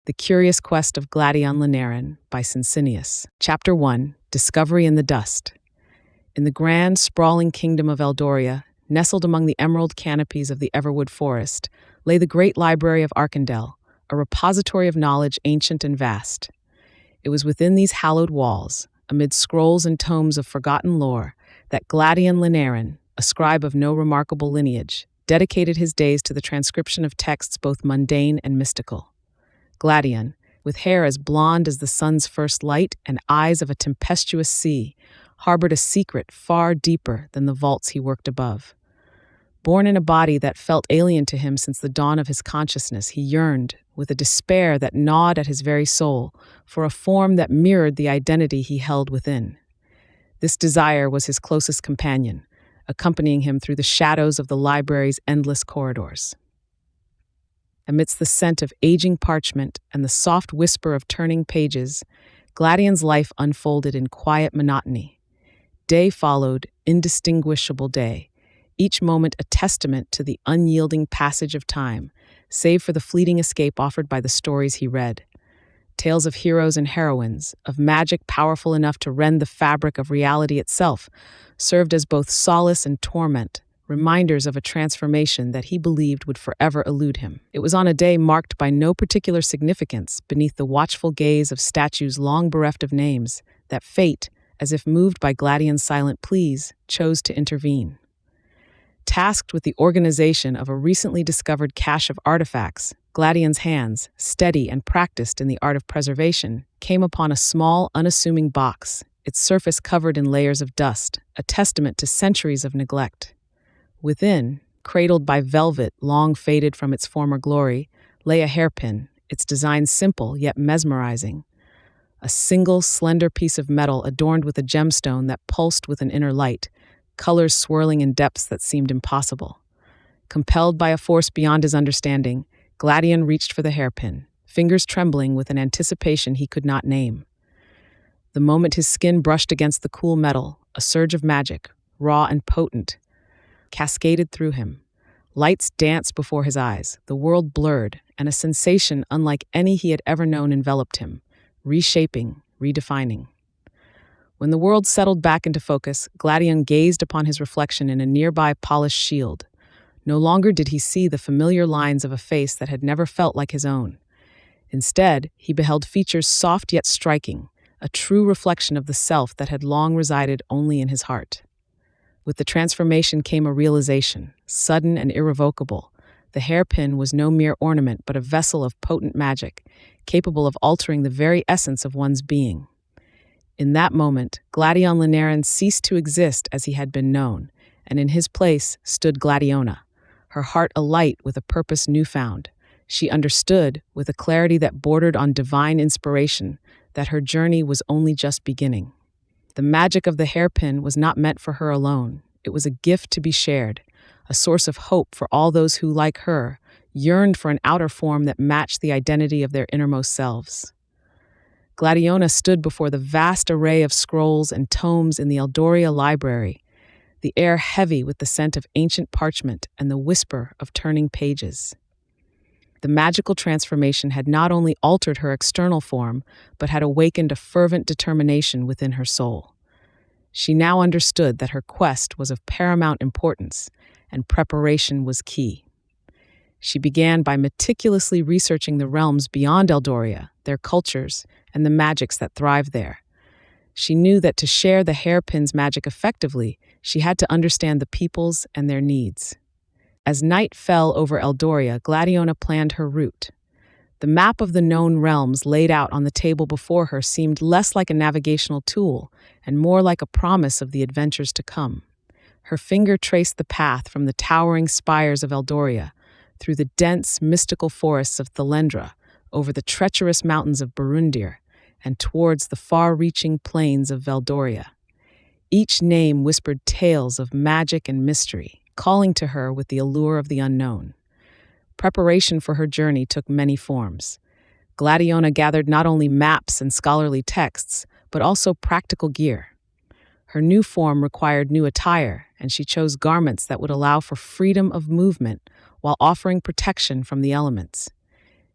The Curious Quest of Gladion Linaeren by Cincinius. Chapter 1. Discovery in the Dust. In the grand, sprawling kingdom of Eldoria, nestled among the emerald canopies of the Everwood forest, lay the great library of Arkandel, a repository of knowledge ancient and vast. It was within these hallowed walls, amid scrolls and tomes of forgotten lore, that Gladion Linaeren, a scribe of no remarkable lineage, dedicated his days to the transcription of texts both mundane and mystical. Gladion, with hair as blonde as the sun's first light and eyes of a tempestuous sea, harbored a secret far deeper than the vaults he worked above. Born in a body that felt alien to him since the dawn of his consciousness, he yearned, with a despair that gnawed at his very soul, for a form that mirrored the identity he held within. This desire was his closest companion, accompanying him through the shadows of the library's endless corridors. Amidst the scent of aging parchment and the soft whisper of turning pages, Gladion's life unfolded in quiet monotony. Day followed indistinguishable day, each moment a testament to the unyielding passage of time, save for the fleeting escape offered by the stories he read. Tales of heroes and heroines, of magic powerful enough to rend the fabric of reality itself, served as both solace and torment, reminders of a transformation that he believed would forever elude him. It was on a day marked by no particular significance, beneath the watchful gaze of statues long bereft of names, that fate, as if moved by Gladion's silent pleas, chose to intervene. Tasked with the organization of a recently discovered cache of artifacts, Gladion's hands, steady and practiced in the art of preservation, came upon a small, unassuming box, its surface covered in layers of dust, a testament to centuries of neglect. Within, cradled by velvet long faded from its former glory, lay a hairpin, its design simple yet mesmerizing. A single, slender piece of metal adorned with a gemstone that pulsed with an inner light, colors swirling in depths that seemed impossible. Compelled by a force beyond his understanding, Gladion reached for the hairpin, fingers trembling with an anticipation he could not name. The moment his skin brushed against the cool metal, a surge of magic, raw and potent, cascaded through him. Lights danced before his eyes, the world blurred, and a sensation unlike any he had ever known enveloped him, reshaping, redefining. When the world settled back into focus, Gladion gazed upon his reflection in a nearby polished shield. No longer did he see the familiar lines of a face that had never felt like his own. Instead, he beheld features soft yet striking, a true reflection of the self that had long resided only in his heart. With the transformation came a realization, sudden and irrevocable. The hairpin was no mere ornament but a vessel of potent magic, capable of altering the very essence of one's being. In that moment, Gladion Linaeren ceased to exist as he had been known, and in his place stood Gladiona, her heart alight with a purpose newfound. She understood, with a clarity that bordered on divine inspiration, that her journey was only just beginning. The magic of the hairpin was not meant for her alone. It was a gift to be shared, a source of hope for all those who, like her, yearned for an outer form that matched the identity of their innermost selves. Gladiona stood before the vast array of scrolls and tomes in the Eldoria library, the air heavy with the scent of ancient parchment and the whisper of turning pages. The magical transformation had not only altered her external form, but had awakened a fervent determination within her soul. She now understood that her quest was of paramount importance, and preparation was key. She began by meticulously researching the realms beyond Eldoria, their cultures, and the magics that thrived there. She knew that to share the hairpin's magic effectively, she had to understand the peoples and their needs. As night fell over Eldoria, Gladiona planned her route. The map of the known realms laid out on the table before her seemed less like a navigational tool and more like a promise of the adventures to come. Her finger traced the path from the towering spires of Eldoria, through the dense, mystical forests of Thalendra, over the treacherous mountains of Burundir, and towards the far-reaching plains of Veldoria. Each name whispered tales of magic and mystery, calling to her with the allure of the unknown. Preparation for her journey took many forms. Gladiona gathered not only maps and scholarly texts, but also practical gear. Her new form required new attire, and she chose garments that would allow for freedom of movement while offering protection from the elements.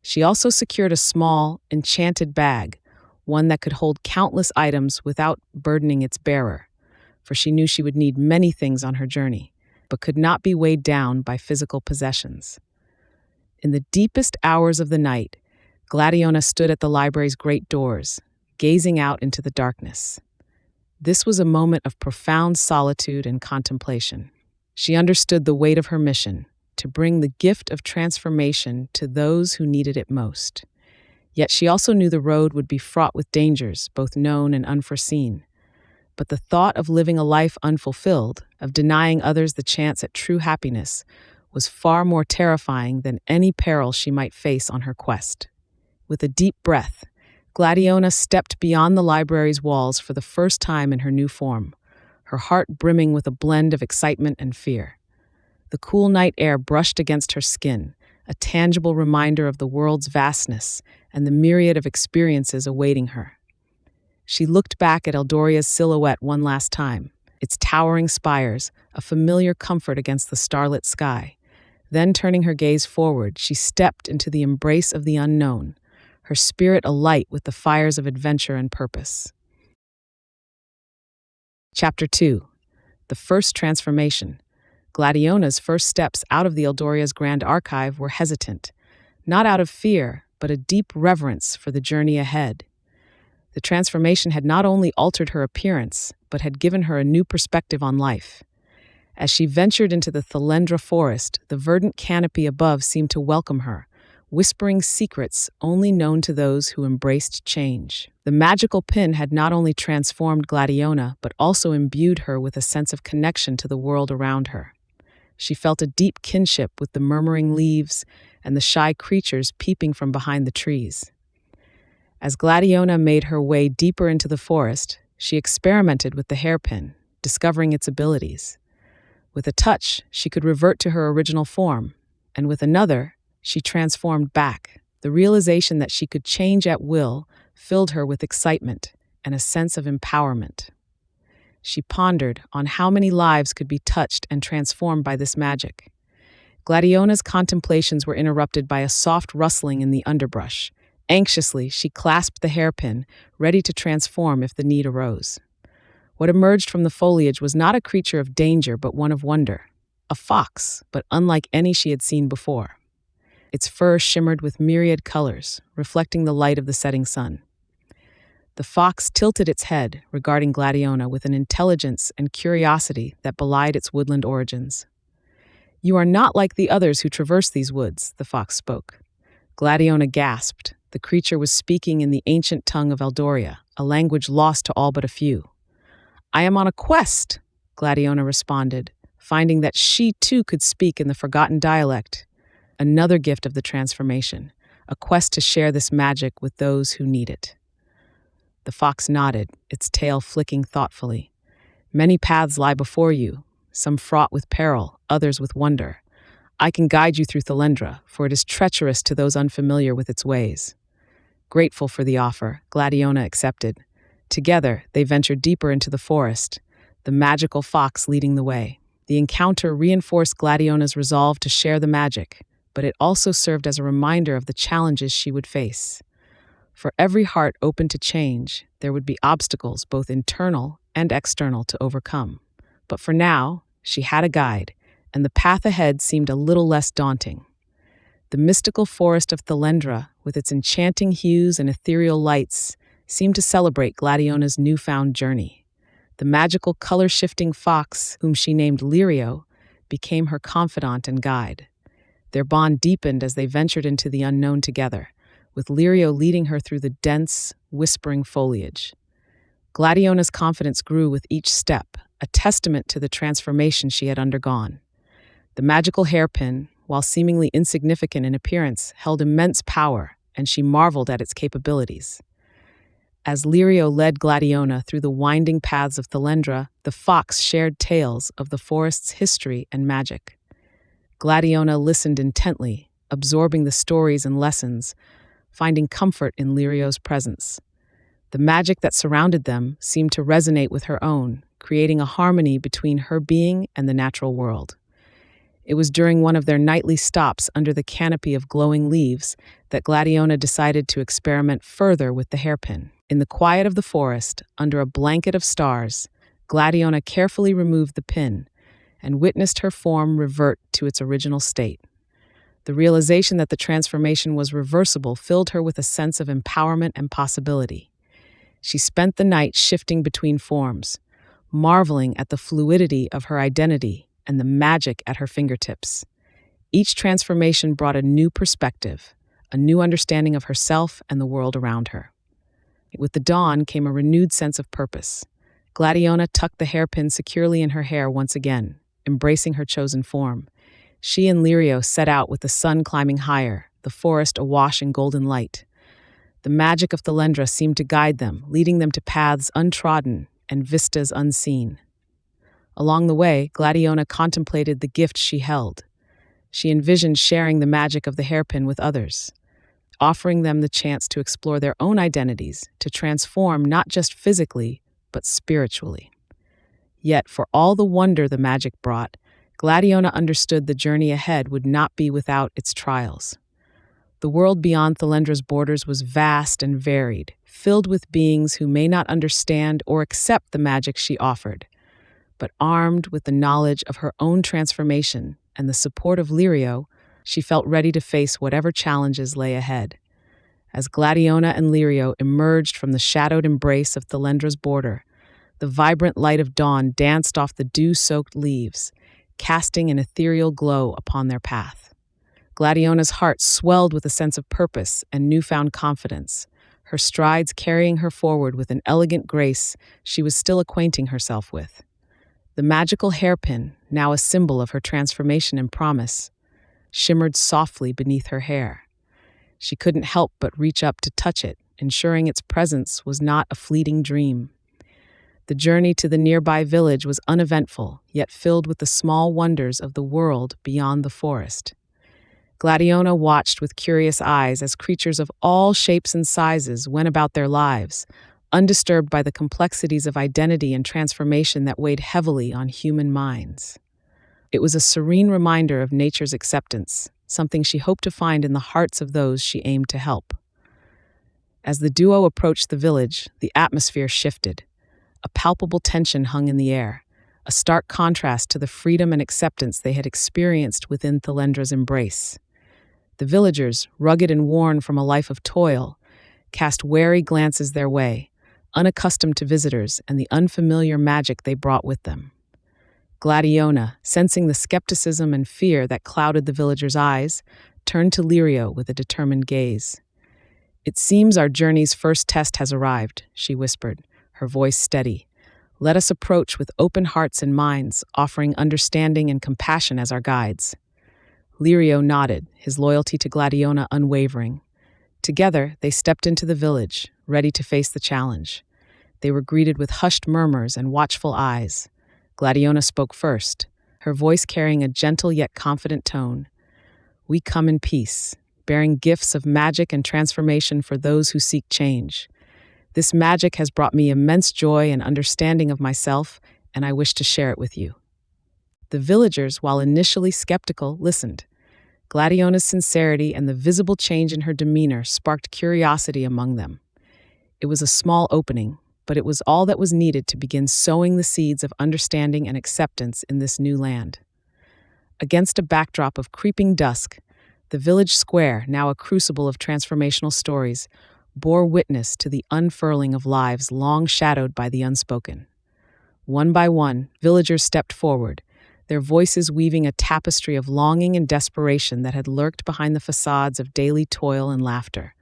She also secured a small, enchanted bag, one that could hold countless items without burdening its bearer, for she knew she would need many things on her journey, but could not be weighed down by physical possessions. In the deepest hours of the night, Gladiona stood at the library's great doors, gazing out into the darkness. This was a moment of profound solitude and contemplation. She understood the weight of her mission, to bring the gift of transformation to those who needed it most. Yet she also knew the road would be fraught with dangers, both known and unforeseen. But the thought of living a life unfulfilled, of denying others the chance at true happiness, was far more terrifying than any peril she might face on her quest. With a deep breath, Gladiona stepped beyond the library's walls for the first time in her new form, her heart brimming with a blend of excitement and fear. The cool night air brushed against her skin, a tangible reminder of the world's vastness and the myriad of experiences awaiting her. She looked back at Eldoria's silhouette one last time, its towering spires, a familiar comfort against the starlit sky. Then, turning her gaze forward, she stepped into the embrace of the unknown, her spirit alight with the fires of adventure and purpose. Chapter 2. The First Transformation. Gladiona's first steps out of the Eldoria's Grand Archive were hesitant, not out of fear, but a deep reverence for the journey ahead. The transformation had not only altered her appearance, but had given her a new perspective on life. As she ventured into the Thalendra forest, the verdant canopy above seemed to welcome her, whispering secrets only known to those who embraced change. The magical pin had not only transformed Gladiona, but also imbued her with a sense of connection to the world around her. She felt a deep kinship with the murmuring leaves and the shy creatures peeping from behind the trees. As Gladiona made her way deeper into the forest, she experimented with the hairpin, discovering its abilities. With a touch, she could revert to her original form, and with another, she transformed back. The realization that she could change at will filled her with excitement and a sense of empowerment. She pondered on how many lives could be touched and transformed by this magic. Gladiona's contemplations were interrupted by a soft rustling in the underbrush. Anxiously, she clasped the hairpin, ready to transform if the need arose. What emerged from the foliage was not a creature of danger, but one of wonder. A fox, but unlike any she had seen before. Its fur shimmered with myriad colors, reflecting the light of the setting sun. The fox tilted its head, regarding Gladiona with an intelligence and curiosity that belied its woodland origins. "You are not like the others who traverse these woods," the fox spoke. Gladiona gasped. The creature was speaking in the ancient tongue of Eldoria, a language lost to all but a few. "I am on a quest," Gladiona responded, finding that she too could speak in the forgotten dialect. Another gift of the transformation, a quest to share this magic with those who need it. The fox nodded, its tail flicking thoughtfully. "Many paths lie before you, some fraught with peril, others with wonder. I can guide you through Thalendra, for it is treacherous to those unfamiliar with its ways." Grateful for the offer, Gladiona accepted. Together, they ventured deeper into the forest, the magical fox leading the way. The encounter reinforced Gladiona's resolve to share the magic, but it also served as a reminder of the challenges she would face. For every heart open to change, there would be obstacles, both internal and external, to overcome. But for now, she had a guide, and the path ahead seemed a little less daunting. The mystical forest of Thalendra, with its enchanting hues and ethereal lights, seemed to celebrate Gladiona's newfound journey. The magical color-shifting fox, whom she named Lirio, became her confidant and guide. Their bond deepened as they ventured into the unknown together, with Lirio leading her through the dense, whispering foliage. Gladiona's confidence grew with each step, a testament to the transformation she had undergone. The magical hairpin, while seemingly insignificant in appearance, held immense power, and she marveled at its capabilities. As Lirio led Gladiona through the winding paths of Thalendra, the fox shared tales of the forest's history and magic. Gladiona listened intently, absorbing the stories and lessons, finding comfort in Lirio's presence. The magic that surrounded them seemed to resonate with her own, creating a harmony between her being and the natural world. It was during one of their nightly stops under the canopy of glowing leaves that Gladiona decided to experiment further with the hairpin. In the quiet of the forest, under a blanket of stars, Gladiona carefully removed the pin and witnessed her form revert to its original state. The realization that the transformation was reversible filled her with a sense of empowerment and possibility. She spent the night shifting between forms, marveling at the fluidity of her identity and the magic at her fingertips. Each transformation brought a new perspective, a new understanding of herself and the world around her. With the dawn came a renewed sense of purpose. Gladiona tucked the hairpin securely in her hair once again, embracing her chosen form. She and Lirio set out with the sun climbing higher, the forest awash in golden light. The magic of Thalendra seemed to guide them, leading them to paths untrodden and vistas unseen. Along the way, Gladiona contemplated the gift she held. She envisioned sharing the magic of the hairpin with others, offering them the chance to explore their own identities, to transform not just physically, but spiritually. Yet, for all the wonder the magic brought, Gladiona understood the journey ahead would not be without its trials. The world beyond Thalendra's borders was vast and varied, filled with beings who may not understand or accept the magic she offered. But armed with the knowledge of her own transformation and the support of Lirio, she felt ready to face whatever challenges lay ahead. As Gladiona and Lirio emerged from the shadowed embrace of Thalendra's border, the vibrant light of dawn danced off the dew-soaked leaves, casting an ethereal glow upon their path. Gladiona's heart swelled with a sense of purpose and newfound confidence, her strides carrying her forward with an elegant grace she was still acquainting herself with. The magical hairpin, now a symbol of her transformation and promise, shimmered softly beneath her hair. She couldn't help but reach up to touch it, ensuring its presence was not a fleeting dream. The journey to the nearby village was uneventful, yet filled with the small wonders of the world beyond the forest. Gladiona watched with curious eyes as creatures of all shapes and sizes went about their lives, undisturbed by the complexities of identity and transformation that weighed heavily on human minds. It was a serene reminder of nature's acceptance, something she hoped to find in the hearts of those she aimed to help. As the duo approached the village, the atmosphere shifted. A palpable tension hung in the air, a stark contrast to the freedom and acceptance they had experienced within Thalendra's embrace. The villagers, rugged and worn from a life of toil, cast wary glances their way, unaccustomed to visitors and the unfamiliar magic they brought with them. Gladiona, sensing the skepticism and fear that clouded the villagers' eyes, turned to Lirio with a determined gaze. "It seems our journey's first test has arrived," she whispered, her voice steady. "Let us approach with open hearts and minds, offering understanding and compassion as our guides." Lirio nodded, his loyalty to Gladiona unwavering. Together, they stepped into the village, ready to face the challenge. They were greeted with hushed murmurs and watchful eyes. Gladiona spoke first, her voice carrying a gentle yet confident tone. "We come in peace, bearing gifts of magic and transformation for those who seek change. This magic has brought me immense joy and understanding of myself, and I wish to share it with you." The villagers, while initially skeptical, listened. Gladiona's sincerity and the visible change in her demeanor sparked curiosity among them. It was a small opening, but it was all that was needed to begin sowing the seeds of understanding and acceptance in this new land. Against a backdrop of creeping dusk, the village square, now a crucible of transformational stories, bore witness to the unfurling of lives long shadowed by the unspoken. One by one, villagers stepped forward, their voices weaving a tapestry of longing and desperation that had lurked behind the facades of daily toil and laughter.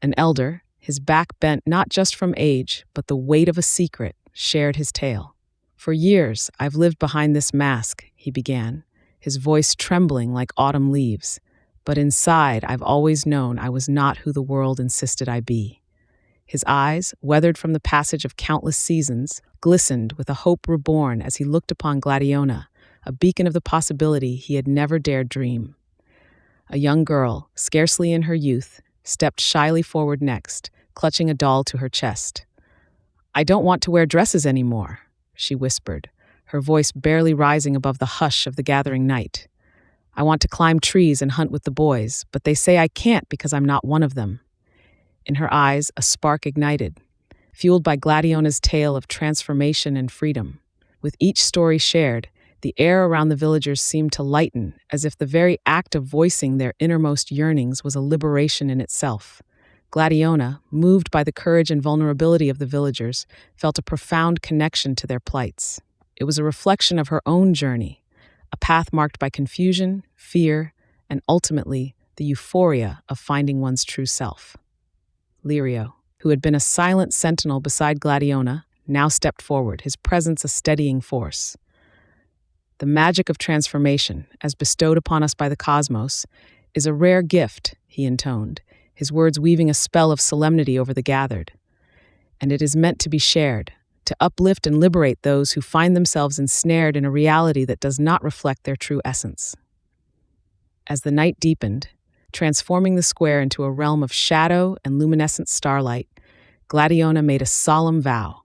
An elder, his back bent not just from age, but the weight of a secret, shared his tale. "For years, I've lived behind this mask," he began, his voice trembling like autumn leaves. "But inside, I've always known I was not who the world insisted I be." His eyes, weathered from the passage of countless seasons, glistened with a hope reborn as he looked upon Gladiona, a beacon of the possibility he had never dared dream. A young girl, scarcely in her youth, stepped shyly forward next, clutching a doll to her chest. "I don't want to wear dresses anymore," she whispered, her voice barely rising above the hush of the gathering night. I want to climb trees and hunt with the boys, but they say I can't because I'm not one of them." In her eyes, a spark ignited, fueled by Gladiona's tale of transformation and freedom. With each story shared, the air around the villagers seemed to lighten, as if the very act of voicing their innermost yearnings was a liberation in itself. Gladiona, moved by the courage and vulnerability of the villagers, felt a profound connection to their plights. It was a reflection of her own journey, a path marked by confusion, fear, and ultimately the euphoria of finding one's true self. Lirio, who had been a silent sentinel beside Gladiona, now stepped forward, his presence a steadying force. "The magic of transformation, as bestowed upon us by the cosmos, is a rare gift," he intoned, his words weaving a spell of solemnity over the gathered. "And it is meant to be shared, to uplift and liberate those who find themselves ensnared in a reality that does not reflect their true essence." As the night deepened, transforming the square into a realm of shadow and luminescent starlight, Gladiona made a solemn vow.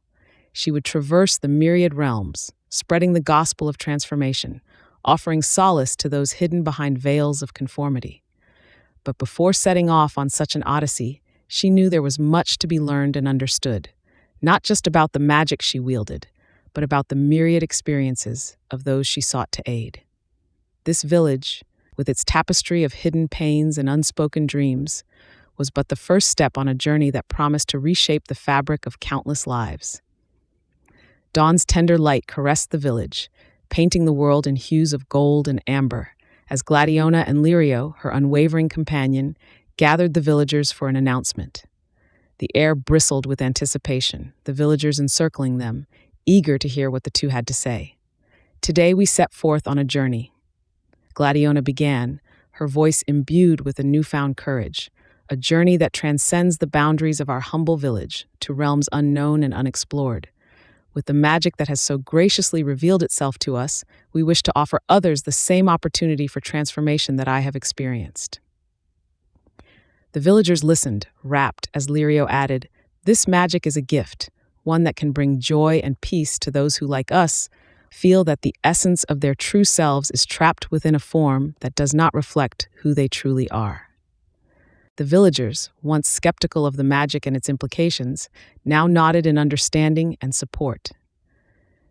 She would traverse the myriad realms, spreading the gospel of transformation, offering solace to those hidden behind veils of conformity. But before setting off on such an odyssey, she knew there was much to be learned and understood, not just about the magic she wielded, but about the myriad experiences of those she sought to aid. This village, with its tapestry of hidden pains and unspoken dreams, was but the first step on a journey that promised to reshape the fabric of countless lives. Dawn's tender light caressed the village, painting the world in hues of gold and amber, as Gladiona and Lirio, her unwavering companion, gathered the villagers for an announcement. The air bristled with anticipation, the villagers encircling them, eager to hear what the two had to say. "Today we set forth on a journey," Gladiona began, her voice imbued with a newfound courage, "a journey that transcends the boundaries of our humble village to realms unknown and unexplored. With the magic that has so graciously revealed itself to us, we wish to offer others the same opportunity for transformation that I have experienced." The villagers listened, rapt, as Lirio added, "This magic is a gift, one that can bring joy and peace to those who, like us, feel that the essence of their true selves is trapped within a form that does not reflect who they truly are." The villagers, once skeptical of the magic and its implications, now nodded in understanding and support.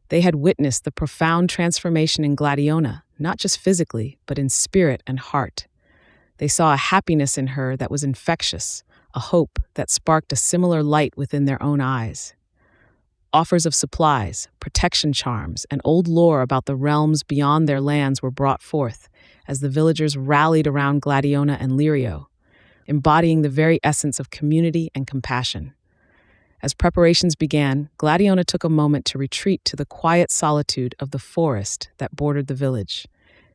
They had witnessed the profound transformation in Gladiona, not just physically, but in spirit and heart. They saw a happiness in her that was infectious, a hope that sparked a similar light within their own eyes. Offers of supplies, protection charms, and old lore about the realms beyond their lands were brought forth as the villagers rallied around Gladiona and Lirio, embodying the very essence of community and compassion. As preparations began, Gladiona took a moment to retreat to the quiet solitude of the forest that bordered the village.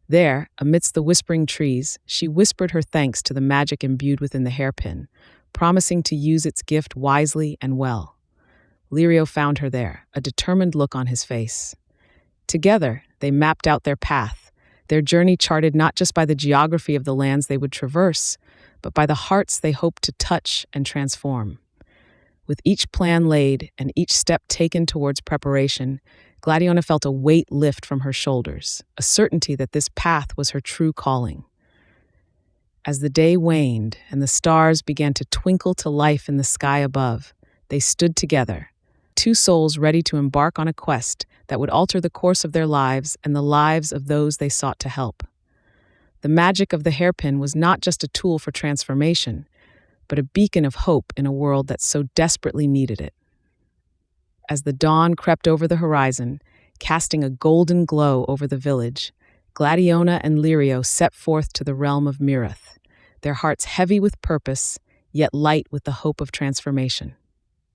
There, amidst the whispering trees, she whispered her thanks to the magic imbued within the hairpin, promising to use its gift wisely and well. Lirio found her there, a determined look on his face. Together, they mapped out their path, their journey charted not just by the geography of the lands they would traverse, but by the hearts they hoped to touch and transform. With each plan laid and each step taken towards preparation, Gladiona felt a weight lift from her shoulders, a certainty that this path was her true calling. As the day waned and the stars began to twinkle to life in the sky above, they stood together, two souls ready to embark on a quest that would alter the course of their lives and the lives of those they sought to help. The magic of the hairpin was not just a tool for transformation, but a beacon of hope in a world that so desperately needed it. As the dawn crept over the horizon, casting a golden glow over the village, Gladiona and Lirio set forth to the realm of Mireth, their hearts heavy with purpose, yet light with the hope of transformation.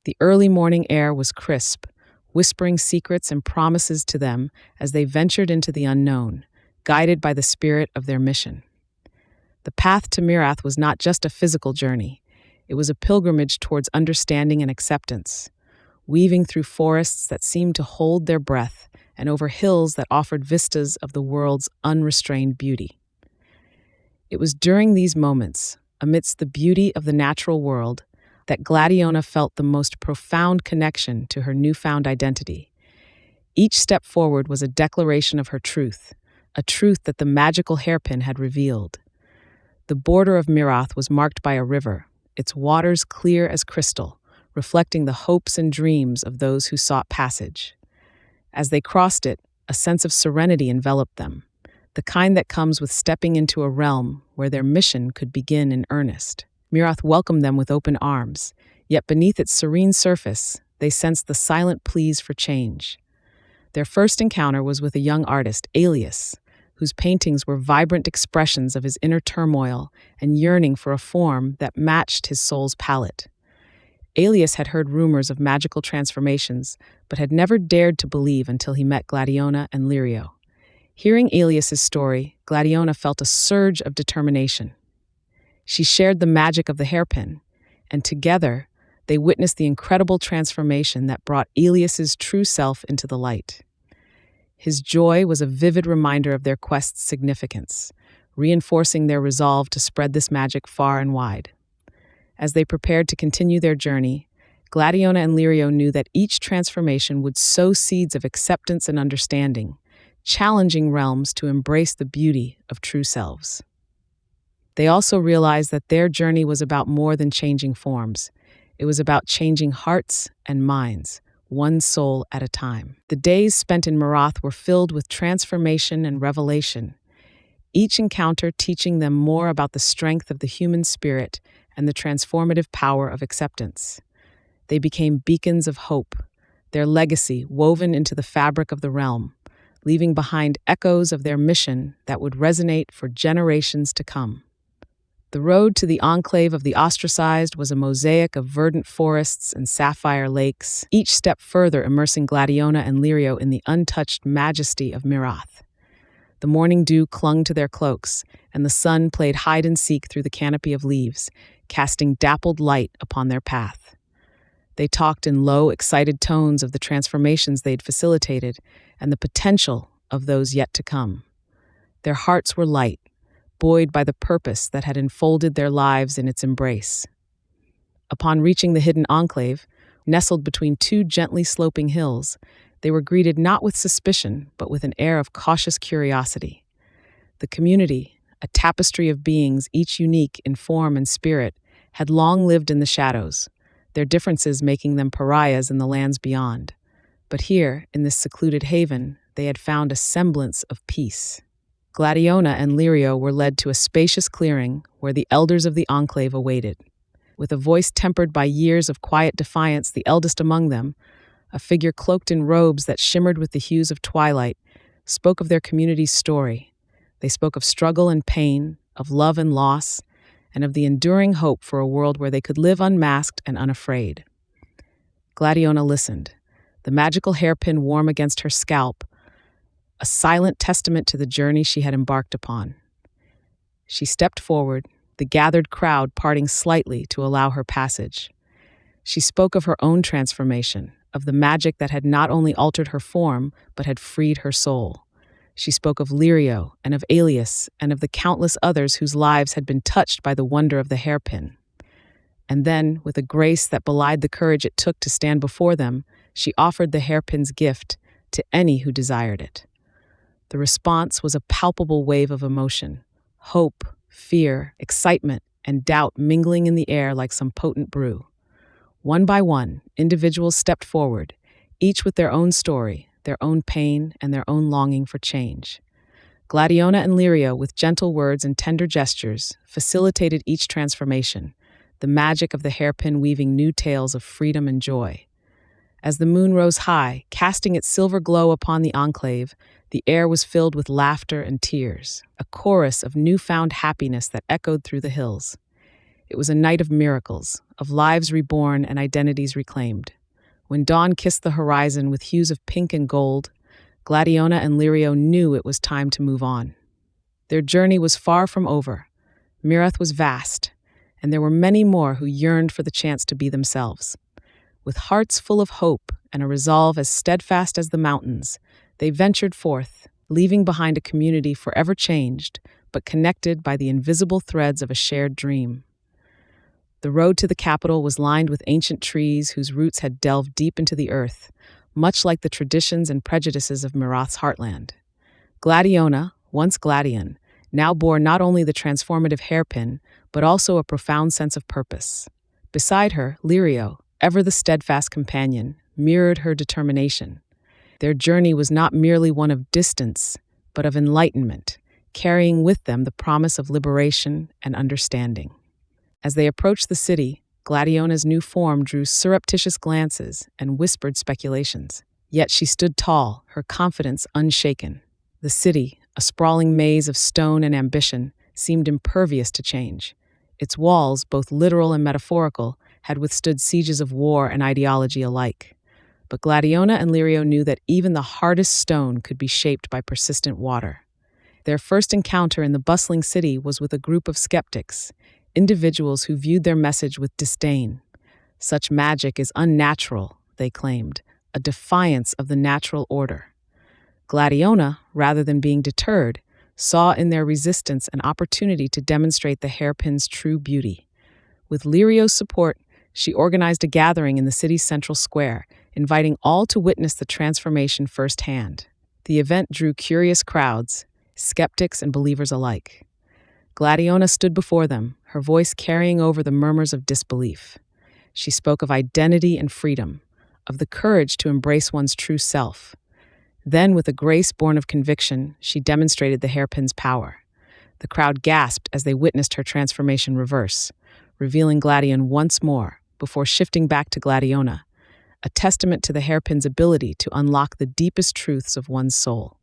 The early morning air was crisp, whispering secrets and promises to them as they ventured into the unknown, guided by the spirit of their mission. The path to Mireth was not just a physical journey. It was a pilgrimage towards understanding and acceptance, weaving through forests that seemed to hold their breath and over hills that offered vistas of the world's unrestrained beauty. It was during these moments, amidst the beauty of the natural world, that Gladiona felt the most profound connection to her newfound identity. Each step forward was a declaration of her truth, a truth that the magical hairpin had revealed. The border of Mirath was marked by a river, its waters clear as crystal, reflecting the hopes and dreams of those who sought passage. As they crossed it, a sense of serenity enveloped them, the kind that comes with stepping into a realm where their mission could begin in earnest. Mirath welcomed them with open arms, yet beneath its serene surface, they sensed the silent pleas for change. Their first encounter was with a young artist, Alias, whose paintings were vibrant expressions of his inner turmoil and yearning for a form that matched his soul's palette. Alias had heard rumors of magical transformations, but had never dared to believe until he met Gladiona and Lirio. Hearing Alias's story, Gladiona felt a surge of determination. She shared the magic of the hairpin, and together, they witnessed the incredible transformation that brought Alias's true self into the light. His joy was a vivid reminder of their quest's significance, reinforcing their resolve to spread this magic far and wide. As they prepared to continue their journey, Gladiona and Lirio knew that each transformation would sow seeds of acceptance and understanding, challenging realms to embrace the beauty of true selves. They also realized that their journey was about more than changing forms. It was about changing hearts and minds, one soul at a time. The days spent in Mirath were filled with transformation and revelation, each encounter teaching them more about the strength of the human spirit and the transformative power of acceptance. They became beacons of hope, their legacy woven into the fabric of the realm, leaving behind echoes of their mission that would resonate for generations to come. The road to the enclave of the ostracized was a mosaic of verdant forests and sapphire lakes, each step further immersing Gladiona and Lirio in the untouched majesty of Mirath. The morning dew clung to their cloaks, and the sun played hide-and-seek through the canopy of leaves, casting dappled light upon their path. They talked in low, excited tones of the transformations they'd facilitated and the potential of those yet to come. Their hearts were light, buoyed by the purpose that had enfolded their lives in its embrace. Upon reaching the hidden enclave, nestled between two gently sloping hills, they were greeted not with suspicion, but with an air of cautious curiosity. The community, a tapestry of beings each unique in form and spirit, had long lived in the shadows, their differences making them pariahs in the lands beyond. But here, in this secluded haven, they had found a semblance of peace. Gladiona and Lirio were led to a spacious clearing where the elders of the enclave awaited. With a voice tempered by years of quiet defiance, the eldest among them, a figure cloaked in robes that shimmered with the hues of twilight, spoke of their community's story. They spoke of struggle and pain, of love and loss, and of the enduring hope for a world where they could live unmasked and unafraid. Gladiona listened, the magical hairpin warm against her scalp, a silent testament to the journey she had embarked upon. She stepped forward, the gathered crowd parting slightly to allow her passage. She spoke of her own transformation, of the magic that had not only altered her form, but had freed her soul. She spoke of Lirio and of Alias and of the countless others whose lives had been touched by the wonder of the hairpin. And then, with a grace that belied the courage it took to stand before them, she offered the hairpin's gift to any who desired it. The response was a palpable wave of emotion, hope, fear, excitement, and doubt mingling in the air like some potent brew. One by one, individuals stepped forward, each with their own story, their own pain, and their own longing for change. Gladiona and Lirio, with gentle words and tender gestures, facilitated each transformation, the magic of the hairpin weaving new tales of freedom and joy. As the moon rose high, casting its silver glow upon the enclave, the air was filled with laughter and tears, a chorus of newfound happiness that echoed through the hills. It was a night of miracles, of lives reborn and identities reclaimed. When dawn kissed the horizon with hues of pink and gold, Gladiona and Lirio knew it was time to move on. Their journey was far from over. Mirath was vast, and there were many more who yearned for the chance to be themselves. With hearts full of hope and a resolve as steadfast as the mountains, they ventured forth, leaving behind a community forever changed, but connected by the invisible threads of a shared dream. The road to the capital was lined with ancient trees whose roots had delved deep into the earth, much like the traditions and prejudices of Mirath's heartland. Gladiona, once Gladion, now bore not only the transformative hairpin, but also a profound sense of purpose. Beside her, Lirio, ever the steadfast companion, mirrored her determination. Their journey was not merely one of distance, but of enlightenment, carrying with them the promise of liberation and understanding. As they approached the city, Gladiona's new form drew surreptitious glances and whispered speculations. Yet she stood tall, her confidence unshaken. The city, a sprawling maze of stone and ambition, seemed impervious to change. Its walls, both literal and metaphorical, had withstood sieges of war and ideology alike. But Gladiona and Lirio knew that even the hardest stone could be shaped by persistent water. Their first encounter in the bustling city was with a group of skeptics, individuals who viewed their message with disdain. Such magic is unnatural, they claimed, a defiance of the natural order. Gladiona, rather than being deterred, saw in their resistance an opportunity to demonstrate the hairpin's true beauty. With Lirio's support, she organized a gathering in the city's central square, inviting all to witness the transformation firsthand. The event drew curious crowds, skeptics and believers alike. Gladiona stood before them, her voice carrying over the murmurs of disbelief. She spoke of identity and freedom, of the courage to embrace one's true self. Then, with a grace born of conviction, she demonstrated the hairpin's power. The crowd gasped as they witnessed her transformation reverse, revealing Gladion once more, before shifting back to Gladiona, a testament to the hairpin's ability to unlock the deepest truths of one's soul.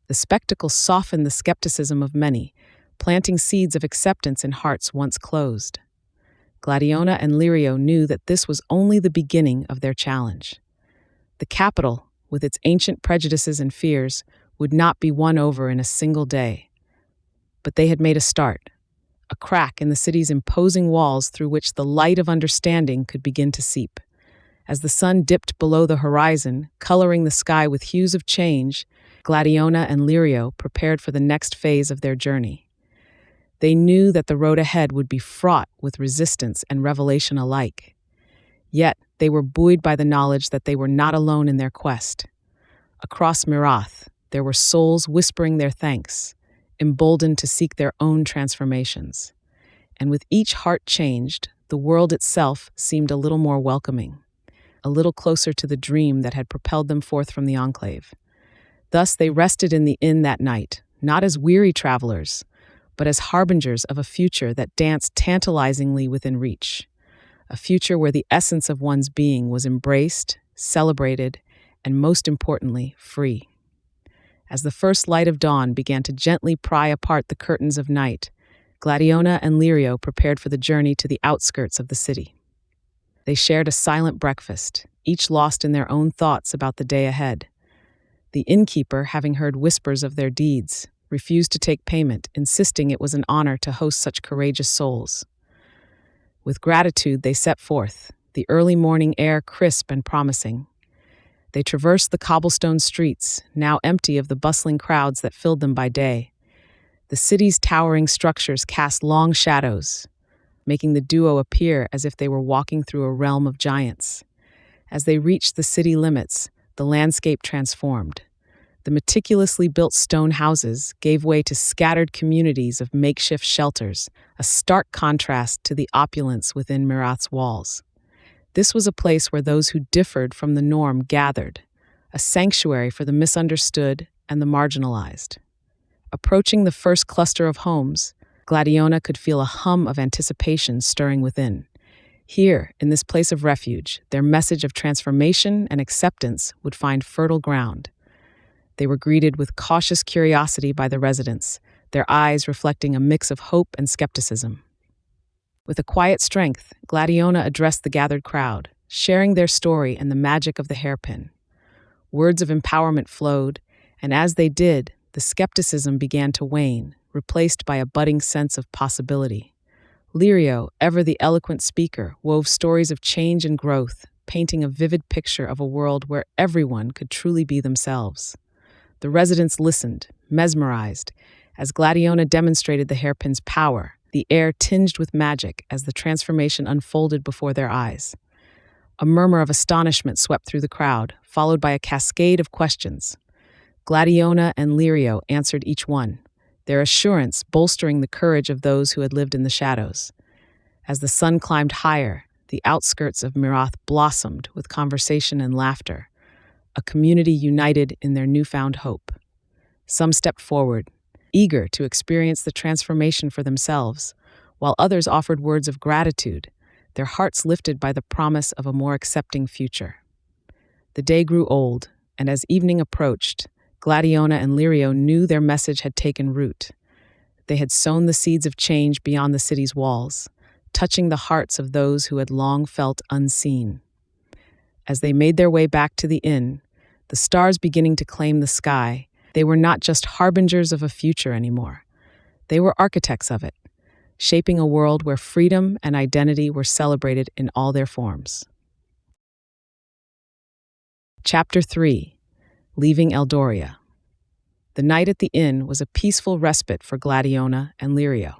The spectacle softened the skepticism of many, planting seeds of acceptance in hearts once closed. Gladiona and Lirio knew that this was only the beginning of their challenge. The capital, with its ancient prejudices and fears, would not be won over in a single day. But they had made a start, a crack in the city's imposing walls through which the light of understanding could begin to seep. As the sun dipped below the horizon, coloring the sky with hues of change, Gladiona and Lirio prepared for the next phase of their journey. They knew that the road ahead would be fraught with resistance and revelation alike. Yet, they were buoyed by the knowledge that they were not alone in their quest. Across Mirath, there were souls whispering their thanks, emboldened to seek their own transformations. And with each heart changed, the world itself seemed a little more welcoming, a little closer to the dream that had propelled them forth from the enclave. Thus they rested in the inn that night, not as weary travelers, but as harbingers of a future that danced tantalizingly within reach. A future where the essence of one's being was embraced, celebrated, and most importantly, free. As the first light of dawn began to gently pry apart the curtains of night, Gladiona and Lirio prepared for the journey to the outskirts of the city. They shared a silent breakfast, each lost in their own thoughts about the day ahead. The innkeeper, having heard whispers of their deeds, refused to take payment, insisting it was an honor to host such courageous souls. With gratitude, they set forth, the early morning air crisp and promising. They traversed the cobblestone streets, now empty of the bustling crowds that filled them by day. The city's towering structures cast long shadows, making the duo appear as if they were walking through a realm of giants. As they reached the city limits, the landscape transformed. The meticulously built stone houses gave way to scattered communities of makeshift shelters, a stark contrast to the opulence within Mirath's walls. This was a place where those who differed from the norm gathered, a sanctuary for the misunderstood and the marginalized. Approaching the first cluster of homes, Gladiona could feel a hum of anticipation stirring within. Here, in this place of refuge, their message of transformation and acceptance would find fertile ground. They were greeted with cautious curiosity by the residents, their eyes reflecting a mix of hope and skepticism. With a quiet strength, Gladiona addressed the gathered crowd, sharing their story and the magic of the hairpin. Words of empowerment flowed, and as they did, the skepticism began to wane, replaced by a budding sense of possibility. Lirio, ever the eloquent speaker, wove stories of change and growth, painting a vivid picture of a world where everyone could truly be themselves. The residents listened, mesmerized, as Gladiona demonstrated the hairpin's power, the air tinged with magic as the transformation unfolded before their eyes. A murmur of astonishment swept through the crowd, followed by a cascade of questions. Gladiona and Lirio answered each one, their assurance bolstering the courage of those who had lived in the shadows. As the sun climbed higher, the outskirts of Mirath blossomed with conversation and laughter, a community united in their newfound hope. Some stepped forward, eager to experience the transformation for themselves, while others offered words of gratitude, their hearts lifted by the promise of a more accepting future. The day grew old, and as evening approached, Gladiona and Lirio knew their message had taken root. They had sown the seeds of change beyond the city's walls, touching the hearts of those who had long felt unseen. As they made their way back to the inn, the stars beginning to claim the sky, they were not just harbingers of a future anymore. They were architects of it, shaping a world where freedom and identity were celebrated in all their forms. Chapter 3. Leaving Eldoria. The night at the inn was a peaceful respite for Gladiona and Lirio.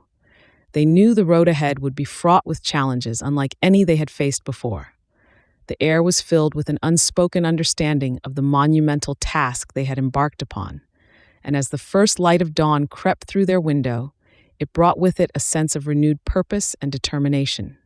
They knew the road ahead would be fraught with challenges unlike any they had faced before. The air was filled with an unspoken understanding of the monumental task they had embarked upon, and as the first light of dawn crept through their window, it brought with it a sense of renewed purpose and determination.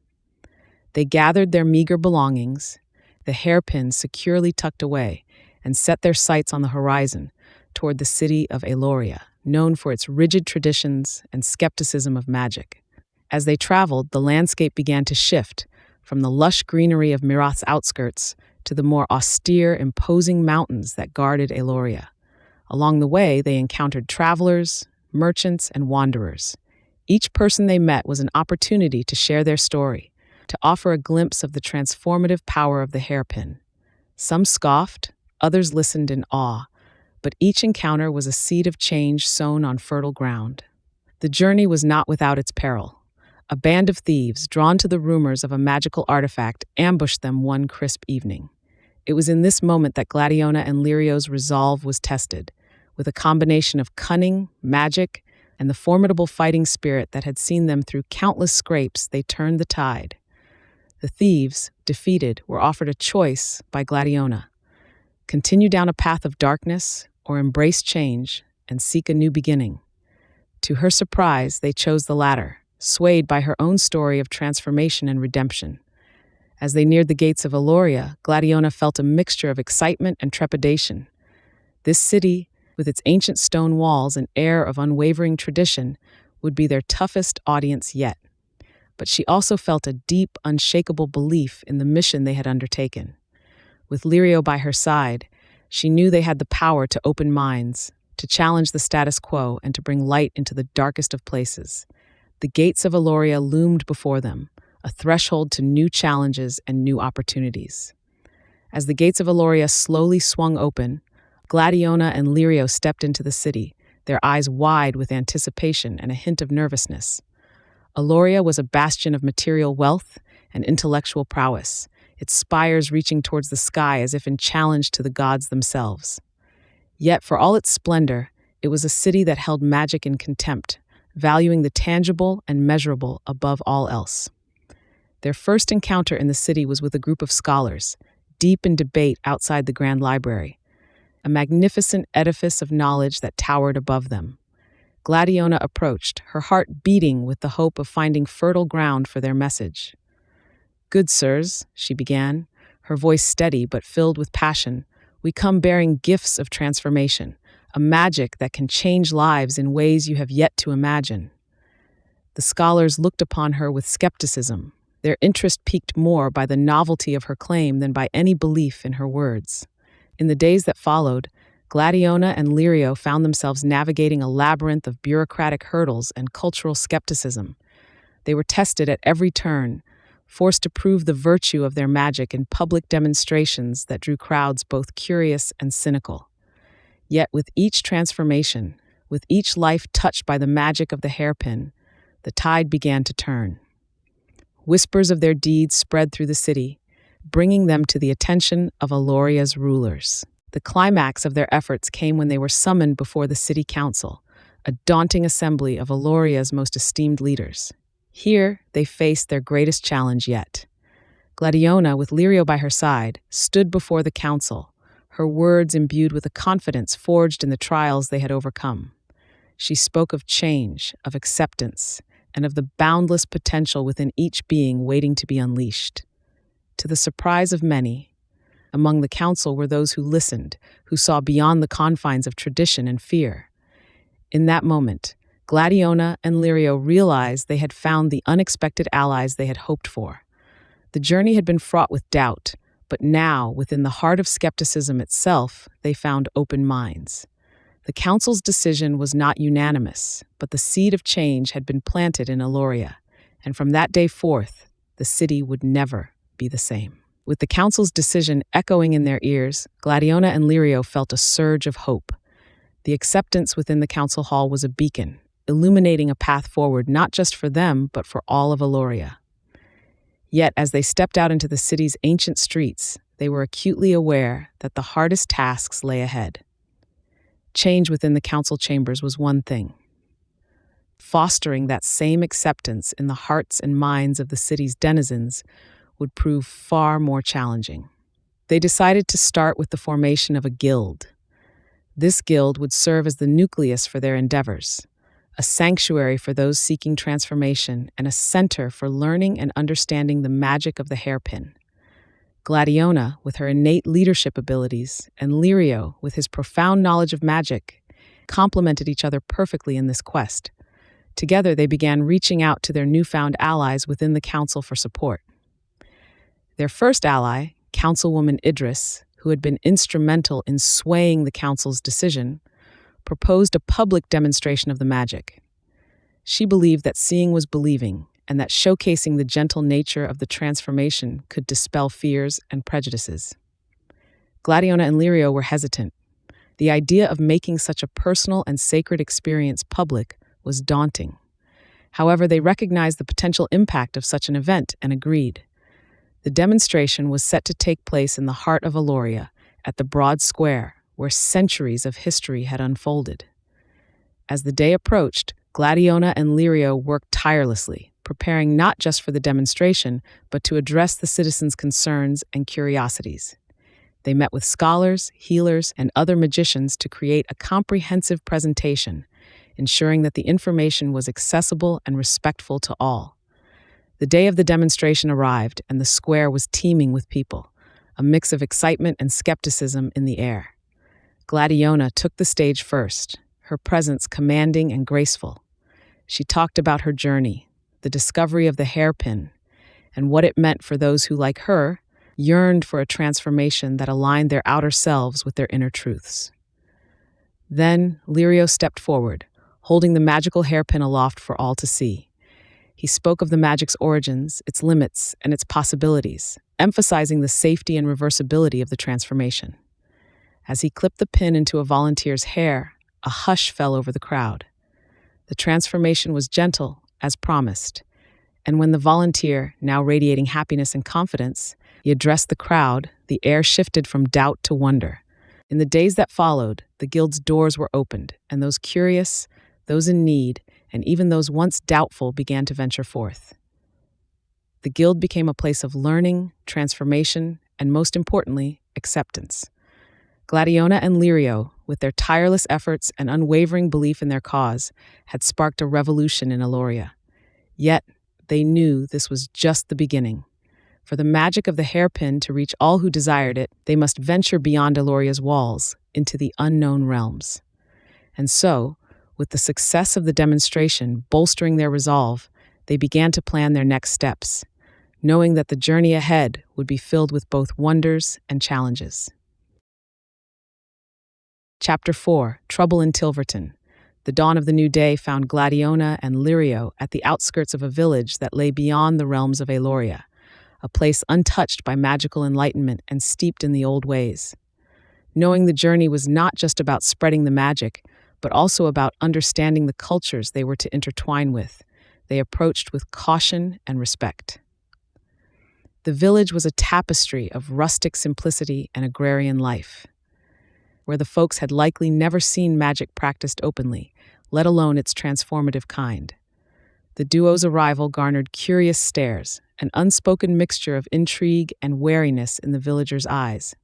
They gathered their meager belongings, the hairpins securely tucked away, and set their sights on the horizon toward the city of Eloria, known for its rigid traditions and skepticism of magic. As they traveled, the landscape began to shift from the lush greenery of Mirath's outskirts to the more austere, imposing mountains that guarded Eloria. Along the way, they encountered travelers, merchants, and wanderers. Each person they met was an opportunity to share their story, to offer a glimpse of the transformative power of the hairpin. Some scoffed, others listened in awe, but each encounter was a seed of change sown on fertile ground. The journey was not without its peril. A band of thieves, drawn to the rumors of a magical artifact, ambushed them one crisp evening. It was in this moment that Gladiona and Lirio's resolve was tested. With a combination of cunning, magic, and the formidable fighting spirit that had seen them through countless scrapes, they turned the tide. The thieves, defeated, were offered a choice by Gladiona: continue down a path of darkness or embrace change and seek a new beginning. To her surprise, they chose the latter, swayed by her own story of transformation and redemption. As they neared the gates of Eloria, Gladiona felt a mixture of excitement and trepidation. This city, with its ancient stone walls and air of unwavering tradition, would be their toughest audience yet. But she also felt a deep, unshakable belief in the mission they had undertaken. With Lirio by her side, she knew they had the power to open minds, to challenge the status quo, and to bring light into the darkest of places. The gates of Eloria loomed before them, a threshold to new challenges and new opportunities. As the gates of Eloria slowly swung open, Gladiona and Lirio stepped into the city, their eyes wide with anticipation and a hint of nervousness. Eloria was a bastion of material wealth and intellectual prowess, its spires reaching towards the sky as if in challenge to the gods themselves. Yet, for all its splendor, it was a city that held magic in contempt, valuing the tangible and measurable above all else. Their first encounter in the city was with a group of scholars, deep in debate outside the Grand Library, a magnificent edifice of knowledge that towered above them. Gladiona approached, her heart beating with the hope of finding fertile ground for their message. "Good sirs," she began, her voice steady but filled with passion, "we come bearing gifts of transformation, a magic that can change lives in ways you have yet to imagine." The scholars looked upon her with skepticism, their interest piqued more by the novelty of her claim than by any belief in her words. In the days that followed, Gladiona and Lirio found themselves navigating a labyrinth of bureaucratic hurdles and cultural skepticism. They were tested at every turn, forced to prove the virtue of their magic in public demonstrations that drew crowds both curious and cynical. Yet with each transformation, with each life touched by the magic of the hairpin, the tide began to turn. Whispers of their deeds spread through the city, bringing them to the attention of Eloria's rulers. The climax of their efforts came when they were summoned before the city council, a daunting assembly of Eloria's most esteemed leaders. Here, they faced their greatest challenge yet. Gladiona, with Lirio by her side, stood before the council, her words imbued with a confidence forged in the trials they had overcome. She spoke of change, of acceptance, and of the boundless potential within each being waiting to be unleashed. To the surprise of many, among the council were those who listened, who saw beyond the confines of tradition and fear. In that moment, Gladiona and Lirio realized they had found the unexpected allies they had hoped for. The journey had been fraught with doubt, but now, within the heart of skepticism itself, they found open minds. The council's decision was not unanimous, but the seed of change had been planted in Eloria, and from that day forth, the city would never be the same. With the council's decision echoing in their ears, Gladiona and Lirio felt a surge of hope. The acceptance within the council hall was a beacon, illuminating a path forward not just for them, but for all of Eloria. Yet, as they stepped out into the city's ancient streets, they were acutely aware that the hardest tasks lay ahead. Change within the council chambers was one thing. Fostering that same acceptance in the hearts and minds of the city's denizens would prove far more challenging. They decided to start with the formation of a guild. This guild would serve as the nucleus for their endeavors, a sanctuary for those seeking transformation and a center for learning and understanding the magic of the hairpin. Gladiona, with her innate leadership abilities, and Lirio, with his profound knowledge of magic, complemented each other perfectly in this quest. Together, they began reaching out to their newfound allies within the council for support. Their first ally, Councilwoman Idris, who had been instrumental in swaying the council's decision, proposed a public demonstration of the magic. She believed that seeing was believing, and that showcasing the gentle nature of the transformation could dispel fears and prejudices. Gladiona and Lirio were hesitant. The idea of making such a personal and sacred experience public was daunting. However, they recognized the potential impact of such an event and agreed. The demonstration was set to take place in the heart of Eloria, at the broad square, where centuries of history had unfolded. As the day approached, Gladiona and Lirio worked tirelessly, preparing not just for the demonstration, but to address the citizens' concerns and curiosities. They met with scholars, healers, and other magicians to create a comprehensive presentation, ensuring that the information was accessible and respectful to all. The day of the demonstration arrived, and the square was teeming with people, a mix of excitement and skepticism in the air. Gladiona took the stage first, her presence commanding and graceful. She talked about her journey, the discovery of the hairpin, and what it meant for those who, like her, yearned for a transformation that aligned their outer selves with their inner truths. Then Lirio stepped forward, holding the magical hairpin aloft for all to see. He spoke of the magic's origins, its limits, and its possibilities, emphasizing the safety and reversibility of the transformation. As he clipped the pin into a volunteer's hair, a hush fell over the crowd. The transformation was gentle, as promised, and when the volunteer, now radiating happiness and confidence, he addressed the crowd, the air shifted from doubt to wonder. In the days that followed, the guild's doors were opened, and those curious, those in need, and even those once doubtful began to venture forth. The guild became a place of learning, transformation, and most importantly, acceptance. Gladiona and Lirio, with their tireless efforts and unwavering belief in their cause, had sparked a revolution in Eloria. Yet, they knew this was just the beginning. For the magic of the hairpin to reach all who desired it, they must venture beyond Eloria's walls, into the unknown realms. And so, with the success of the demonstration bolstering their resolve, they began to plan their next steps, knowing that the journey ahead would be filled with both wonders and challenges. Chapter 4, Trouble in Tilverton. The dawn of the new day found Gladiona and Lirio at the outskirts of a village that lay beyond the realms of Eloria, a place untouched by magical enlightenment and steeped in the old ways. Knowing the journey was not just about spreading the magic, but also about understanding the cultures they were to intertwine with, they approached with caution and respect. The village was a tapestry of rustic simplicity and agrarian life, where the folks had likely never seen magic practiced openly, let alone its transformative kind. The duo's arrival garnered curious stares, an unspoken mixture of intrigue and wariness in the villagers' eyes.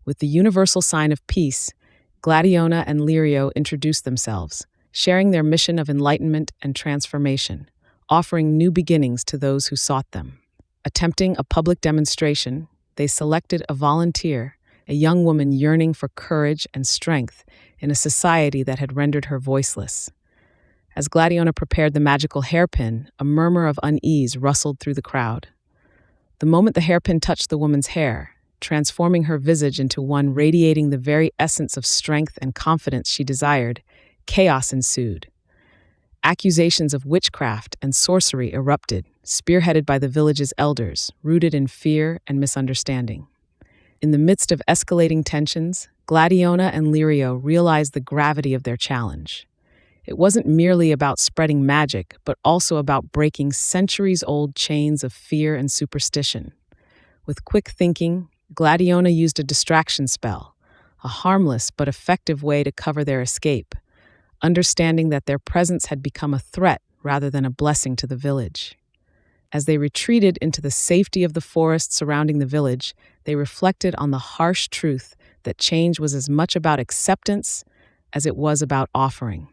With the universal sign of peace, Gladiona and Lirio introduced themselves, sharing their mission of enlightenment and transformation, offering new beginnings to those who sought them. Attempting a public demonstration, they selected a volunteer, a young woman yearning for courage and strength in a society that had rendered her voiceless. As Gladiona prepared the magical hairpin, a murmur of unease rustled through the crowd. The moment the hairpin touched the woman's hair, transforming her visage into one radiating the very essence of strength and confidence she desired, chaos ensued. Accusations of witchcraft and sorcery erupted, spearheaded by the village's elders, rooted in fear and misunderstanding. In the midst of escalating tensions, Gladiona and Lirio realized the gravity of their challenge. It wasn't merely about spreading magic, but also about breaking centuries-old chains of fear and superstition. With quick thinking, Gladiona used a distraction spell, a harmless but effective way to cover their escape, understanding that their presence had become a threat rather than a blessing to the village. As they retreated into the safety of the forest surrounding the village, they reflected on the harsh truth that change was as much about acceptance as it was about offering.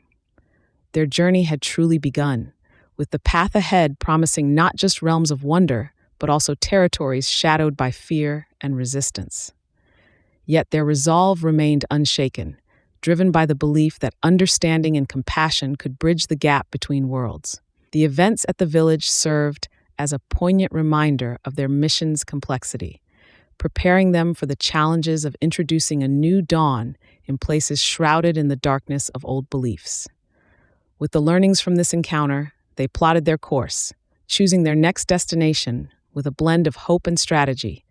Their journey had truly begun, with the path ahead promising not just realms of wonder, but also territories shadowed by fear and resistance. Yet their resolve remained unshaken, driven by the belief that understanding and compassion could bridge the gap between worlds. The events at the village served as a poignant reminder of their mission's complexity, preparing them for the challenges of introducing a new dawn in places shrouded in the darkness of old beliefs. With the learnings from this encounter, they plotted their course, choosing their next destination with a blend of hope and strategy,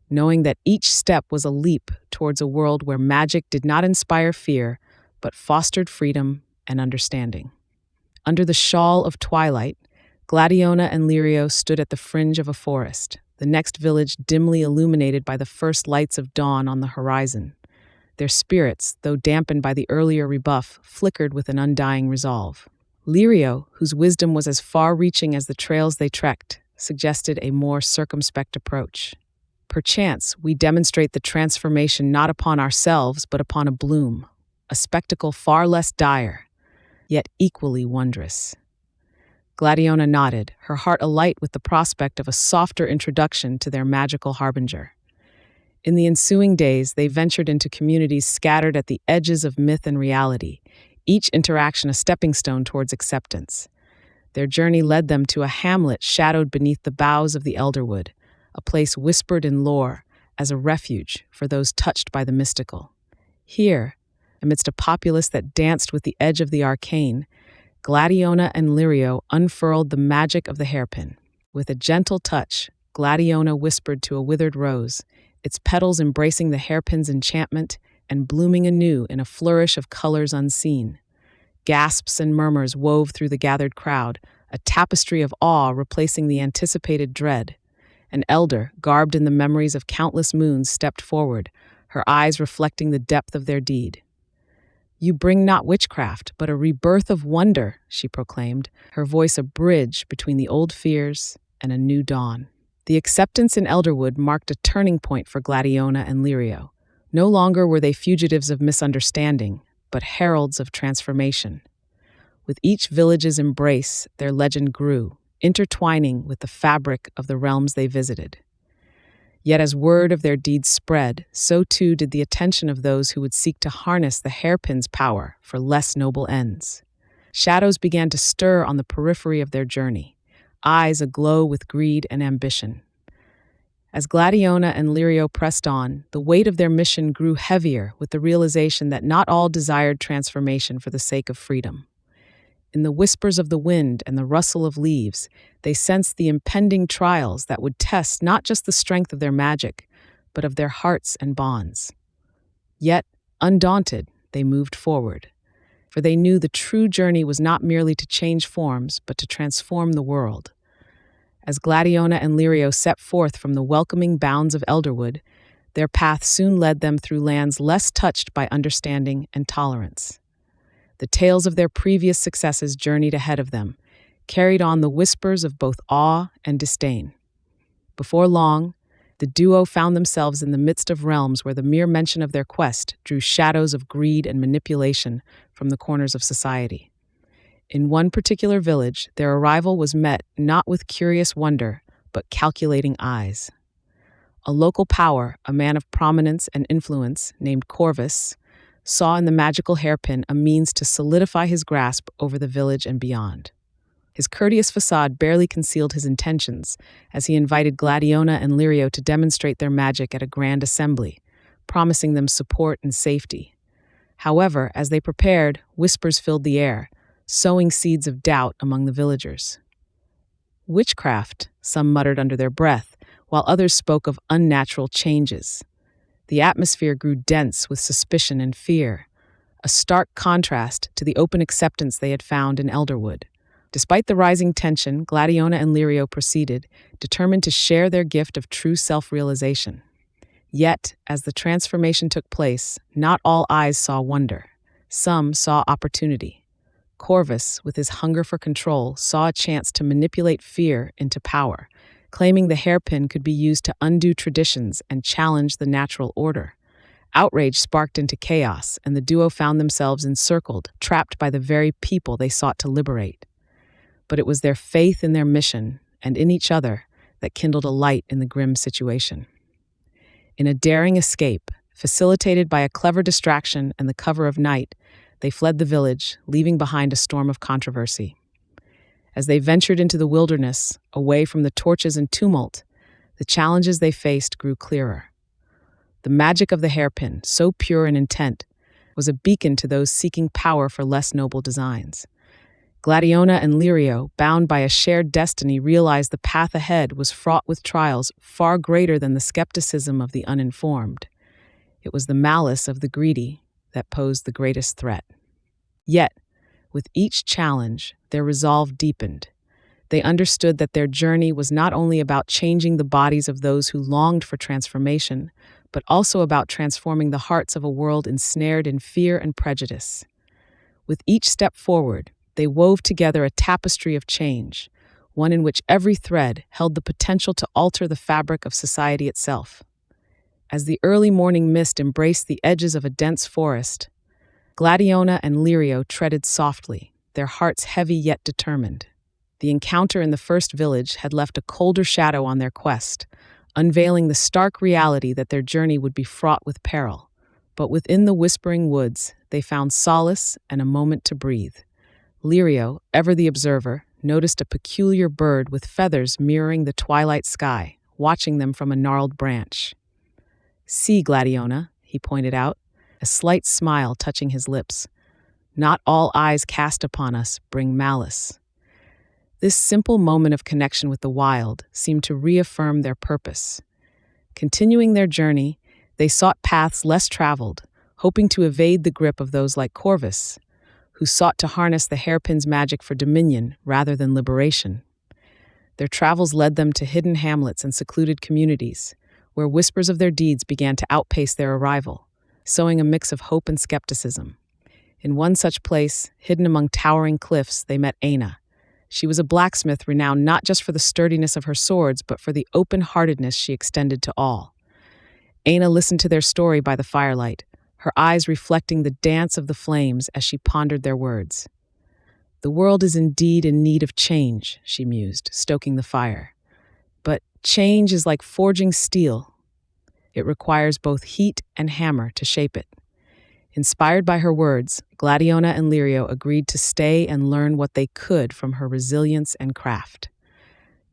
knowing that each step was a leap towards a world where magic did not inspire fear, but fostered freedom and understanding. Under the shawl of twilight, Gladiona and Lirio stood at the fringe of a forest, the next village dimly illuminated by the first lights of dawn on the horizon. Their spirits, though dampened by the earlier rebuff, flickered with an undying resolve. Lirio, whose wisdom was as far-reaching as the trails they trekked, suggested a more circumspect approach. Perchance, we demonstrate the transformation not upon ourselves, but upon a bloom, a spectacle far less dire, yet equally wondrous. Gladiona nodded, her heart alight with the prospect of a softer introduction to their magical harbinger. In the ensuing days, they ventured into communities scattered at the edges of myth and reality, each interaction a stepping stone towards acceptance. Their journey led them to a hamlet shadowed beneath the boughs of the elderwood, a place whispered in lore as a refuge for those touched by the mystical. Here, amidst a populace that danced with the edge of the arcane, Gladiona and Lirio unfurled the magic of the hairpin. With a gentle touch, Gladiona whispered to a withered rose, its petals embracing the hairpin's enchantment and blooming anew in a flourish of colors unseen. Gasps and murmurs wove through the gathered crowd, a tapestry of awe replacing the anticipated dread. An elder, garbed in the memories of countless moons, stepped forward, her eyes reflecting the depth of their deed. "You bring not witchcraft, but a rebirth of wonder," she proclaimed, her voice a bridge between the old fears and a new dawn. The acceptance in Elderwood marked a turning point for Gladiona and Lirio. No longer were they fugitives of misunderstanding, but heralds of transformation. With each village's embrace, their legend grew, intertwining with the fabric of the realms they visited. Yet as word of their deeds spread, so too did the attention of those who would seek to harness the hairpin's power for less noble ends. Shadows began to stir on the periphery of their journey, eyes aglow with greed and ambition. As Gladiona and Lirio pressed on, the weight of their mission grew heavier with the realization that not all desired transformation for the sake of freedom. In the whispers of the wind and the rustle of leaves, they sensed the impending trials that would test not just the strength of their magic, but of their hearts and bonds. Yet, undaunted, they moved forward, for they knew the true journey was not merely to change forms, but to transform the world. As Gladiona and Lirio set forth from the welcoming bounds of Elderwood, their path soon led them through lands less touched by understanding and tolerance. The tales of their previous successes journeyed ahead of them, carried on the whispers of both awe and disdain. Before long, The duo found themselves in the midst of realms where the mere mention of their quest drew shadows of greed and manipulation from the corners of society. In one particular village, their arrival was met not with curious wonder, but calculating eyes. A local power, a man of prominence and influence named Corvus, saw in the magical hairpin a means to solidify his grasp over the village and beyond. His courteous facade barely concealed his intentions, as he invited Gladiona and Lirio to demonstrate their magic at a grand assembly, promising them support and safety. However, as they prepared, whispers filled the air, sowing seeds of doubt among the villagers. Witchcraft, some muttered under their breath, while others spoke of unnatural changes. The atmosphere grew dense with suspicion and fear, a stark contrast to the open acceptance they had found in Elderwood. Despite the rising tension, Gladiona and Lirio proceeded, determined to share their gift of true self-realization. Yet, as the transformation took place, not all eyes saw wonder. Some saw opportunity. Corvus, with his hunger for control, saw a chance to manipulate fear into power, claiming the hairpin could be used to undo traditions and challenge the natural order. Outrage sparked into chaos, and the duo found themselves encircled, trapped by the very people they sought to liberate. But it was their faith in their mission, and in each other, that kindled a light in the grim situation. In a daring escape, facilitated by a clever distraction and the cover of night, they fled the village, leaving behind a storm of controversy. As they ventured into the wilderness, away from the torches and tumult, the challenges they faced grew clearer. The magic of the hairpin, so pure in intent, was a beacon to those seeking power for less noble designs. Gladiona and Lirio, bound by a shared destiny, realized the path ahead was fraught with trials far greater than the skepticism of the uninformed. It was the malice of the greedy that posed the greatest threat. Yet, with each challenge, their resolve deepened. They understood that their journey was not only about changing the bodies of those who longed for transformation, but also about transforming the hearts of a world ensnared in fear and prejudice. With each step forward, they wove together a tapestry of change, one in which every thread held the potential to alter the fabric of society itself. As the early morning mist embraced the edges of a dense forest, Gladiona and Lirio treaded softly, their hearts heavy yet determined. The encounter in the first village had left a colder shadow on their quest, unveiling the stark reality that their journey would be fraught with peril. But within the whispering woods, they found solace and a moment to breathe. Lirio, ever the observer, noticed a peculiar bird with feathers mirroring the twilight sky, watching them from a gnarled branch. "See, Gladiona," he pointed out, a slight smile touching his lips. "Not all eyes cast upon us bring malice." This simple moment of connection with the wild seemed to reaffirm their purpose. Continuing their journey, they sought paths less traveled, hoping to evade the grip of those like Corvus, who sought to harness the hairpin's magic for dominion rather than liberation. Their travels led them to hidden hamlets and secluded communities, where whispers of their deeds began to outpace their arrival, sowing a mix of hope and skepticism. In one such place, hidden among towering cliffs, they met Aina. She was a blacksmith renowned not just for the sturdiness of her swords, but for the open-heartedness she extended to all. Aina listened to their story by the firelight, her eyes reflecting the dance of the flames as she pondered their words. "The world is indeed in need of change," she mused, stoking the fire. "But change is like forging steel. It requires both heat and hammer to shape it." Inspired by her words, Gladiona and Lirio agreed to stay and learn what they could from her resilience and craft.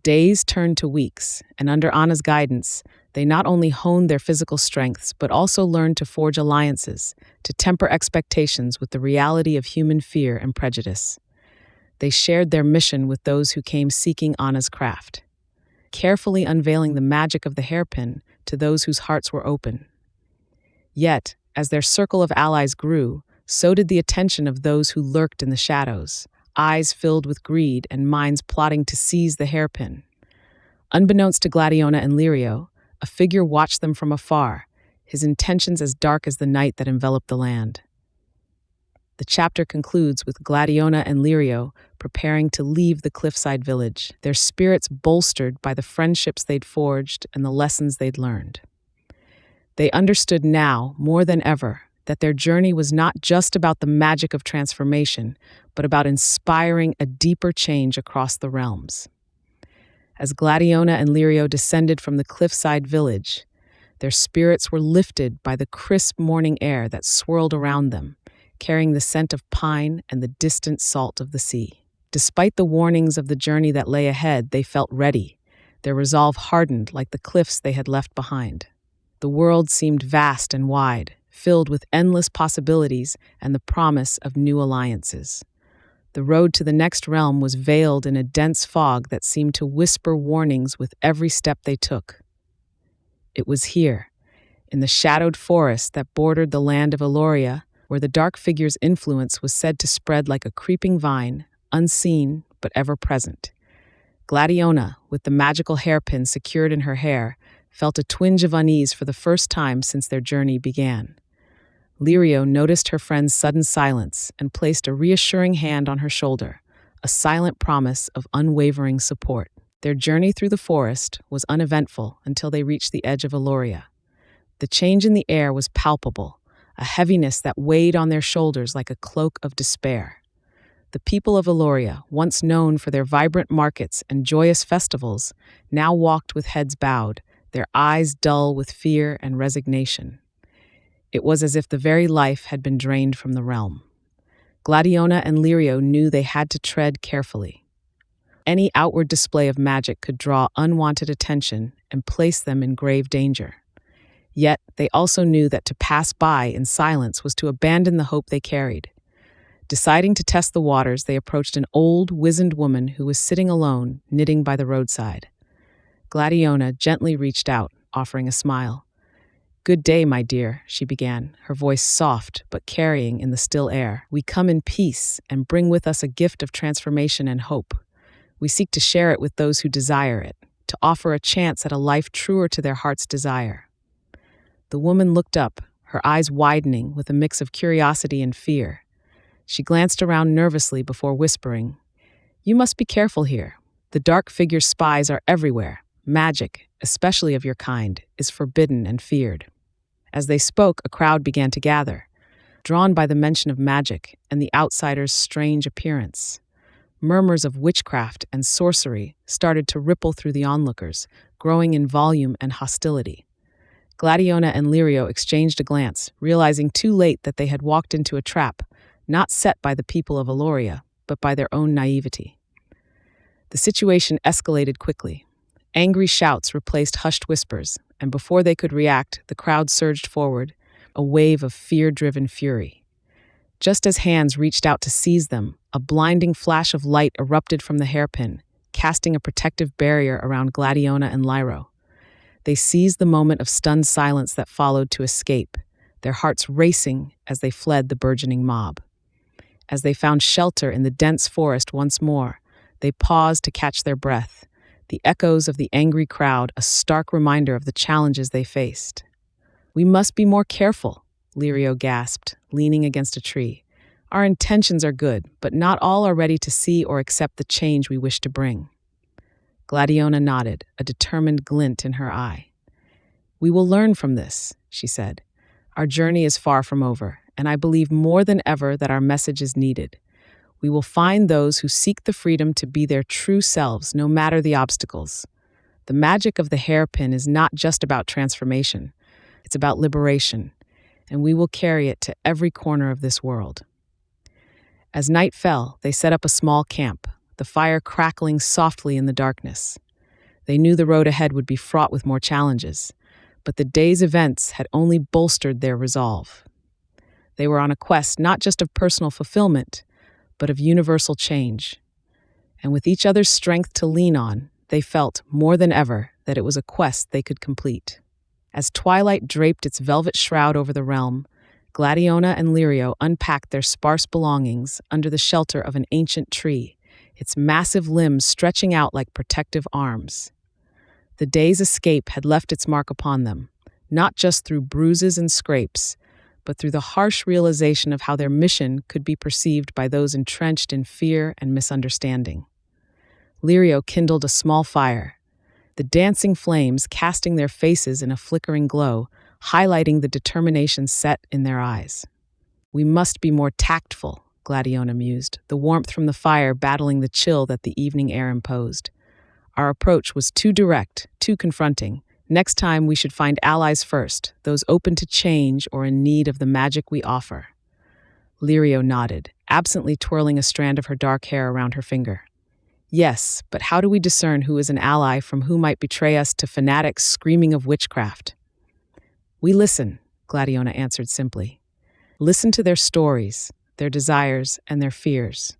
Days turned to weeks, and under Anna's guidance, they not only honed their physical strengths, but also learned to forge alliances, to temper expectations with the reality of human fear and prejudice. They shared their mission with those who came seeking Anna's craft, carefully unveiling the magic of the hairpin to those whose hearts were open. Yet, as their circle of allies grew, so did the attention of those who lurked in the shadows, eyes filled with greed and minds plotting to seize the hairpin. Unbeknownst to Gladiona and Lirio, a figure watched them from afar, his intentions as dark as the night that enveloped the land. The chapter concludes with Gladiona and Lirio preparing to leave the cliffside village, their spirits bolstered by the friendships they'd forged and the lessons they'd learned. They understood now, more than ever, that their journey was not just about the magic of transformation, but about inspiring a deeper change across the realms. As Gladiona and Lirio descended from the cliffside village, their spirits were lifted by the crisp morning air that swirled around them, carrying the scent of pine and the distant salt of the sea. Despite the warnings of the journey that lay ahead, they felt ready, their resolve hardened like the cliffs they had left behind. The world seemed vast and wide, filled with endless possibilities and the promise of new alliances. The road to the next realm was veiled in a dense fog that seemed to whisper warnings with every step they took. It was here, in the shadowed forest that bordered the land of Eloria, where the dark figure's influence was said to spread like a creeping vine, unseen but ever present. Gladiona, with the magical hairpin secured in her hair, felt a twinge of unease for the first time since their journey began. Lirio noticed her friend's sudden silence and placed a reassuring hand on her shoulder, a silent promise of unwavering support. Their journey through the forest was uneventful until they reached the edge of Eloria. The change in the air was palpable, a heaviness that weighed on their shoulders like a cloak of despair. The people of Eloria, once known for their vibrant markets and joyous festivals, now walked with heads bowed, their eyes dull with fear and resignation. It was as if the very life had been drained from the realm. Gladiona and Lirio knew they had to tread carefully. Any outward display of magic could draw unwanted attention and place them in grave danger. Yet, they also knew that to pass by in silence was to abandon the hope they carried. Deciding to test the waters, they approached an old, wizened woman who was sitting alone, knitting by the roadside. Gladiona gently reached out, offering a smile. "Good day, my dear," she began, her voice soft but carrying in the still air. "We come in peace and bring with us a gift of transformation and hope. We seek to share it with those who desire it, to offer a chance at a life truer to their heart's desire." The woman looked up, her eyes widening with a mix of curiosity and fear. She glanced around nervously before whispering, "You must be careful here. The dark figure's spies are everywhere. Magic, especially of your kind, is forbidden and feared." As they spoke, a crowd began to gather, drawn by the mention of magic and the outsider's strange appearance. Murmurs of witchcraft and sorcery started to ripple through the onlookers, growing in volume and hostility. Gladiona and Lirio exchanged a glance, realizing too late that they had walked into a trap, not set by the people of Eloria, but by their own naivety. The situation escalated quickly. Angry shouts replaced hushed whispers, and before they could react, the crowd surged forward, a wave of fear-driven fury. Just as hands reached out to seize them, a blinding flash of light erupted from the hairpin, casting a protective barrier around Gladiona and Lirio. They seized the moment of stunned silence that followed to escape, their hearts racing as they fled the burgeoning mob. As they found shelter in the dense forest once more, they paused to catch their breath, the echoes of the angry crowd a stark reminder of the challenges they faced. "We must be more careful," Lirio gasped, leaning against a tree. "Our intentions are good, but not all are ready to see or accept the change we wish to bring." Gladiona nodded, a determined glint in her eye. "We will learn from this," she said. "Our journey is far from over, and I believe more than ever that our message is needed. We will find those who seek the freedom to be their true selves, no matter the obstacles. The magic of the hairpin is not just about transformation. It's about liberation, and we will carry it to every corner of this world." As night fell, they set up a small camp, the fire crackling softly in the darkness. They knew the road ahead would be fraught with more challenges, but the day's events had only bolstered their resolve. They were on a quest not just of personal fulfillment, but of universal change. And with each other's strength to lean on, they felt, more than ever, that it was a quest they could complete. As twilight draped its velvet shroud over the realm, Gladiona and Lirio unpacked their sparse belongings under the shelter of an ancient tree, its massive limbs stretching out like protective arms. The day's escape had left its mark upon them, not just through bruises and scrapes, but through the harsh realization of how their mission could be perceived by those entrenched in fear and misunderstanding. Lirio kindled a small fire, the dancing flames casting their faces in a flickering glow, highlighting the determination set in their eyes. "We must be more tactful," Gladiona mused, the warmth from the fire battling the chill that the evening air imposed. "Our approach was too direct, too confronting. Next time we should find allies first, those open to change or in need of the magic we offer." Lirio nodded, absently twirling a strand of her dark hair around her finger. "Yes, but how do we discern who is an ally from who might betray us to fanatics screaming of witchcraft?" "We listen," Gladiona answered simply. "Listen to their stories, their desires, and their fears.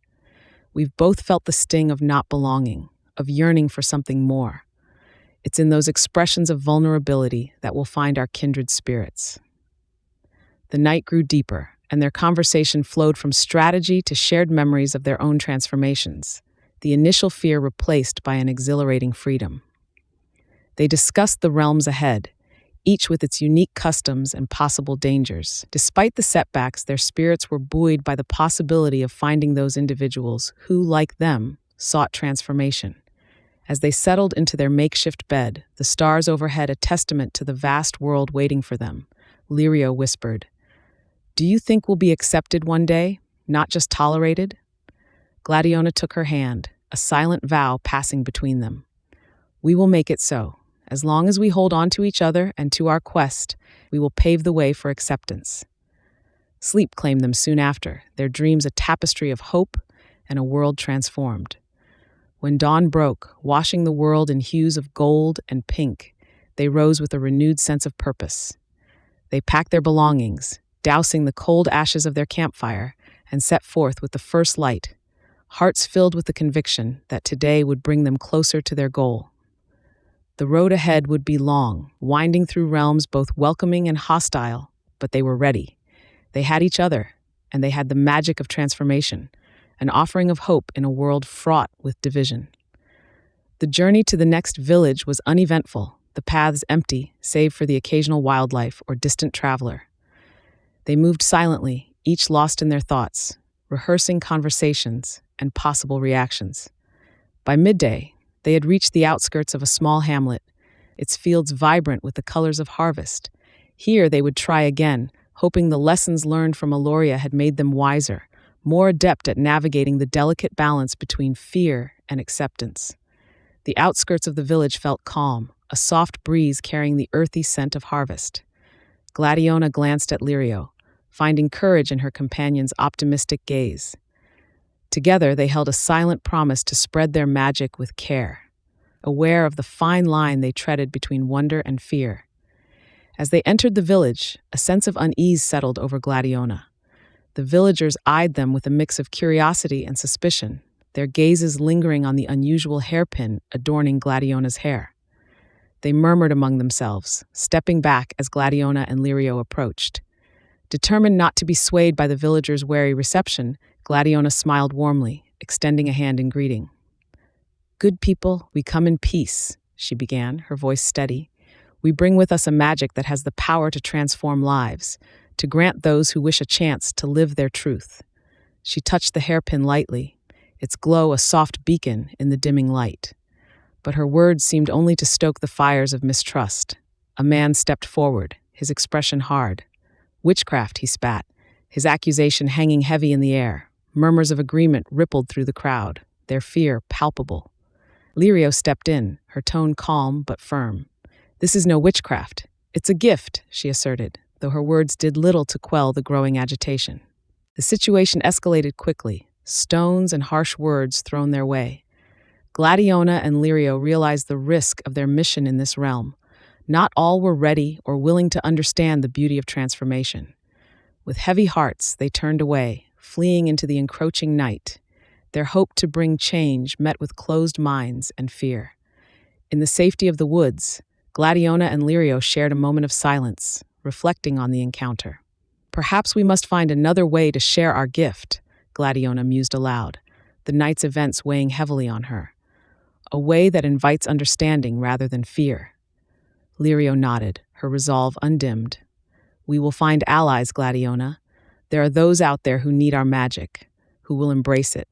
We've both felt the sting of not belonging, of yearning for something more. It's in those expressions of vulnerability that we'll find our kindred spirits." The night grew deeper, and their conversation flowed from strategy to shared memories of their own transformations, the initial fear replaced by an exhilarating freedom. They discussed the realms ahead, each with its unique customs and possible dangers. Despite the setbacks, their spirits were buoyed by the possibility of finding those individuals who, like them, sought transformation. As they settled into their makeshift bed, the stars overhead a testament to the vast world waiting for them, Lirio whispered, "Do you think we'll be accepted one day, not just tolerated?" Gladiona took her hand, a silent vow passing between them. "We will make it so. As long as we hold on to each other and to our quest, we will pave the way for acceptance." Sleep claimed them soon after, their dreams a tapestry of hope and a world transformed. When dawn broke, washing the world in hues of gold and pink, they rose with a renewed sense of purpose. They packed their belongings, dousing the cold ashes of their campfire, and set forth with the first light, hearts filled with the conviction that today would bring them closer to their goal. The road ahead would be long, winding through realms both welcoming and hostile, but they were ready. They had each other, and they had the magic of transformation, an offering of hope in a world fraught with division. The journey to the next village was uneventful, the paths empty, save for the occasional wildlife or distant traveler. They moved silently, each lost in their thoughts, rehearsing conversations and possible reactions. By midday, they had reached the outskirts of a small hamlet, its fields vibrant with the colors of harvest. Here they would try again, hoping the lessons learned from Aloria had made them wiser, more adept at navigating the delicate balance between fear and acceptance. The outskirts of the village felt calm, a soft breeze carrying the earthy scent of harvest. Gladiona glanced at Lirio, finding courage in her companion's optimistic gaze. Together they held a silent promise to spread their magic with care, aware of the fine line they treaded between wonder and fear. As they entered the village, a sense of unease settled over Gladiona. The villagers eyed them with a mix of curiosity and suspicion, their gazes lingering on the unusual hairpin adorning Gladiona's hair. They murmured among themselves, stepping back as Gladiona and Lirio approached. Determined not to be swayed by the villagers' wary reception, Gladiona smiled warmly, extending a hand in greeting. "Good people, we come in peace," she began, her voice steady. "We bring with us a magic that has the power to transform lives, to grant those who wish a chance to live their truth." She touched the hairpin lightly, its glow a soft beacon in the dimming light. But her words seemed only to stoke the fires of mistrust. A man stepped forward, his expression hard. "Witchcraft," he spat, his accusation hanging heavy in the air. Murmurs of agreement rippled through the crowd, their fear palpable. Lirio stepped in, her tone calm but firm. "This is no witchcraft. It's a gift," she asserted, though her words did little to quell the growing agitation. The situation escalated quickly, stones and harsh words thrown their way. Gladiona and Lirio realized the risk of their mission in this realm. Not all were ready or willing to understand the beauty of transformation. With heavy hearts, they turned away, fleeing into the encroaching night, their hope to bring change met with closed minds and fear. In the safety of the woods, Gladiona and Lirio shared a moment of silence, reflecting on the encounter. "Perhaps we must find another way to share our gift," Gladiona mused aloud, the night's events weighing heavily on her. "A way that invites understanding rather than fear." Lirio nodded, her resolve undimmed. We will find allies, Gladiona. There are those out there who need our magic, who will embrace it.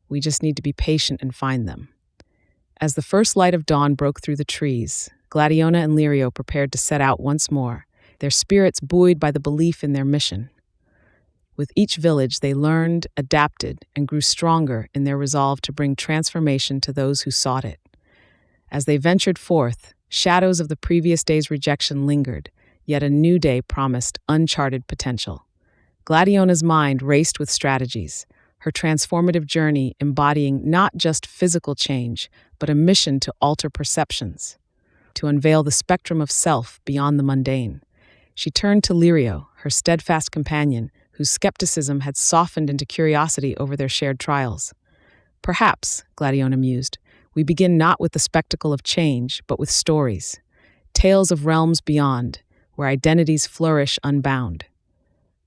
We just need to be patient and find them. As the first light of dawn broke through the trees, Gladiona and Lirio prepared to set out once more, their spirits buoyed by the belief in their mission. With each village, they learned, adapted, and grew stronger in their resolve to bring transformation to those who sought it. As they ventured forth, shadows of the previous day's rejection lingered, yet a new day promised uncharted potential. Gladiona's mind raced with strategies, her transformative journey embodying not just physical change, but a mission to alter perceptions, to unveil the spectrum of self beyond the mundane. She turned to Lirio, her steadfast companion, whose skepticism had softened into curiosity over their shared trials. Perhaps, Gladiona mused, we begin not with the spectacle of change, but with stories, tales of realms beyond, where identities flourish unbound.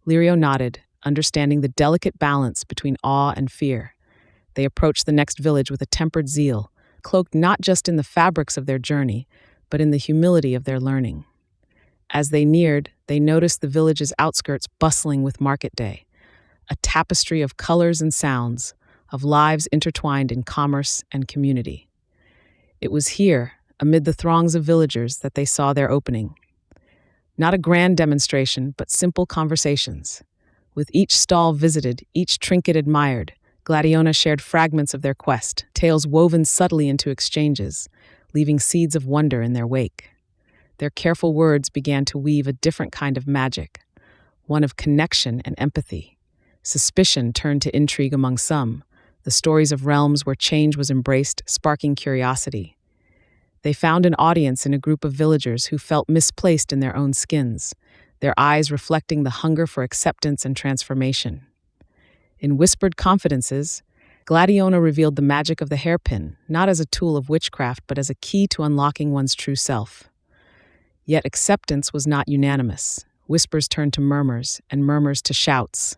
Lirio nodded, understanding the delicate balance between awe and fear. They approached the next village with a tempered zeal, cloaked not just in the fabrics of their journey, but in the humility of their learning. As they neared, they noticed the village's outskirts bustling with market day, a tapestry of colors and sounds, of lives intertwined in commerce and community. It was here, amid the throngs of villagers, that they saw their opening. Not a grand demonstration, but simple conversations. With each stall visited, each trinket admired, Gladiona shared fragments of their quest, tales woven subtly into exchanges, leaving seeds of wonder in their wake. Their careful words began to weave a different kind of magic, one of connection and empathy. Suspicion turned to intrigue among some, the stories of realms where change was embraced, sparking curiosity. They found an audience in a group of villagers who felt misplaced in their own skins, their eyes reflecting the hunger for acceptance and transformation. In whispered confidences, Gladiona revealed the magic of the hairpin, not as a tool of witchcraft, but as a key to unlocking one's true self. Yet acceptance was not unanimous. Whispers turned to murmurs, and murmurs to shouts.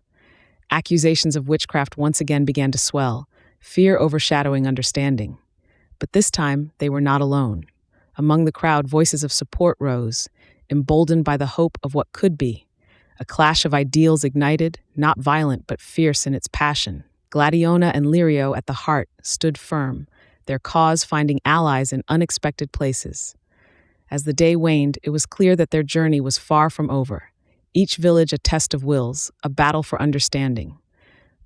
Accusations of witchcraft once again began to swell, fear overshadowing understanding. But this time, they were not alone. Among the crowd, voices of support rose, emboldened by the hope of what could be. A clash of ideals ignited, not violent but fierce in its passion. Gladiona and Lirio at the heart stood firm, their cause finding allies in unexpected places. As the day waned, it was clear that their journey was far from over. Each village a test of wills, a battle for understanding.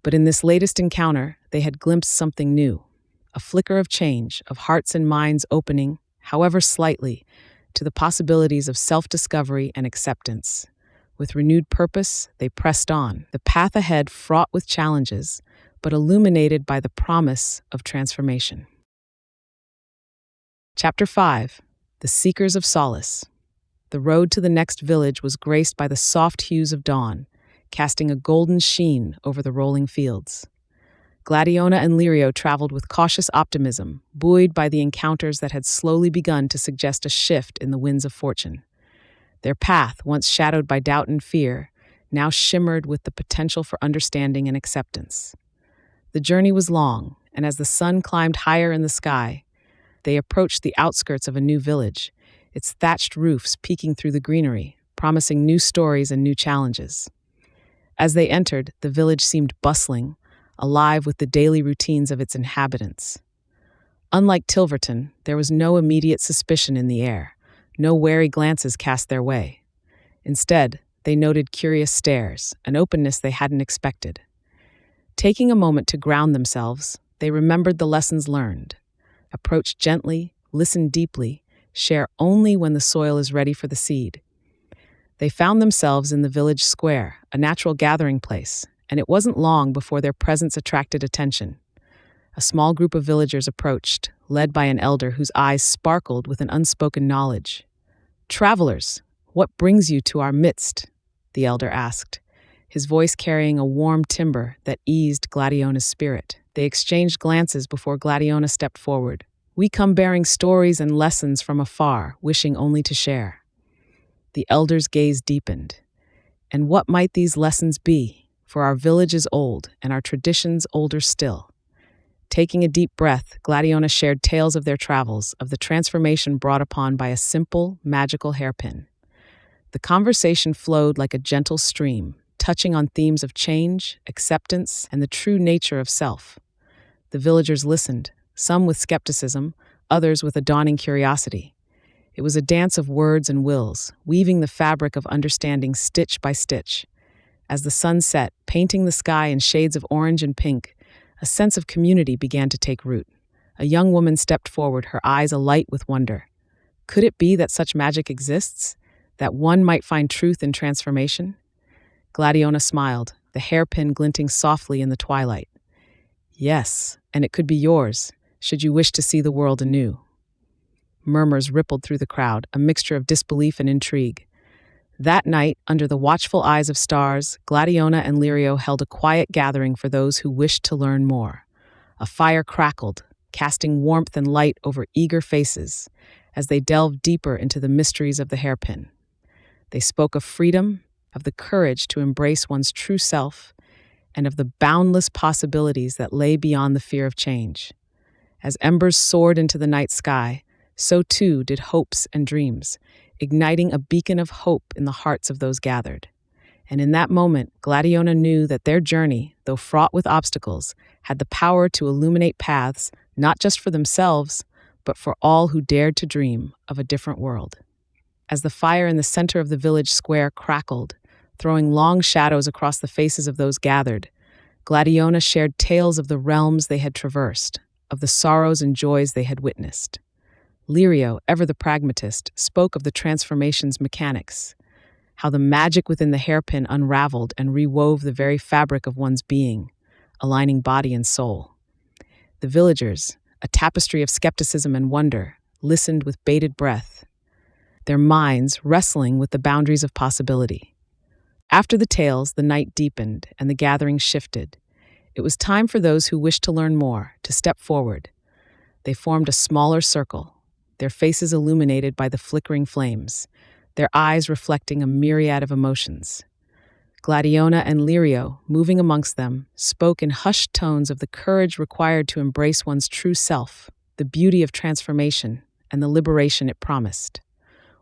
But in this latest encounter, they had glimpsed something new. A flicker of change, of hearts and minds opening, however slightly, to the possibilities of self-discovery and acceptance. With renewed purpose, they pressed on, the path ahead fraught with challenges, but illuminated by the promise of transformation. Chapter 5. The Seekers of Solace. The road to the next village was graced by the soft hues of dawn, casting a golden sheen over the rolling fields. Gladiona and Lirio traveled with cautious optimism, buoyed by the encounters that had slowly begun to suggest a shift in the winds of fortune. Their path, once shadowed by doubt and fear, now shimmered with the potential for understanding and acceptance. The journey was long, and as the sun climbed higher in the sky, they approached the outskirts of a new village, its thatched roofs peeking through the greenery, promising new stories and new challenges. As they entered, the village seemed bustling, alive with the daily routines of its inhabitants. Unlike Tilverton, there was no immediate suspicion in the air, no wary glances cast their way. Instead, they noted curious stares, an openness they hadn't expected. Taking a moment to ground themselves, they remembered the lessons learned. Approach gently, listen deeply, share only when the soil is ready for the seed. They found themselves in the village square, a natural gathering place, and it wasn't long before their presence attracted attention. A small group of villagers approached, led by an elder whose eyes sparkled with an unspoken knowledge. "Travelers, what brings you to our midst?" the elder asked, his voice carrying a warm timbre that eased Gladiona's spirit. They exchanged glances before Gladiona stepped forward. "We come bearing stories and lessons from afar, wishing only to share." The elder's gaze deepened. "And what might these lessons be? For our village is old, and our traditions older still." Taking a deep breath, Gladiona shared tales of their travels, of the transformation brought upon by a simple, magical hairpin. The conversation flowed like a gentle stream, touching on themes of change, acceptance, and the true nature of self. The villagers listened, some with skepticism, others with a dawning curiosity. It was a dance of words and wills, weaving the fabric of understanding stitch by stitch. As the sun set, painting the sky in shades of orange and pink, a sense of community began to take root. A young woman stepped forward, her eyes alight with wonder. Could it be that such magic exists? That one might find truth in transformation? Gladiona smiled, the hairpin glinting softly in the twilight. Yes, and it could be yours, should you wish to see the world anew. Murmurs rippled through the crowd, a mixture of disbelief and intrigue. That night, under the watchful eyes of stars, Gladiona and Lirio held a quiet gathering for those who wished to learn more. A fire crackled, casting warmth and light over eager faces as they delved deeper into the mysteries of the hairpin. They spoke of freedom, of the courage to embrace one's true self, and of the boundless possibilities that lay beyond the fear of change. As embers soared into the night sky, so too did hopes and dreams, igniting a beacon of hope in the hearts of those gathered. And in that moment, Gladiona knew that their journey, though fraught with obstacles, had the power to illuminate paths not just for themselves, but for all who dared to dream of a different world. As the fire in the center of the village square crackled, throwing long shadows across the faces of those gathered, Gladiona shared tales of the realms they had traversed, of the sorrows and joys they had witnessed. Lirio, ever the pragmatist, spoke of the transformation's mechanics, how the magic within the hairpin unraveled and rewove the very fabric of one's being, aligning body and soul. The villagers, a tapestry of skepticism and wonder, listened with bated breath, their minds wrestling with the boundaries of possibility. After the tales, the night deepened and the gathering shifted. It was time for those who wished to learn more to step forward. They formed a smaller circle, their faces illuminated by the flickering flames, their eyes reflecting a myriad of emotions. Gladiona and Lirio, moving amongst them, spoke in hushed tones of the courage required to embrace one's true self, the beauty of transformation, and the liberation it promised.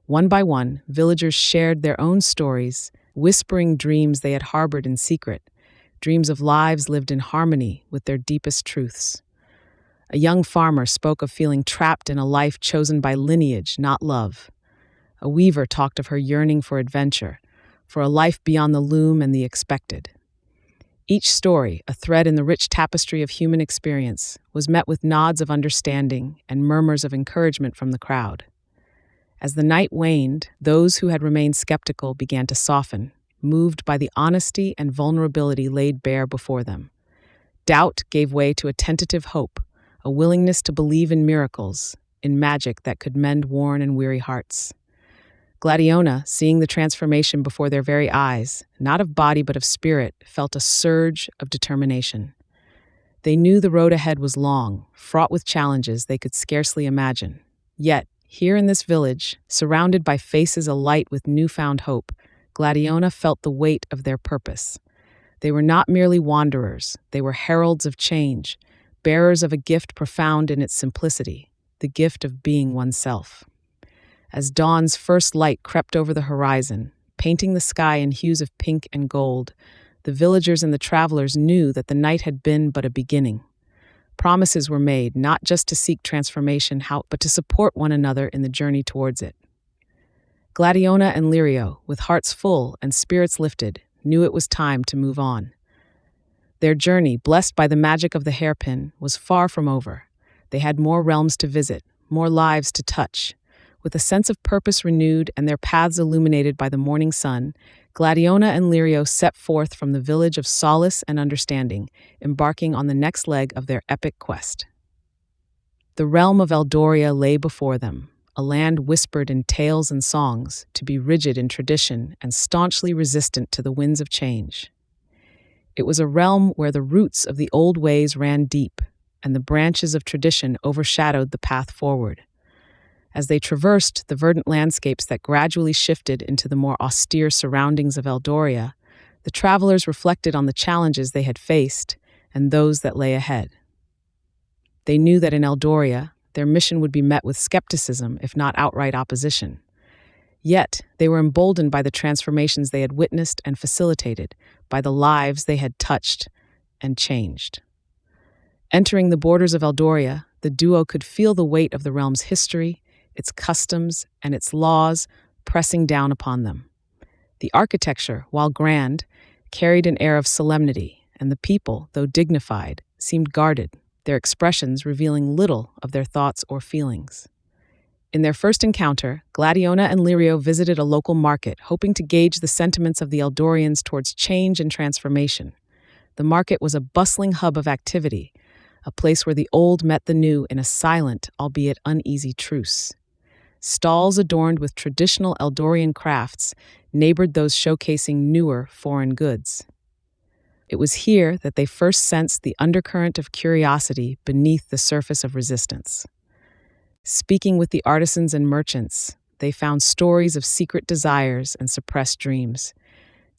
One by one, villagers shared their own stories, whispering dreams they had harbored in secret, dreams of lives lived in harmony with their deepest truths. A young farmer spoke of feeling trapped in a life chosen by lineage, not love. A weaver talked of her yearning for adventure, for a life beyond the loom and the expected. Each story, a thread in the rich tapestry of human experience, was met with nods of understanding and murmurs of encouragement from the crowd. As the night waned, those who had remained skeptical began to soften, moved by the honesty and vulnerability laid bare before them. Doubt gave way to a tentative hope, a willingness to believe in miracles, in magic that could mend worn and weary hearts. Gladiona, seeing the transformation before their very eyes, not of body but of spirit, felt a surge of determination. They knew the road ahead was long, fraught with challenges they could scarcely imagine. Yet, here in this village, surrounded by faces alight with newfound hope, Gladiona felt the weight of their purpose. They were not merely wanderers, they were heralds of change, bearers of a gift profound in its simplicity, the gift of being oneself. As dawn's first light crept over the horizon, painting the sky in hues of pink and gold, the villagers and the travelers knew that the night had been but a beginning. Promises were made not just to seek transformation, but to support one another in the journey towards it. Gladiona and Lirio, with hearts full and spirits lifted, knew it was time to move on. Their journey, blessed by the magic of the hairpin, was far from over. They had more realms to visit, more lives to touch. With a sense of purpose renewed and their paths illuminated by the morning sun, Gladiona and Lirio set forth from the village of solace and understanding, embarking on the next leg of their epic quest. The realm of Eldoria lay before them, a land whispered in tales and songs, to be rigid in tradition and staunchly resistant to the winds of change. It was a realm where the roots of the old ways ran deep, and the branches of tradition overshadowed the path forward. As they traversed the verdant landscapes that gradually shifted into the more austere surroundings of Eldoria, the travelers reflected on the challenges they had faced and those that lay ahead. They knew that in Eldoria, their mission would be met with skepticism, if not outright opposition. Yet, they were emboldened by the transformations they had witnessed and facilitated, by the lives they had touched and changed. Entering the borders of Eldoria, the duo could feel the weight of the realm's history, its customs, and its laws pressing down upon them. The architecture, while grand, carried an air of solemnity, and the people, though dignified, seemed guarded, their expressions revealing little of their thoughts or feelings. In their first encounter, Gladiona and Lirio visited a local market, hoping to gauge the sentiments of the Eldorians towards change and transformation. The market was a bustling hub of activity, a place where the old met the new in a silent, albeit uneasy truce. Stalls adorned with traditional Eldorian crafts neighbored those showcasing newer foreign goods. It was here that they first sensed the undercurrent of curiosity beneath the surface of resistance. Speaking with the artisans and merchants, they found stories of secret desires and suppressed dreams,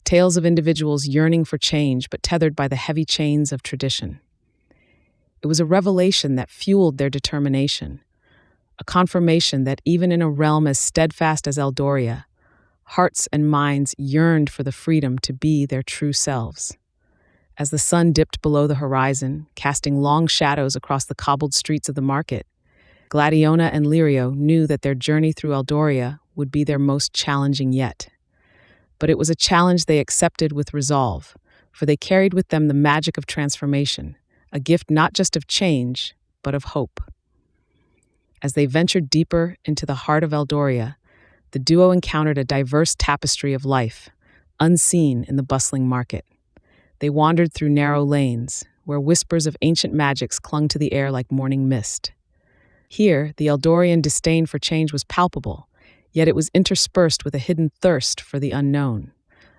tales of individuals yearning for change but tethered by the heavy chains of tradition. It was a revelation that fueled their determination, a confirmation that even in a realm as steadfast as Eldoria, hearts and minds yearned for the freedom to be their true selves. As the sun dipped below the horizon, casting long shadows across the cobbled streets of the market, Gladiona and Lirio knew that their journey through Eldoria would be their most challenging yet. But it was a challenge they accepted with resolve, for they carried with them the magic of transformation, a gift not just of change, but of hope. As they ventured deeper into the heart of Eldoria, the duo encountered a diverse tapestry of life, unseen in the bustling market. They wandered through narrow lanes, where whispers of ancient magics clung to the air like morning mist. Here, the Eldorian disdain for change was palpable, yet it was interspersed with a hidden thirst for the unknown,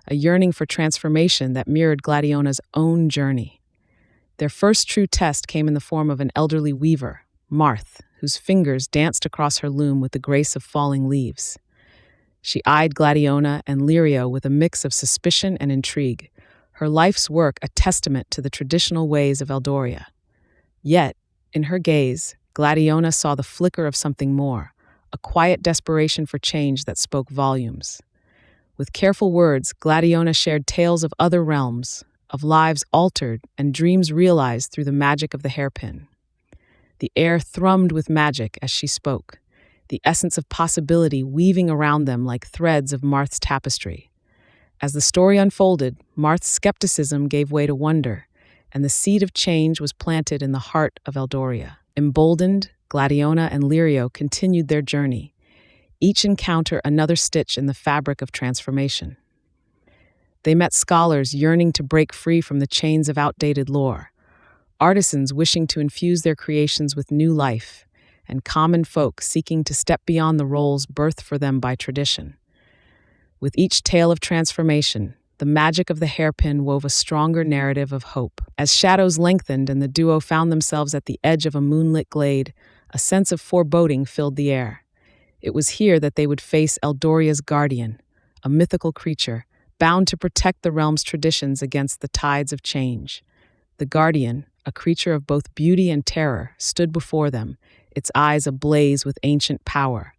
a yearning for transformation that mirrored Gladiona's own journey. Their first true test came in the form of an elderly weaver, Marth, whose fingers danced across her loom with the grace of falling leaves. She eyed Gladiona and Lirio with a mix of suspicion and intrigue, her life's work a testament to the traditional ways of Eldoria. Yet, in her gaze, Gladiona saw the flicker of something more, a quiet desperation for change that spoke volumes. With careful words, Gladiona shared tales of other realms, of lives altered and dreams realized through the magic of the hairpin. The air thrummed with magic as she spoke, the essence of possibility weaving around them like threads of Marth's tapestry. As the story unfolded, Marth's skepticism gave way to wonder, and the seed of change was planted in the heart of Eldoria. Emboldened, Gladiona and Lirio continued their journey, each encounter another stitch in the fabric of transformation. They met scholars yearning to break free from the chains of outdated lore, artisans wishing to infuse their creations with new life, and common folk seeking to step beyond the roles birthed for them by tradition. With each tale of transformation, the magic of the hairpin wove a stronger narrative of hope. As shadows lengthened and the duo found themselves at the edge of a moonlit glade, a sense of foreboding filled the air. It was here that they would face Eldoria's guardian, a mythical creature, bound to protect the realm's traditions against the tides of change. The guardian, a creature of both beauty and terror, stood before them, its eyes ablaze with ancient power.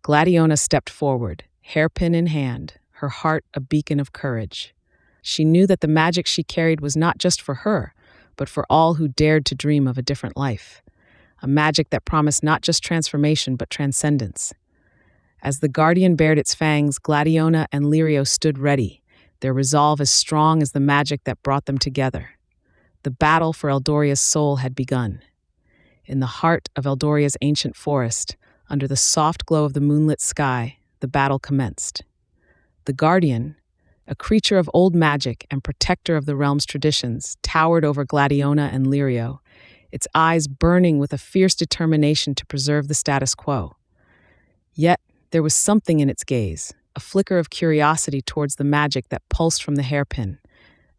Gladiona stepped forward, hairpin in hand, her heart a beacon of courage. She knew that the magic she carried was not just for her, but for all who dared to dream of a different life. A magic that promised not just transformation, but transcendence. As the guardian bared its fangs, Gladiona and Lirio stood ready, their resolve as strong as the magic that brought them together. The battle for Eldoria's soul had begun. In the heart of Eldoria's ancient forest, under the soft glow of the moonlit sky, the battle commenced. The guardian, a creature of old magic and protector of the realm's traditions, towered over Gladiona and Lirio, its eyes burning with a fierce determination to preserve the status quo. Yet, there was something in its gaze, a flicker of curiosity towards the magic that pulsed from the hairpin,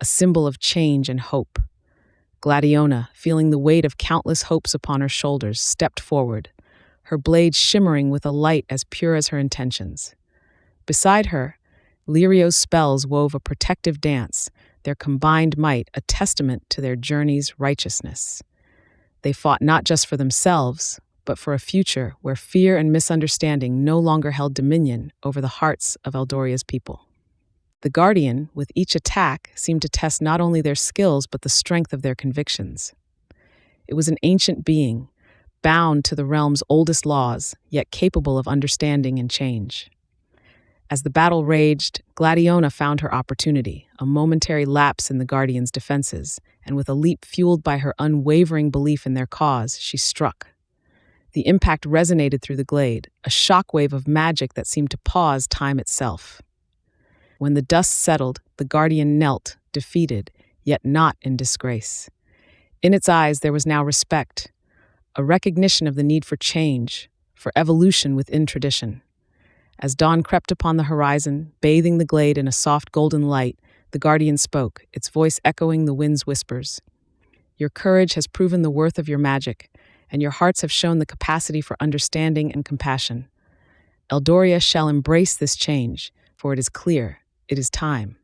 a symbol of change and hope. Gladiona, feeling the weight of countless hopes upon her shoulders, stepped forward, her blade shimmering with a light as pure as her intentions. Beside her, Lirio's spells wove a protective dance, their combined might a testament to their journey's righteousness. They fought not just for themselves, but for a future where fear and misunderstanding no longer held dominion over the hearts of Eldoria's people. The Guardian, with each attack, seemed to test not only their skills but the strength of their convictions. It was an ancient being, bound to the realm's oldest laws, yet capable of understanding and change. As the battle raged, Gladiona found her opportunity, a momentary lapse in the Guardian's defenses, and with a leap fueled by her unwavering belief in their cause, she struck. The impact resonated through the glade, a shockwave of magic that seemed to pause time itself. When the dust settled, the Guardian knelt, defeated, yet not in disgrace. In its eyes there was now respect, a recognition of the need for change, for evolution within tradition. As dawn crept upon the horizon, bathing the glade in a soft golden light, the Guardian spoke, its voice echoing the wind's whispers. Your courage has proven the worth of your magic, and your hearts have shown the capacity for understanding and compassion. Eldoria shall embrace this change, for it is clear, it is time.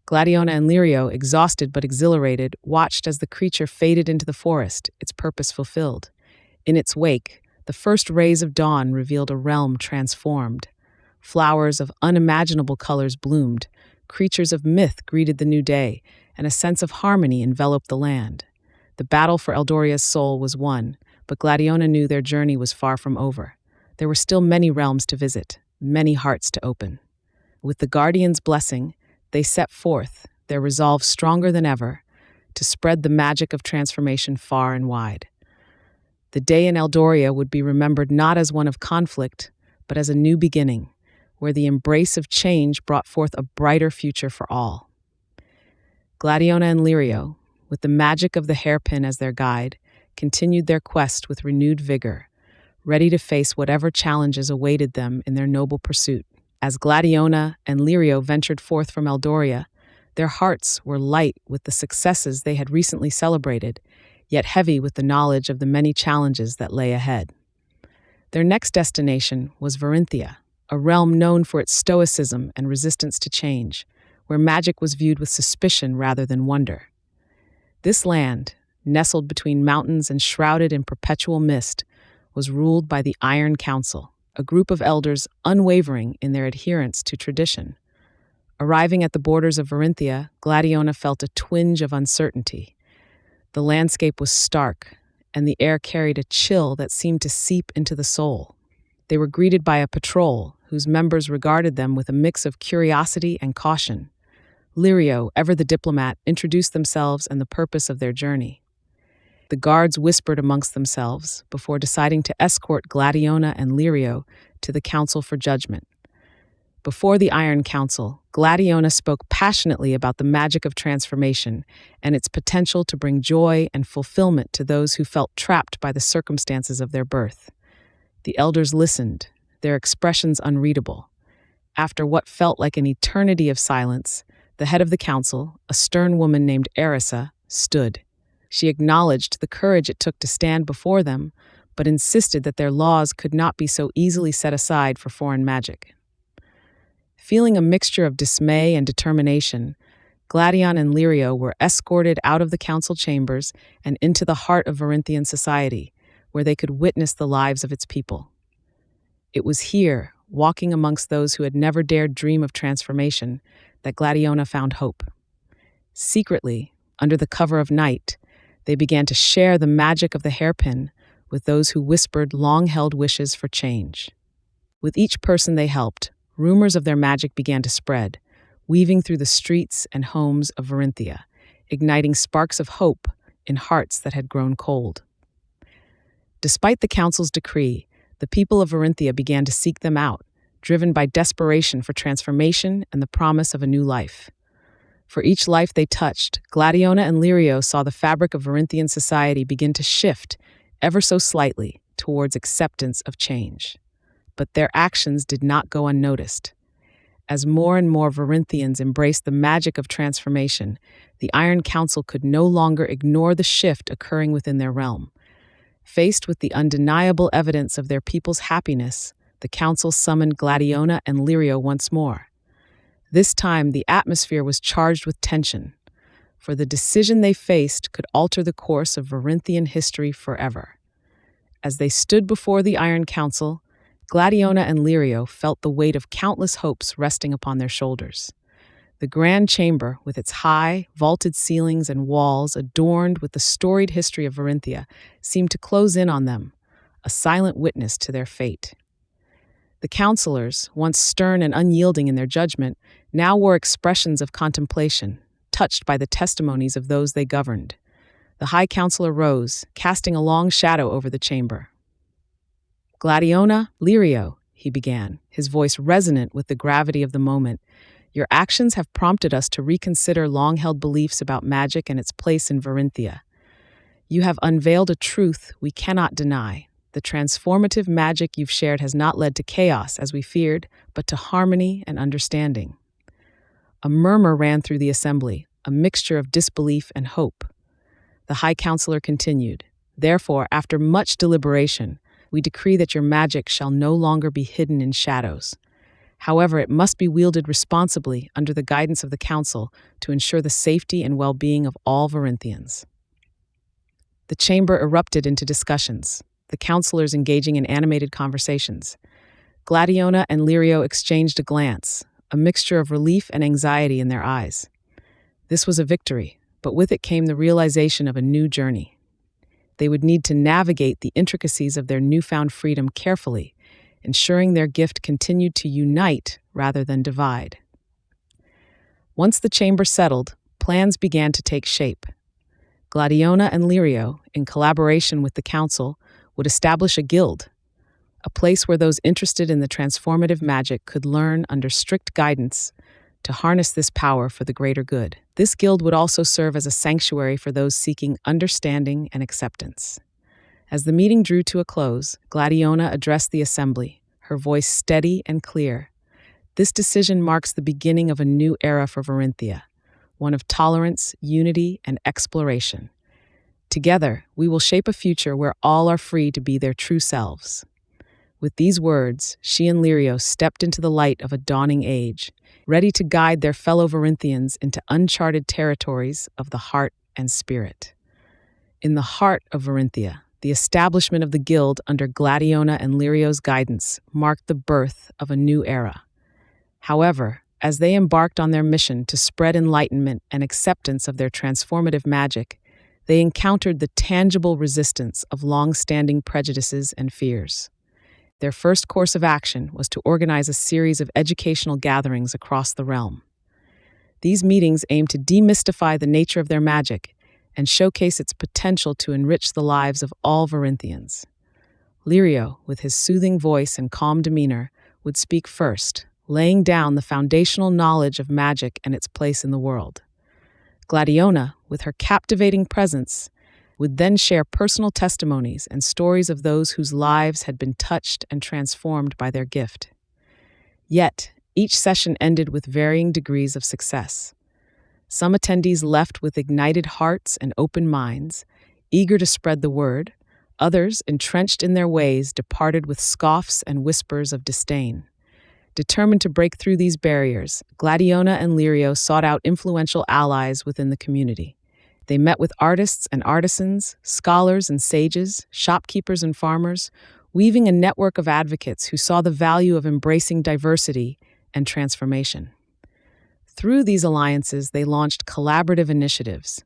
Gladiona and Lirio, exhausted but exhilarated, watched as the creature faded into the forest, its purpose fulfilled. In its wake, the first rays of dawn revealed a realm transformed. Flowers of unimaginable colors bloomed, creatures of myth greeted the new day, and a sense of harmony enveloped the land. The battle for Eldoria's soul was won, but Gladiona knew their journey was far from over. There were still many realms to visit, many hearts to open. With the Guardian's blessing, they set forth, their resolve stronger than ever, to spread the magic of transformation far and wide. The day in Eldoria would be remembered not as one of conflict, but as a new beginning, where the embrace of change brought forth a brighter future for all. Gladiona and Lirio, with the magic of the hairpin as their guide, continued their quest with renewed vigor, ready to face whatever challenges awaited them in their noble pursuit. As Gladiona and Lirio ventured forth from Eldoria, their hearts were light with the successes they had recently celebrated, yet heavy with the knowledge of the many challenges that lay ahead. Their next destination was Varinthia, a realm known for its stoicism and resistance to change, where magic was viewed with suspicion rather than wonder. This land, nestled between mountains and shrouded in perpetual mist, was ruled by the Iron Council, a group of elders unwavering in their adherence to tradition. Arriving at the borders of Varinthia, Gladiona felt a twinge of uncertainty. The landscape was stark, and the air carried a chill that seemed to seep into the soul. They were greeted by a patrol, whose members regarded them with a mix of curiosity and caution. Lirio, ever the diplomat, introduced themselves and the purpose of their journey. The guards whispered amongst themselves before deciding to escort Gladiona and Lirio to the Council for Judgment. Before the Iron Council, Gladiona spoke passionately about the magic of transformation and its potential to bring joy and fulfillment to those who felt trapped by the circumstances of their birth. The elders listened, their expressions unreadable. After what felt like an eternity of silence, the head of the council, a stern woman named Erisa, stood. She acknowledged the courage it took to stand before them, but insisted that their laws could not be so easily set aside for foreign magic. Feeling a mixture of dismay and determination, Gladion and Lirio were escorted out of the council chambers and into the heart of Varinthian society, where they could witness the lives of its people. It was here, walking amongst those who had never dared dream of transformation, that Gladiona found hope. Secretly, under the cover of night, they began to share the magic of the hairpin with those who whispered long-held wishes for change. With each person they helped, rumors of their magic began to spread, weaving through the streets and homes of Varinthia, igniting sparks of hope in hearts that had grown cold. Despite the council's decree, the people of Varinthia began to seek them out, driven by desperation for transformation and the promise of a new life. For each life they touched, Gladiona and Lirio saw the fabric of Varinthian society begin to shift, ever so slightly, towards acceptance of change. But their actions did not go unnoticed. As more and more Varinthians embraced the magic of transformation, the Iron Council could no longer ignore the shift occurring within their realm. Faced with the undeniable evidence of their people's happiness, the council summoned Gladiona and Lirio once more. This time, the atmosphere was charged with tension, for the decision they faced could alter the course of Varinthian history forever. As they stood before the Iron Council, Gladiona and Lirio felt the weight of countless hopes resting upon their shoulders. The grand chamber, with its high, vaulted ceilings and walls adorned with the storied history of Varinthia, seemed to close in on them, a silent witness to their fate. The counselors, once stern and unyielding in their judgment, now wore expressions of contemplation, touched by the testimonies of those they governed. The High Counselor rose, casting a long shadow over the chamber. "Gladiona, Lirio," he began, his voice resonant with the gravity of the moment, "your actions have prompted us to reconsider long-held beliefs about magic and its place in Varinthia. You have unveiled a truth we cannot deny. The transformative magic you've shared has not led to chaos, as we feared, but to harmony and understanding." A murmur ran through the assembly, a mixture of disbelief and hope. The High Counselor continued, "Therefore, after much deliberation, we decree that your magic shall no longer be hidden in shadows. However, it must be wielded responsibly under the guidance of the Council to ensure the safety and well-being of all Varinthians." The chamber erupted into discussions, the counselors engaging in animated conversations. Gladiona and Lirio exchanged a glance, a mixture of relief and anxiety in their eyes. This was a victory, but with it came the realization of a new journey. They would need to navigate the intricacies of their newfound freedom carefully, ensuring their gift continued to unite rather than divide. Once the chamber settled, plans began to take shape. Gladiona and Lirio, in collaboration with the council, would establish a guild, a place where those interested in the transformative magic could learn under strict guidance to harness this power for the greater good. This guild would also serve as a sanctuary for those seeking understanding and acceptance. As the meeting drew to a close, Gladiona addressed the assembly, her voice steady and clear. "This decision marks the beginning of a new era for Varinthia, one of tolerance, unity, and exploration. Together, we will shape a future where all are free to be their true selves." With these words, she and Lirio stepped into the light of a dawning age, ready to guide their fellow Varinthians into uncharted territories of the heart and spirit. In the heart of Varinthia, the establishment of the guild under Gladiona and Lirio's guidance marked the birth of a new era. However, as they embarked on their mission to spread enlightenment and acceptance of their transformative magic, they encountered the tangible resistance of long-standing prejudices and fears. Their first course of action was to organize a series of educational gatherings across the realm. These meetings aimed to demystify the nature of their magic and showcase its potential to enrich the lives of all Varinthians. Lirio, with his soothing voice and calm demeanor, would speak first, laying down the foundational knowledge of magic and its place in the world. Gladiona, with her captivating presence, would then share personal testimonies and stories of those whose lives had been touched and transformed by their gift. Yet, each session ended with varying degrees of success. Some attendees left with ignited hearts and open minds, eager to spread the word. Others, entrenched in their ways, departed with scoffs and whispers of disdain. Determined to break through these barriers, Gladiona and Lirio sought out influential allies within the community. They met with artists and artisans, scholars and sages, shopkeepers and farmers, weaving a network of advocates who saw the value of embracing diversity and transformation. Through these alliances, they launched collaborative initiatives,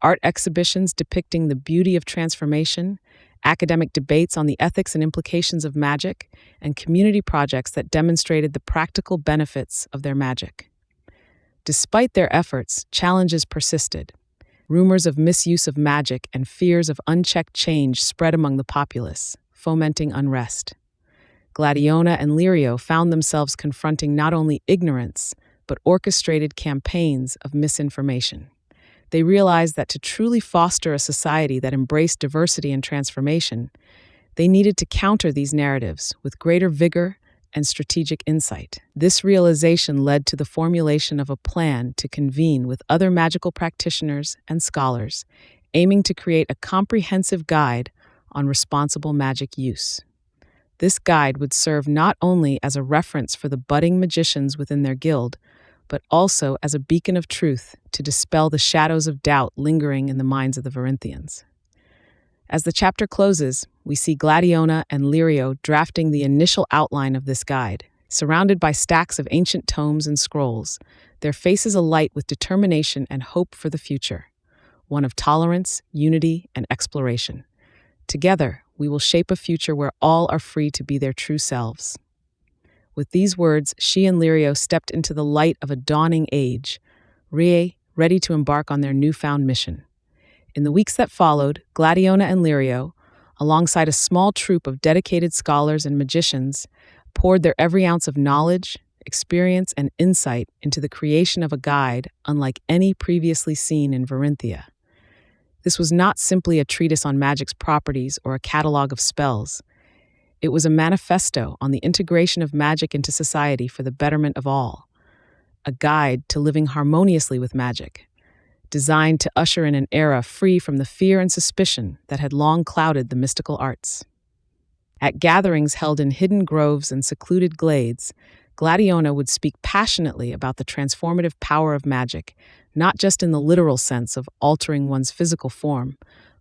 art exhibitions depicting the beauty of transformation, academic debates on the ethics and implications of magic, and community projects that demonstrated the practical benefits of their magic. Despite their efforts, challenges persisted. Rumors of misuse of magic and fears of unchecked change spread among the populace, fomenting unrest. Gladiona and Lirio found themselves confronting not only ignorance, but orchestrated campaigns of misinformation. They realized that to truly foster a society that embraced diversity and transformation, they needed to counter these narratives with greater vigor and strategic insight. This realization led to the formulation of a plan to convene with other magical practitioners and scholars, aiming to create a comprehensive guide on responsible magic use. This guide would serve not only as a reference for the budding magicians within their guild, but also as a beacon of truth to dispel the shadows of doubt lingering in the minds of the Varinthians. As the chapter closes, we see Gladiona and Lirio drafting the initial outline of this guide. Surrounded by stacks of ancient tomes and scrolls, their faces alight with determination and hope for the future, one of tolerance, unity, and exploration. Together, we will shape a future where all are free to be their true selves. With these words, she and Lirio stepped into the light of a dawning age, ready to embark on their newfound mission. In the weeks that followed, Gladiona and Lirio, alongside a small troop of dedicated scholars and magicians, poured their every ounce of knowledge, experience, and insight into the creation of a guide unlike any previously seen in Varinthia. This was not simply a treatise on magic's properties or a catalog of spells. It was a manifesto on the integration of magic into society for the betterment of all, a guide to living harmoniously with magic, designed to usher in an era free from the fear and suspicion that had long clouded the mystical arts. At gatherings held in hidden groves and secluded glades, Gladiona would speak passionately about the transformative power of magic, not just in the literal sense of altering one's physical form,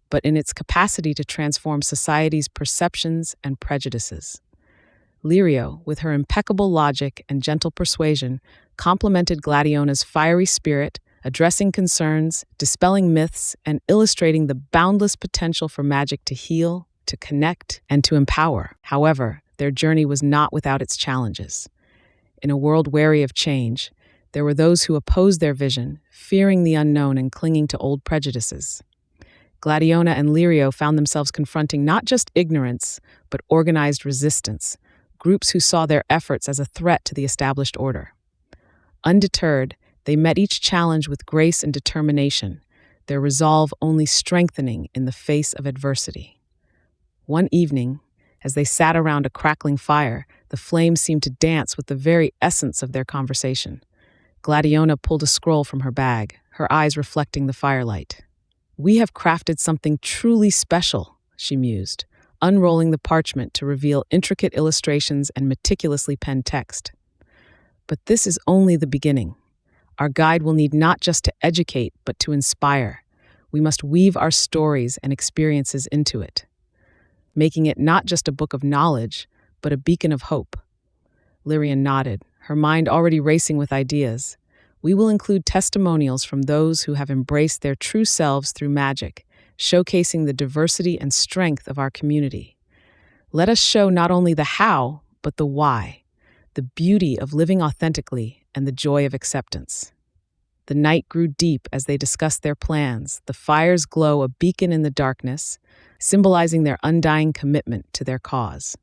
but in its capacity to transform society's perceptions and prejudices. Lirio, with her impeccable logic and gentle persuasion, complemented Gladiona's fiery spirit, addressing concerns, dispelling myths, and illustrating the boundless potential for magic to heal, to connect, and to empower. However, their journey was not without its challenges. In a world wary of change, there were those who opposed their vision, fearing the unknown and clinging to old prejudices. Gladiona and Lirio found themselves confronting not just ignorance, but organized resistance, groups who saw their efforts as a threat to the established order. Undeterred, they met each challenge with grace and determination, their resolve only strengthening in the face of adversity. One evening, as they sat around a crackling fire, the flames seemed to dance with the very essence of their conversation. Gladiona pulled a scroll from her bag, her eyes reflecting the firelight. "We have crafted something truly special," she mused, unrolling the parchment to reveal intricate illustrations and meticulously penned text. "But this is only the beginning. Our guide will need not just to educate, but to inspire. We must weave our stories and experiences into it, making it not just a book of knowledge, but a beacon of hope." Lirian nodded, her mind already racing with ideas. "We will include testimonials from those who have embraced their true selves through magic, showcasing the diversity and strength of our community. Let us show not only the how, but the why, the beauty of living authentically and the joy of acceptance." The night grew deep as they discussed their plans, the fire's glow a beacon in the darkness, symbolizing their undying commitment to their cause.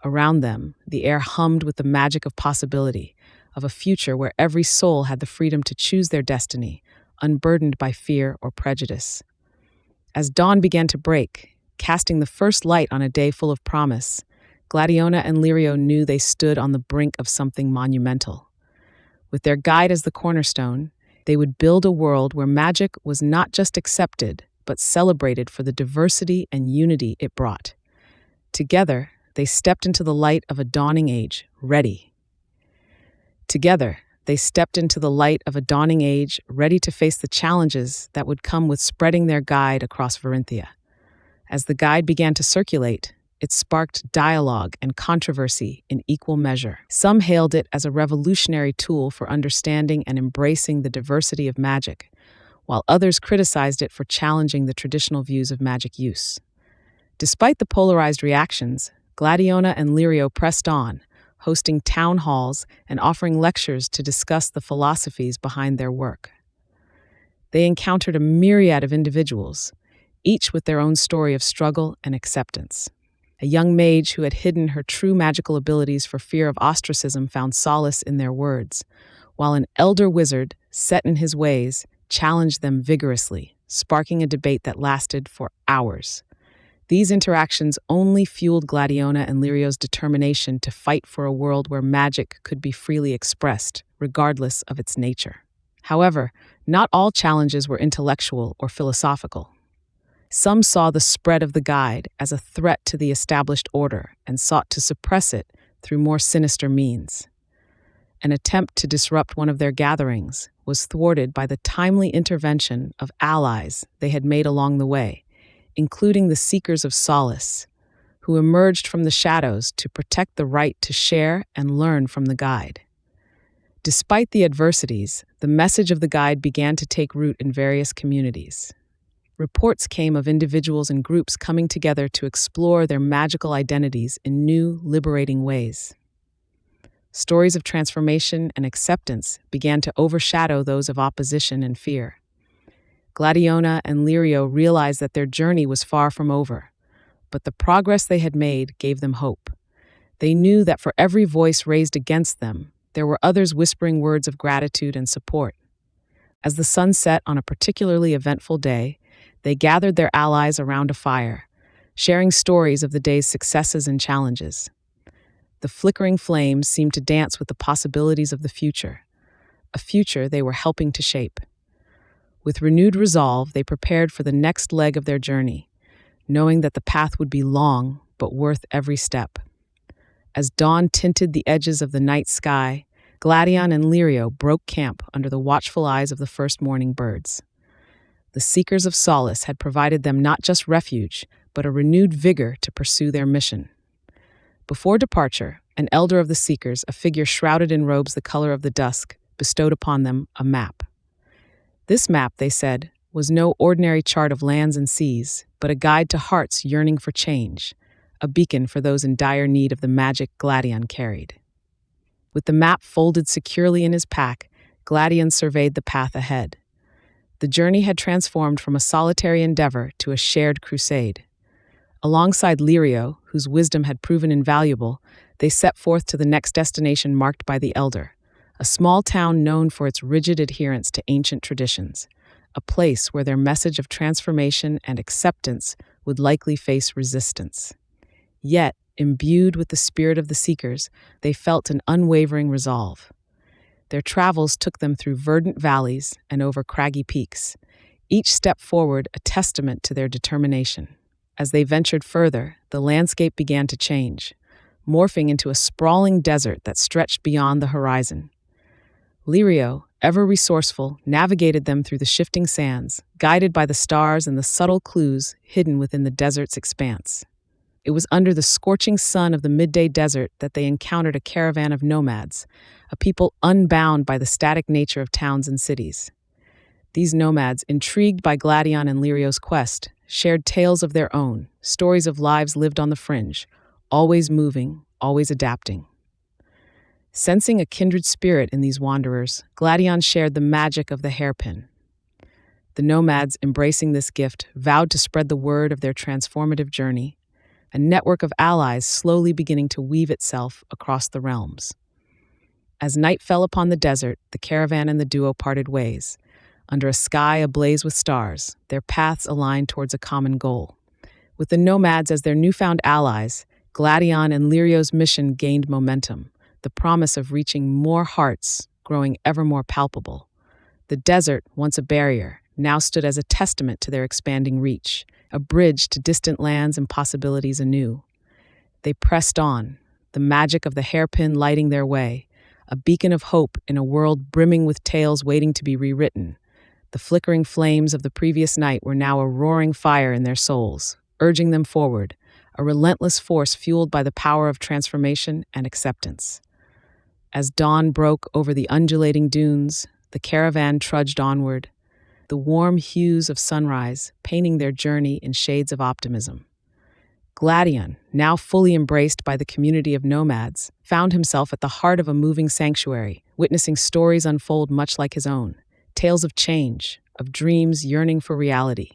Around them, the air hummed with the magic of possibility, of a future where every soul had the freedom to choose their destiny, unburdened by fear or prejudice. As dawn began to break, casting the first light on a day full of promise, Gladiona and Lirio knew they stood on the brink of something monumental. With their guide as the cornerstone, they would build a world where magic was not just accepted, but celebrated for the diversity and unity it brought. Together, they stepped into the light of a dawning age, ready. Together, they stepped into the light of a dawning age, ready to face the challenges that would come with spreading their guide across Varinthia. As the guide began to circulate, it sparked dialogue and controversy in equal measure. Some hailed it as a revolutionary tool for understanding and embracing the diversity of magic, while others criticized it for challenging the traditional views of magic use. Despite the polarized reactions, Gladiona and Lirio pressed on, hosting town halls and offering lectures to discuss the philosophies behind their work. They encountered a myriad of individuals, each with their own story of struggle and acceptance. A young mage who had hidden her true magical abilities for fear of ostracism found solace in their words, while an elder wizard, set in his ways, challenged them vigorously, sparking a debate that lasted for hours. These interactions only fueled Gladiona and Lirio's determination to fight for a world where magic could be freely expressed, regardless of its nature. However, not all challenges were intellectual or philosophical. Some saw the spread of the guide as a threat to the established order and sought to suppress it through more sinister means. An attempt to disrupt one of their gatherings was thwarted by the timely intervention of allies they had made along the way, including the seekers of solace, who emerged from the shadows to protect the right to share and learn from the guide. Despite the adversities, the message of the guide began to take root in various communities. Reports came of individuals and groups coming together to explore their magical identities in new, liberating ways. Stories of transformation and acceptance began to overshadow those of opposition and fear. Gladiona and Lirio realized that their journey was far from over, but the progress they had made gave them hope. They knew that for every voice raised against them, there were others whispering words of gratitude and support. As the sun set on a particularly eventful day, they gathered their allies around a fire, sharing stories of the day's successes and challenges. The flickering flames seemed to dance with the possibilities of the future, a future they were helping to shape. With renewed resolve, they prepared for the next leg of their journey, knowing that the path would be long but worth every step. As dawn tinted the edges of the night sky, Gladion and Lirio broke camp under the watchful eyes of the first morning birds. The seekers of solace had provided them not just refuge, but a renewed vigor to pursue their mission. Before departure, an elder of the seekers, a figure shrouded in robes the color of the dusk, bestowed upon them a map. This map, they said, was no ordinary chart of lands and seas, but a guide to hearts yearning for change, a beacon for those in dire need of the magic Gladion carried. With the map folded securely in his pack, Gladion surveyed the path ahead. The journey had transformed from a solitary endeavor to a shared crusade. Alongside Lirio, whose wisdom had proven invaluable, they set forth to the next destination marked by the elder, a small town known for its rigid adherence to ancient traditions, a place where their message of transformation and acceptance would likely face resistance. Yet, imbued with the spirit of the seekers, they felt an unwavering resolve. Their travels took them through verdant valleys and over craggy peaks, each step forward a testament to their determination. As they ventured further, the landscape began to change, morphing into a sprawling desert that stretched beyond the horizon. Lirio, ever resourceful, navigated them through the shifting sands, guided by the stars and the subtle clues hidden within the desert's expanse. It was under the scorching sun of the midday desert that they encountered a caravan of nomads, a people unbound by the static nature of towns and cities. These nomads, intrigued by Gladion and Lirio's quest, shared tales of their own, stories of lives lived on the fringe, always moving, always adapting. Sensing a kindred spirit in these wanderers, Gladion shared the magic of the hairpin. The nomads, embracing this gift, vowed to spread the word of their transformative journey, a network of allies slowly beginning to weave itself across the realms. As night fell upon the desert, the caravan and the duo parted ways. Under a sky ablaze with stars, their paths aligned towards a common goal. With the nomads as their newfound allies, Gladion and Lirio's mission gained momentum, the promise of reaching more hearts growing ever more palpable. The desert, once a barrier, now stood as a testament to their expanding reach, a bridge to distant lands and possibilities anew. They pressed on, the magic of the hairpin lighting their way, a beacon of hope in a world brimming with tales waiting to be rewritten. The flickering flames of the previous night were now a roaring fire in their souls, urging them forward, a relentless force fueled by the power of transformation and acceptance. As dawn broke over the undulating dunes, the caravan trudged onward, the warm hues of sunrise painting their journey in shades of optimism. Gladion, now fully embraced by the community of nomads, found himself at the heart of a moving sanctuary, witnessing stories unfold much like his own, tales of change, of dreams yearning for reality.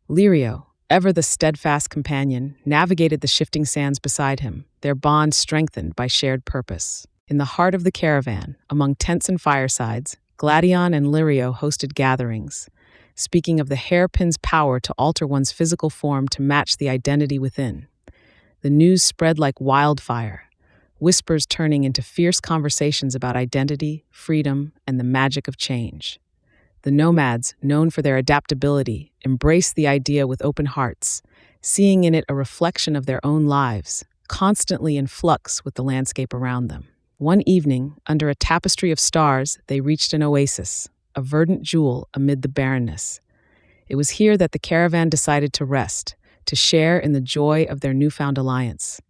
Lirio, ever the steadfast companion, navigated the shifting sands beside him, their bond strengthened by shared purpose. In the heart of the caravan, among tents and firesides, Gladion and Lirio hosted gatherings, speaking of the hairpin's power to alter one's physical form to match the identity within. The news spread like wildfire, whispers turning into fierce conversations about identity, freedom, and the magic of change. The nomads, known for their adaptability, embraced the idea with open hearts, seeing in it a reflection of their own lives, constantly in flux with the landscape around them. One evening, under a tapestry of stars, they reached an oasis, a verdant jewel amid the barrenness. It was here that the caravan decided to rest, to share in the joy of their newfound alliance.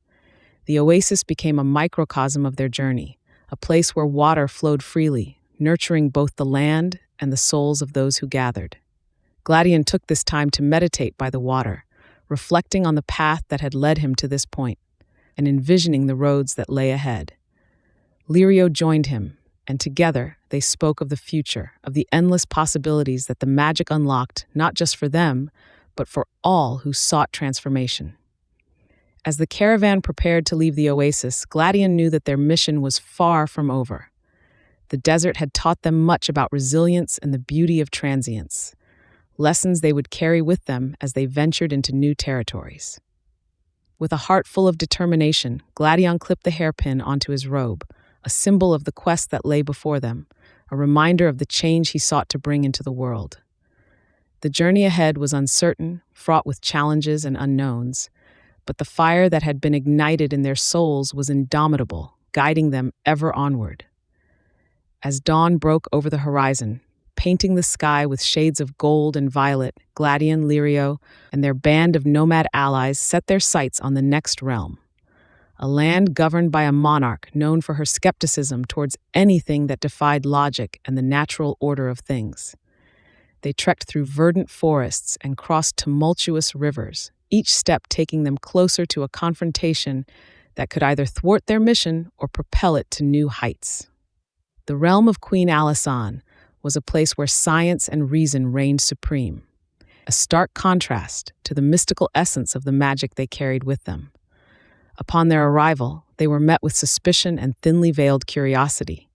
The oasis became a microcosm of their journey, a place where water flowed freely, nurturing both the land and the souls of those who gathered. Gladion took this time to meditate by the water, reflecting on the path that had led him to this point, and envisioning the roads that lay ahead. Lirio joined him, and together they spoke of the future, of the endless possibilities that the magic unlocked not just for them, but for all who sought transformation. As the caravan prepared to leave the oasis, Gladion knew that their mission was far from over. The desert had taught them much about resilience and the beauty of transience, lessons they would carry with them as they ventured into new territories. With a heart full of determination, Gladion clipped the hairpin onto his robe, a symbol of the quest that lay before them, a reminder of the change he sought to bring into the world. The journey ahead was uncertain, fraught with challenges and unknowns, but the fire that had been ignited in their souls was indomitable, guiding them ever onward. As dawn broke over the horizon, painting the sky with shades of gold and violet, Gladion, Lirio, and their band of nomad allies set their sights on the next realm, a land governed by a monarch known for her skepticism towards anything that defied logic and the natural order of things. They trekked through verdant forests and crossed tumultuous rivers, each step taking them closer to a confrontation that could either thwart their mission or propel it to new heights. The realm of Queen Alisan was a place where science and reason reigned supreme, a stark contrast to the mystical essence of the magic they carried with them. Upon their arrival, they were met with suspicion and thinly veiled curiosity.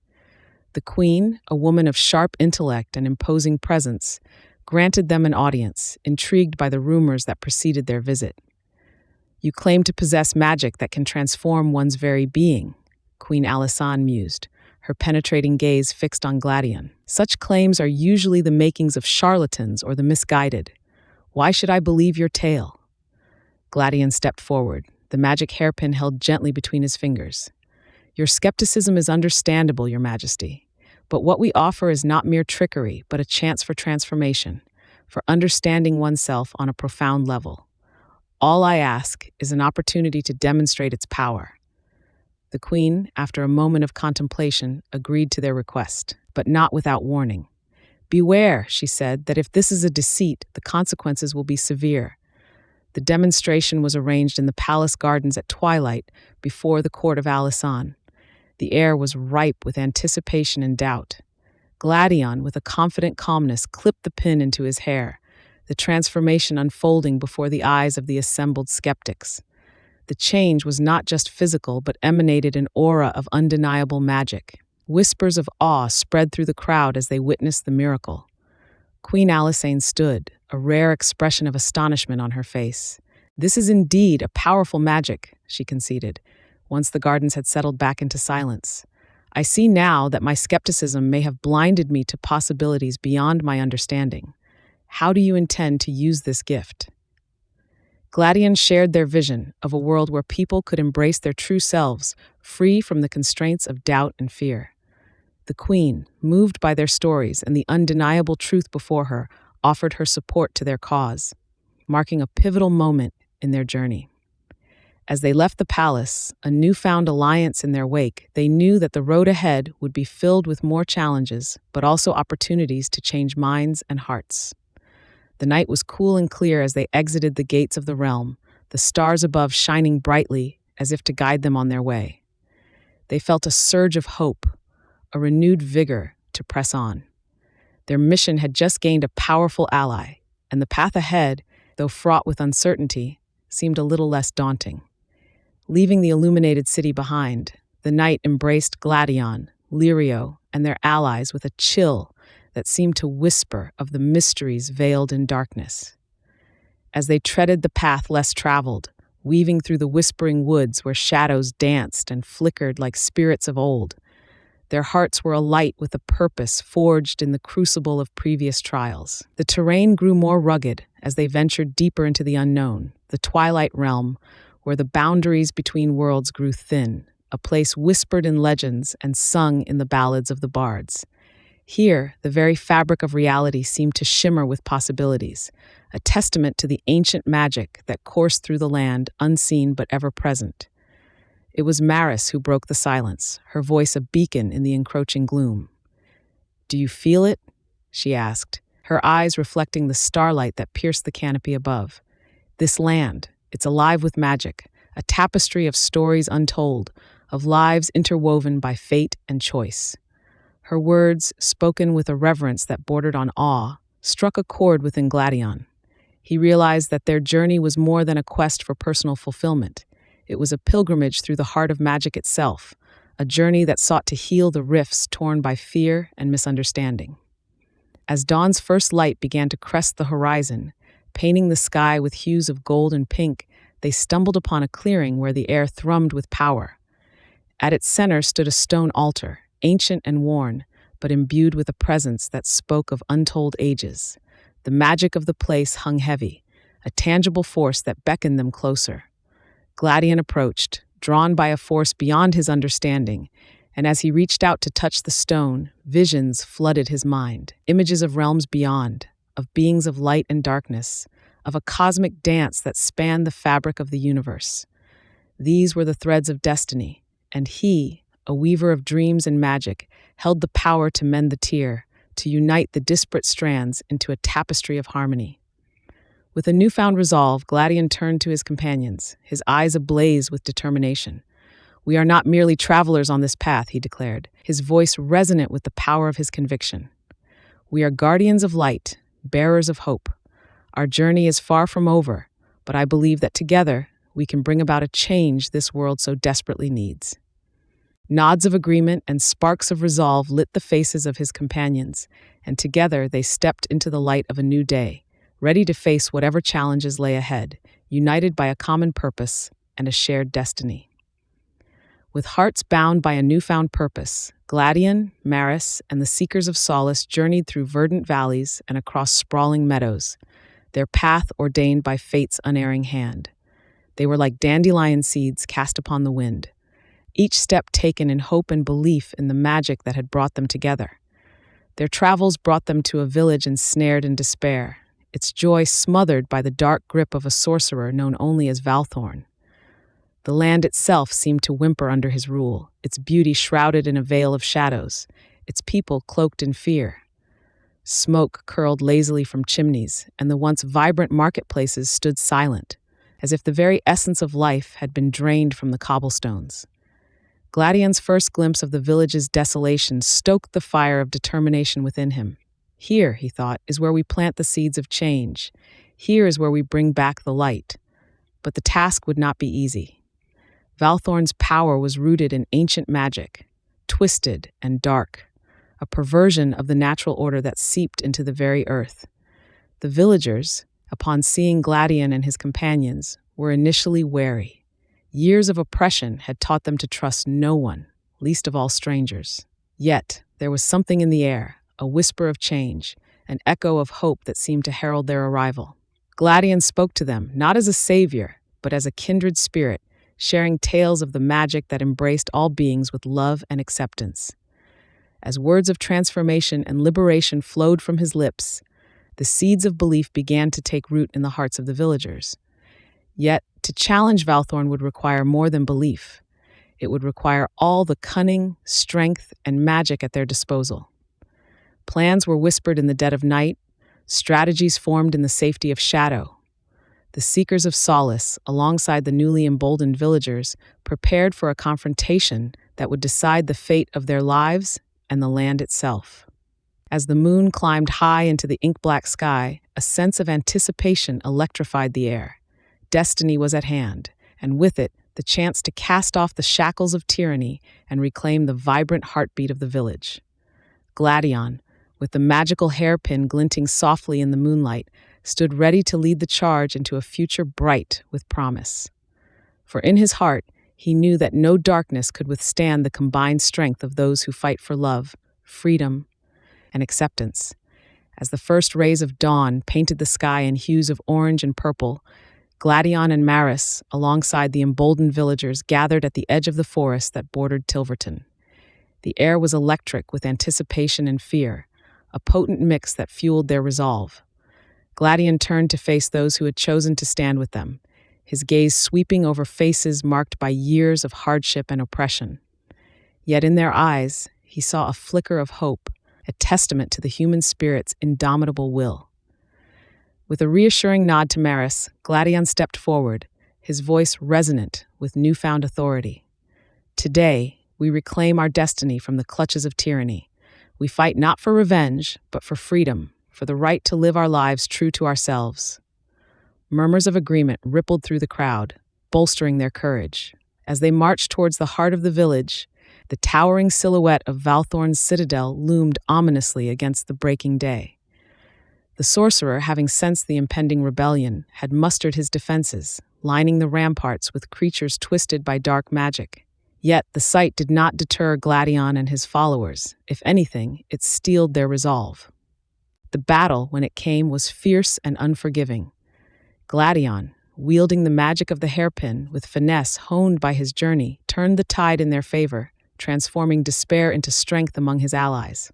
The queen, a woman of sharp intellect and imposing presence, granted them an audience, intrigued by the rumors that preceded their visit. "You claim to possess magic that can transform one's very being," Queen Alisan mused, her penetrating gaze fixed on Gladion. "Such claims are usually the makings of charlatans or the misguided. Why should I believe your tale?" Gladion stepped forward, the magic hairpin held gently between his fingers. "Your skepticism is understandable, Your Majesty, but what we offer is not mere trickery, but a chance for transformation, for understanding oneself on a profound level. All I ask is an opportunity to demonstrate its power." The queen, after a moment of contemplation, agreed to their request, but not without warning. "Beware," she said, "that if this is a deceit, the consequences will be severe." The demonstration was arranged in the palace gardens at twilight before the court of Alisan. The air was ripe with anticipation and doubt. Gladion, with a confident calmness, clipped the pin into his hair, the transformation unfolding before the eyes of the assembled skeptics. The change was not just physical, but emanated an aura of undeniable magic. Whispers of awe spread through the crowd as they witnessed the miracle. Queen Alisan stood, a rare expression of astonishment on her face. "This is indeed a powerful magic," she conceded, once the gardens had settled back into silence. "I see now that my skepticism may have blinded me to possibilities beyond my understanding. How do you intend to use this gift?" Gladion shared their vision of a world where people could embrace their true selves, free from the constraints of doubt and fear. The queen, moved by their stories and the undeniable truth before her, offered her support to their cause, marking a pivotal moment in their journey. As they left the palace, a newfound alliance in their wake, they knew that the road ahead would be filled with more challenges, but also opportunities to change minds and hearts. The night was cool and clear as they exited the gates of the realm, the stars above shining brightly as if to guide them on their way. They felt a surge of hope, a renewed vigor to press on. Their mission had just gained a powerful ally, and the path ahead, though fraught with uncertainty, seemed a little less daunting. Leaving the illuminated city behind, the night embraced Gladion, Lirio, and their allies with a chill that seemed to whisper of the mysteries veiled in darkness. As they treaded the path less traveled, weaving through the whispering woods where shadows danced and flickered like spirits of old, their hearts were alight with a purpose forged in the crucible of previous trials. The terrain grew more rugged as they ventured deeper into the unknown, the twilight realm where the boundaries between worlds grew thin, a place whispered in legends and sung in the ballads of the bards. Here, the very fabric of reality seemed to shimmer with possibilities, a testament to the ancient magic that coursed through the land, unseen but ever present. It was Maris who broke the silence, her voice a beacon in the encroaching gloom. "Do you feel it?" she asked, her eyes reflecting the starlight that pierced the canopy above. "This land, it's alive with magic, a tapestry of stories untold, of lives interwoven by fate and choice." Her words, spoken with a reverence that bordered on awe, struck a chord within Gladion. He realized that their journey was more than a quest for personal fulfillment. It was a pilgrimage through the heart of magic itself, a journey that sought to heal the rifts torn by fear and misunderstanding. As dawn's first light began to crest the horizon, painting the sky with hues of gold and pink, they stumbled upon a clearing where the air thrummed with power. At its center stood a stone altar, ancient and worn, but imbued with a presence that spoke of untold ages. The magic of the place hung heavy, a tangible force that beckoned them closer. Gladion approached, drawn by a force beyond his understanding, and as he reached out to touch the stone, visions flooded his mind, images of realms beyond, of beings of light and darkness, of a cosmic dance that spanned the fabric of the universe. These were the threads of destiny, and he, a weaver of dreams and magic, held the power to mend the tear, to unite the disparate strands into a tapestry of harmony. With a newfound resolve, Gladion turned to his companions, his eyes ablaze with determination. "We are not merely travelers on this path," he declared, his voice resonant with the power of his conviction. "We are guardians of light, bearers of hope. Our journey is far from over, but I believe that together we can bring about a change this world so desperately needs." Nods of agreement and sparks of resolve lit the faces of his companions, and together they stepped into the light of a new day, ready to face whatever challenges lay ahead, united by a common purpose and a shared destiny. With hearts bound by a newfound purpose, Gladion, Maris, and the Seekers of Solace journeyed through verdant valleys and across sprawling meadows, their path ordained by fate's unerring hand. They were like dandelion seeds cast upon the wind, each step taken in hope and belief in the magic that had brought them together. Their travels brought them to a village ensnared in despair, its joy smothered by the dark grip of a sorcerer known only as Valthorn. The land itself seemed to whimper under his rule, its beauty shrouded in a veil of shadows, its people cloaked in fear. Smoke curled lazily from chimneys, and the once vibrant marketplaces stood silent, as if the very essence of life had been drained from the cobblestones. Gladion's first glimpse of the village's desolation stoked the fire of determination within him. Here, he thought, is where we plant the seeds of change. Here is where we bring back the light. But the task would not be easy. Valthorn's power was rooted in ancient magic, twisted and dark, a perversion of the natural order that seeped into the very earth. The villagers, upon seeing Gladion and his companions, were initially wary. Years of oppression had taught them to trust no one, least of all strangers. Yet, there was something in the air, a whisper of change, an echo of hope that seemed to herald their arrival. Gladion spoke to them, not as a savior, but as a kindred spirit, sharing tales of the magic that embraced all beings with love and acceptance. As words of transformation and liberation flowed from his lips, the seeds of belief began to take root in the hearts of the villagers. Yet, to challenge Valthorn would require more than belief. It would require all the cunning, strength, and magic at their disposal. Plans were whispered in the dead of night, strategies formed in the safety of shadow. The Seekers of Solace, alongside the newly emboldened villagers, prepared for a confrontation that would decide the fate of their lives and the land itself. As the moon climbed high into the ink-black sky, a sense of anticipation electrified the air. Destiny was at hand, and with it, the chance to cast off the shackles of tyranny and reclaim the vibrant heartbeat of the village. Gladion, with the magical hairpin glinting softly in the moonlight, stood ready to lead the charge into a future bright with promise. For in his heart, he knew that no darkness could withstand the combined strength of those who fight for love, freedom, and acceptance. As the first rays of dawn painted the sky in hues of orange and purple, Gladion and Maris, alongside the emboldened villagers, gathered at the edge of the forest that bordered Tilverton. The air was electric with anticipation and fear, a potent mix that fueled their resolve. Gladion turned to face those who had chosen to stand with them, his gaze sweeping over faces marked by years of hardship and oppression. Yet in their eyes, he saw a flicker of hope, a testament to the human spirit's indomitable will. With a reassuring nod to Maris, Gladion stepped forward, his voice resonant with newfound authority. Today, we reclaim our destiny from the clutches of tyranny. We fight not for revenge, but for freedom, for the right to live our lives true to ourselves. Murmurs of agreement rippled through the crowd, bolstering their courage. As they marched towards the heart of the village, the towering silhouette of Valthorn's citadel loomed ominously against the breaking day. The sorcerer, having sensed the impending rebellion, had mustered his defenses, lining the ramparts with creatures twisted by dark magic. Yet the sight did not deter Gladion and his followers. If anything, it steeled their resolve. The battle, when it came, was fierce and unforgiving. Gladion, wielding the magic of the hairpin with finesse honed by his journey, turned the tide in their favor, transforming despair into strength among his allies.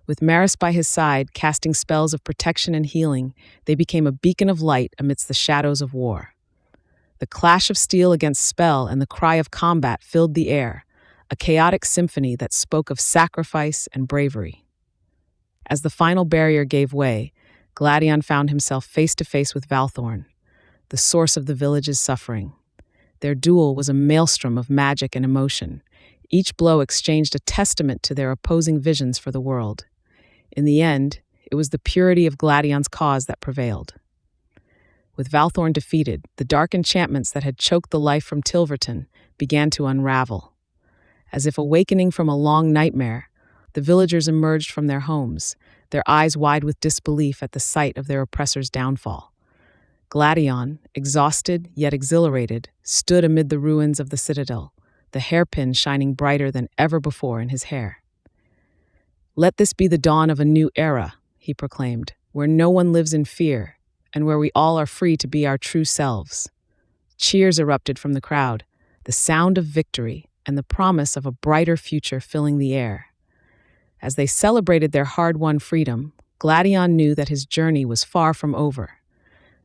With Maris by his side, casting spells of protection and healing, they became a beacon of light amidst the shadows of war. The clash of steel against spell and the cry of combat filled the air, a chaotic symphony that spoke of sacrifice and bravery. As the final barrier gave way, Gladion found himself face to face with Valthorn, the source of the village's suffering. Their duel was a maelstrom of magic and emotion. Each blow exchanged a testament to their opposing visions for the world. In the end, it was the purity of Gladion's cause that prevailed. With Valthorn defeated, the dark enchantments that had choked the life from Tilverton began to unravel. As if awakening from a long nightmare, the villagers emerged from their homes, their eyes wide with disbelief at the sight of their oppressor's downfall. Gladion, exhausted yet exhilarated, stood amid the ruins of the citadel, the hairpin shining brighter than ever before in his hair. "Let this be the dawn of a new era," he proclaimed, "where no one lives in fear, and where we all are free to be our true selves." Cheers erupted from the crowd, the sound of victory and the promise of a brighter future filling the air. As they celebrated their hard-won freedom, Gladion knew that his journey was far from over.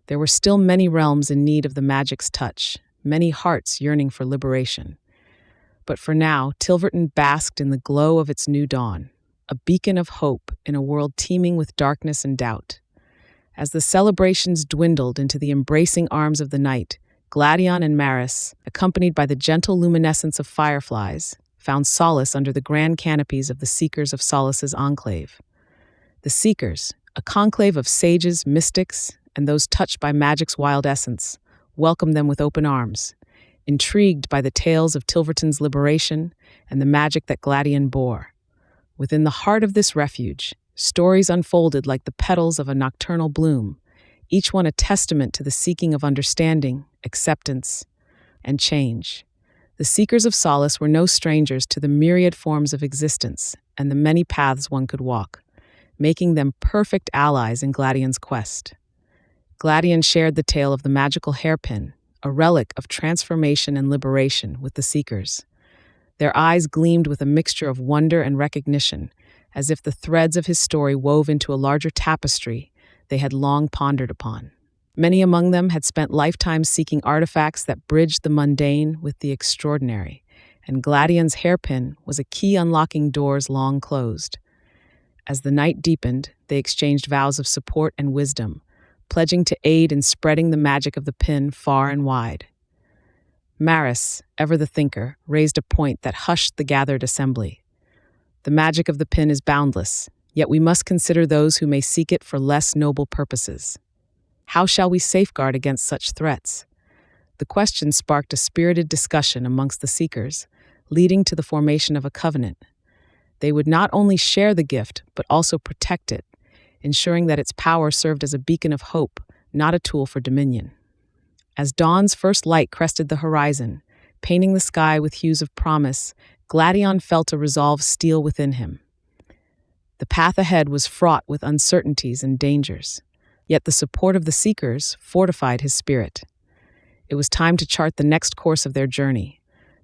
There were still many realms in need of the magic's touch, many hearts yearning for liberation. But for now, Tilverton basked in the glow of its new dawn, a beacon of hope in a world teeming with darkness and doubt. As the celebrations dwindled into the embracing arms of the night, Gladion and Maris, accompanied by the gentle luminescence of fireflies, found solace under the grand canopies of the Seekers of Solace's enclave. The Seekers, a conclave of sages, mystics, and those touched by magic's wild essence, welcomed them with open arms, intrigued by the tales of Tilverton's liberation and the magic that Gladion bore. Within the heart of this refuge, stories unfolded like the petals of a nocturnal bloom, each one a testament to the seeking of understanding, acceptance, and change. The Seekers of Solace were no strangers to the myriad forms of existence and the many paths one could walk, making them perfect allies in Gladion's quest. Gladion shared the tale of the magical hairpin, a relic of transformation and liberation, with the Seekers. Their eyes gleamed with a mixture of wonder and recognition, as if the threads of his story wove into a larger tapestry they had long pondered upon. Many among them had spent lifetimes seeking artifacts that bridged the mundane with the extraordinary, and Gladion's hairpin was a key unlocking doors long closed. As the night deepened, they exchanged vows of support and wisdom, pledging to aid in spreading the magic of the pin far and wide. Maris, ever the thinker, raised a point that hushed the gathered assembly. "The magic of the pin is boundless, yet we must consider those who may seek it for less noble purposes. How shall we safeguard against such threats?" The question sparked a spirited discussion amongst the Seekers, leading to the formation of a covenant. They would not only share the gift, but also protect it, ensuring that its power served as a beacon of hope, not a tool for dominion. As dawn's first light crested the horizon, painting the sky with hues of promise, Gladion felt a resolve steal within him. The path ahead was fraught with uncertainties and dangers, yet the support of the Seekers fortified his spirit. It was time to chart the next course of their journey,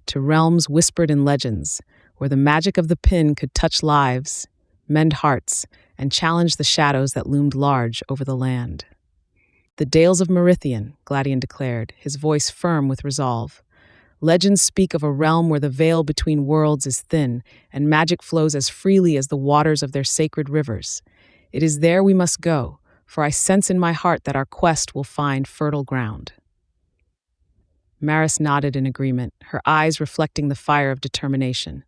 to realms whispered in legends, where the magic of the pin could touch lives, mend hearts, and challenge the shadows that loomed large over the land. "The Dales of Merithian," Gladion declared, his voice firm with resolve. "Legends speak of a realm where the veil between worlds is thin, and magic flows as freely as the waters of their sacred rivers. It is there we must go, for I sense in my heart that our quest will find fertile ground." Maris nodded in agreement, her eyes reflecting the fire of determination.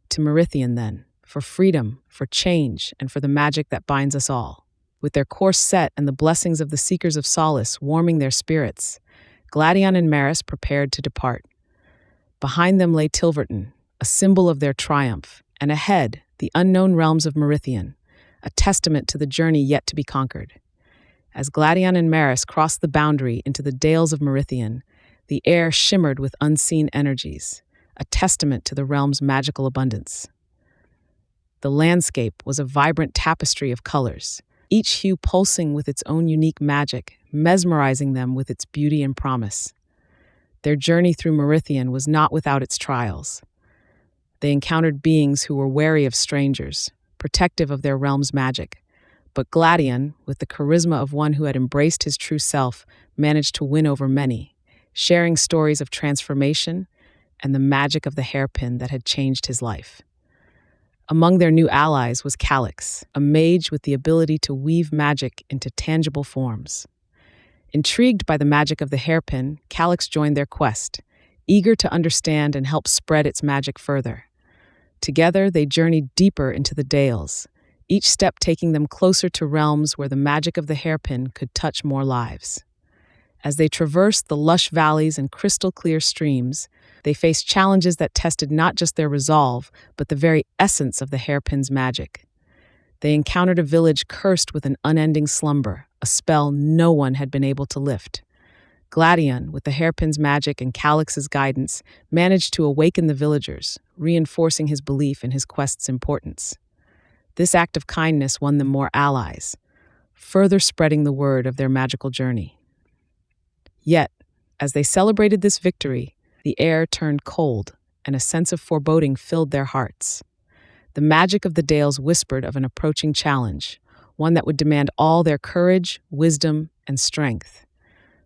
To Merithian, then, for freedom, for change, and for the magic that binds us all. With their course set and the blessings of the Seekers of Solace warming their spirits, Gladion and Maris prepared to depart. Behind them lay Tilverton, a symbol of their triumph, and ahead, the unknown realms of Merithian, a testament to the journey yet to be conquered. As Gladion and Maris crossed the boundary into the Dales of Merithian, the air shimmered with unseen energies, a testament to the realm's magical abundance. The landscape was a vibrant tapestry of colors, each hue pulsing with its own unique magic, mesmerizing them with its beauty and promise. Their journey through Merithian was not without its trials. They encountered beings who were wary of strangers, protective of their realm's magic. But Gladion, with the charisma of one who had embraced his true self, managed to win over many, sharing stories of transformation and the magic of the hairpin that had changed his life. Among their new allies was Calix, a mage with the ability to weave magic into tangible forms. Intrigued by the magic of the hairpin, Calix joined their quest, eager to understand and help spread its magic further. Together, they journeyed deeper into the Dales, each step taking them closer to realms where the magic of the hairpin could touch more lives. As they traversed the lush valleys and crystal-clear streams, they faced challenges that tested not just their resolve, but the very essence of the hairpin's magic. They encountered a village cursed with an unending slumber, a spell no one had been able to lift. Gladion, with the hairpin's magic and Calix's guidance, managed to awaken the villagers, reinforcing his belief in his quest's importance. This act of kindness won them more allies, further spreading the word of their magical journey. Yet, as they celebrated this victory, the air turned cold, and a sense of foreboding filled their hearts. The magic of the Dales whispered of an approaching challenge, one that would demand all their courage, wisdom, and strength.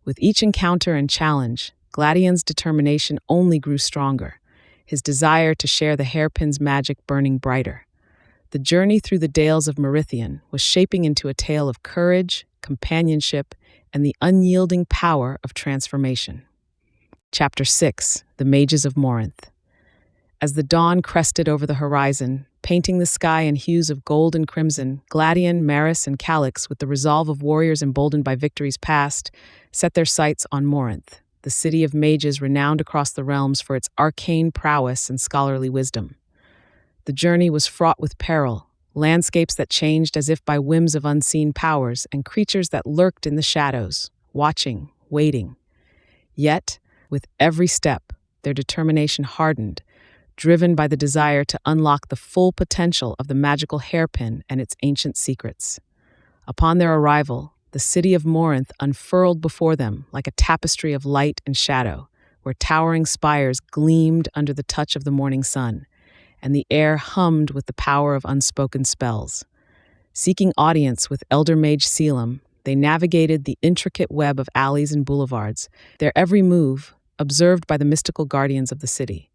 With each encounter and challenge, Gladion's determination only grew stronger, his desire to share the hairpin's magic burning brighter. The journey through the Dales of Merithian was shaping into a tale of courage, companionship, and the unyielding power of transformation. Chapter 6: The Mages of Morinth. As the dawn crested over the horizon, painting the sky in hues of gold and crimson, Gladion, Maris, and Calix, with the resolve of warriors emboldened by victories past, set their sights on Morinth, the city of mages renowned across the realms for its arcane prowess and scholarly wisdom. The journey was fraught with peril, landscapes that changed as if by whims of unseen powers, and creatures that lurked in the shadows, watching, waiting. Yet, with every step, their determination hardened, driven by the desire to unlock the full potential of the magical hairpin and its ancient secrets. Upon their arrival, the city of Morinth unfurled before them like a tapestry of light and shadow, where towering spires gleamed under the touch of the morning sun, and the air hummed with the power of unspoken spells. Seeking audience with Elder Mage Selim, they navigated the intricate web of alleys and boulevards, their every move observed by the mystical guardians of the city.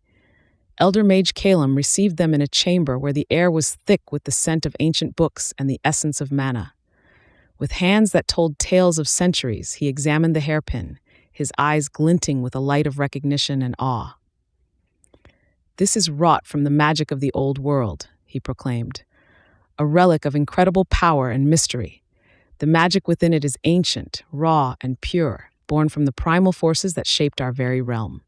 Elder Mage Calum received them in a chamber where the air was thick with the scent of ancient books and the essence of mana. With hands that told tales of centuries, he examined the hairpin, his eyes glinting with a light of recognition and awe. "This is wrought from the magic of the old world," he proclaimed, "a relic of incredible power and mystery. The magic within it is ancient, raw, and pure, born from the primal forces that shaped our very realm."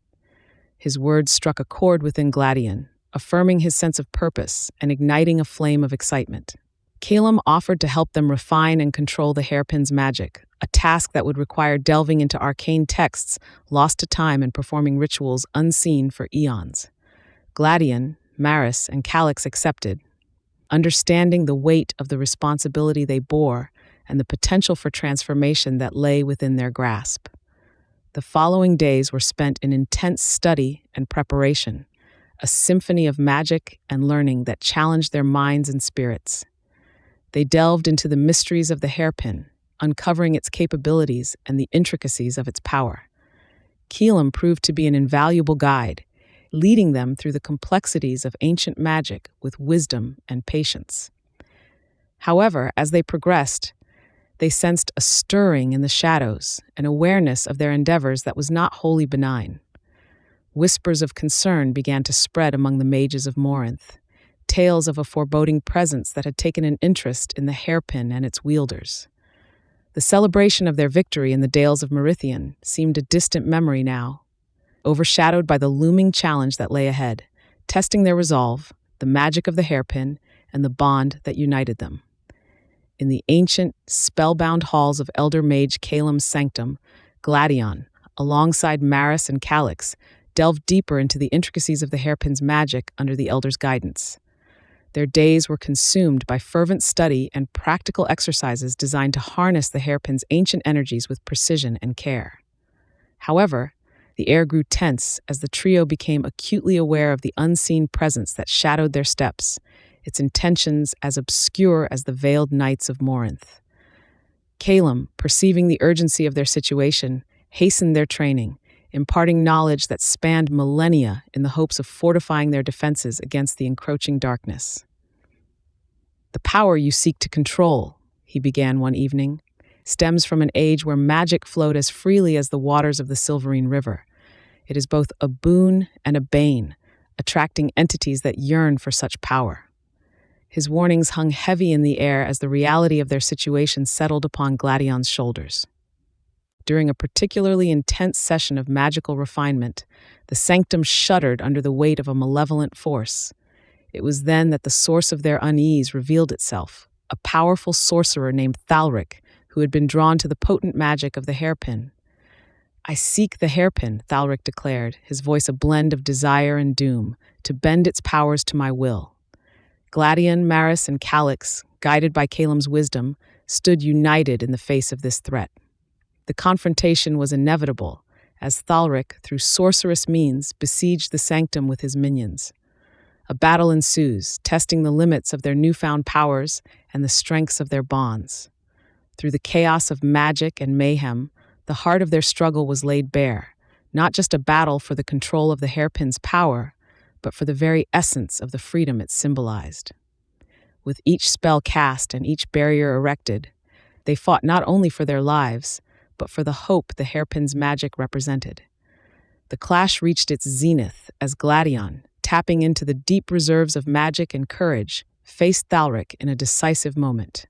His words struck a chord within Gladion, affirming his sense of purpose and igniting a flame of excitement. Calum offered to help them refine and control the hairpin's magic, a task that would require delving into arcane texts lost to time and performing rituals unseen for eons. Gladion, Maris, and Calix accepted, understanding the weight of the responsibility they bore and the potential for transformation that lay within their grasp. The following days were spent in intense study and preparation, a symphony of magic and learning that challenged their minds and spirits. They delved into the mysteries of the hairpin, uncovering its capabilities and the intricacies of its power. Keelam proved to be an invaluable guide, leading them through the complexities of ancient magic with wisdom and patience. However, as they progressed, they sensed a stirring in the shadows, an awareness of their endeavors that was not wholly benign. Whispers of concern began to spread among the mages of Morinth, tales of a foreboding presence that had taken an interest in the hairpin and its wielders. The celebration of their victory in the Dales of Merithian seemed a distant memory now, overshadowed by the looming challenge that lay ahead, testing their resolve, the magic of the hairpin, and the bond that united them. In the ancient, spellbound halls of Elder Mage Keelam's sanctum, Gladion, alongside Maris and Calix, delved deeper into the intricacies of the hairpin's magic under the Elder's guidance. Their days were consumed by fervent study and practical exercises designed to harness the hairpin's ancient energies with precision and care. However, the air grew tense as the trio became acutely aware of the unseen presence that shadowed their steps, its intentions as obscure as the veiled nights of Morinth. Keelam, perceiving the urgency of their situation, hastened their training, imparting knowledge that spanned millennia in the hopes of fortifying their defenses against the encroaching darkness. "The power you seek to control," he began one evening, "stems from an age where magic flowed as freely as the waters of the Silverine River. It is both a boon and a bane, attracting entities that yearn for such power." His warnings hung heavy in the air as the reality of their situation settled upon Gladion's shoulders. During a particularly intense session of magical refinement, the sanctum shuddered under the weight of a malevolent force. It was then that the source of their unease revealed itself, a powerful sorcerer named Thalric, who had been drawn to the potent magic of the hairpin. "I seek the hairpin," Thalric declared, his voice a blend of desire and doom, "to bend its powers to my will." Gladion, Maris, and Calix, guided by Keelam's wisdom, stood united in the face of this threat. The confrontation was inevitable, as Thalric, through sorcerous means, besieged the sanctum with his minions. A battle ensues, testing the limits of their newfound powers and the strengths of their bonds. Through the chaos of magic and mayhem, the heart of their struggle was laid bare, not just a battle for the control of the hairpin's power, but for the very essence of the freedom it symbolized. With each spell cast and each barrier erected, they fought not only for their lives, but for the hope the hairpin's magic represented. The clash reached its zenith as Gladion, tapping into the deep reserves of magic and courage, faced Thalric in a decisive moment.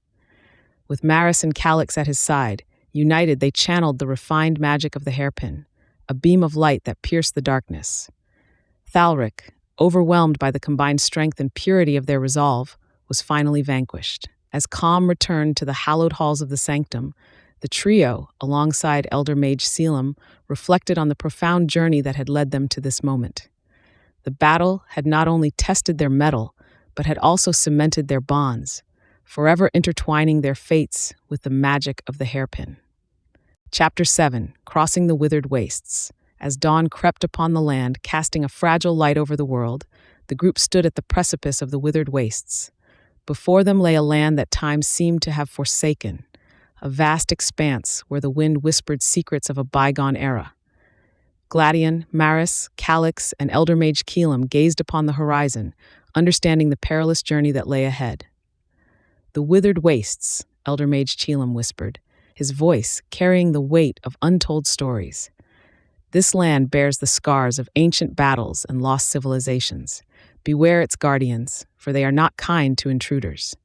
With Maris and Calix at his side, united they channeled the refined magic of the hairpin, a beam of light that pierced the darkness. Thalric, overwhelmed by the combined strength and purity of their resolve, was finally vanquished. As calm returned to the hallowed halls of the sanctum, the trio, alongside Elder Mage Keelam, reflected on the profound journey that had led them to this moment. The battle had not only tested their mettle, but had also cemented their bonds, forever intertwining their fates with the magic of the hairpin. Chapter 7, Crossing the Withered Wastes. As dawn crept upon the land, casting a fragile light over the world, the group stood at the precipice of the withered wastes. Before them lay a land that time seemed to have forsaken, a vast expanse where the wind whispered secrets of a bygone era. Gladion, Maris, Calix, and Elder Mage Keelam gazed upon the horizon, understanding the perilous journey that lay ahead. "The withered wastes," Elder Mage Keelam whispered, his voice carrying the weight of untold stories. "This land bears the scars of ancient battles and lost civilizations. Beware its guardians, for they are not kind to intruders."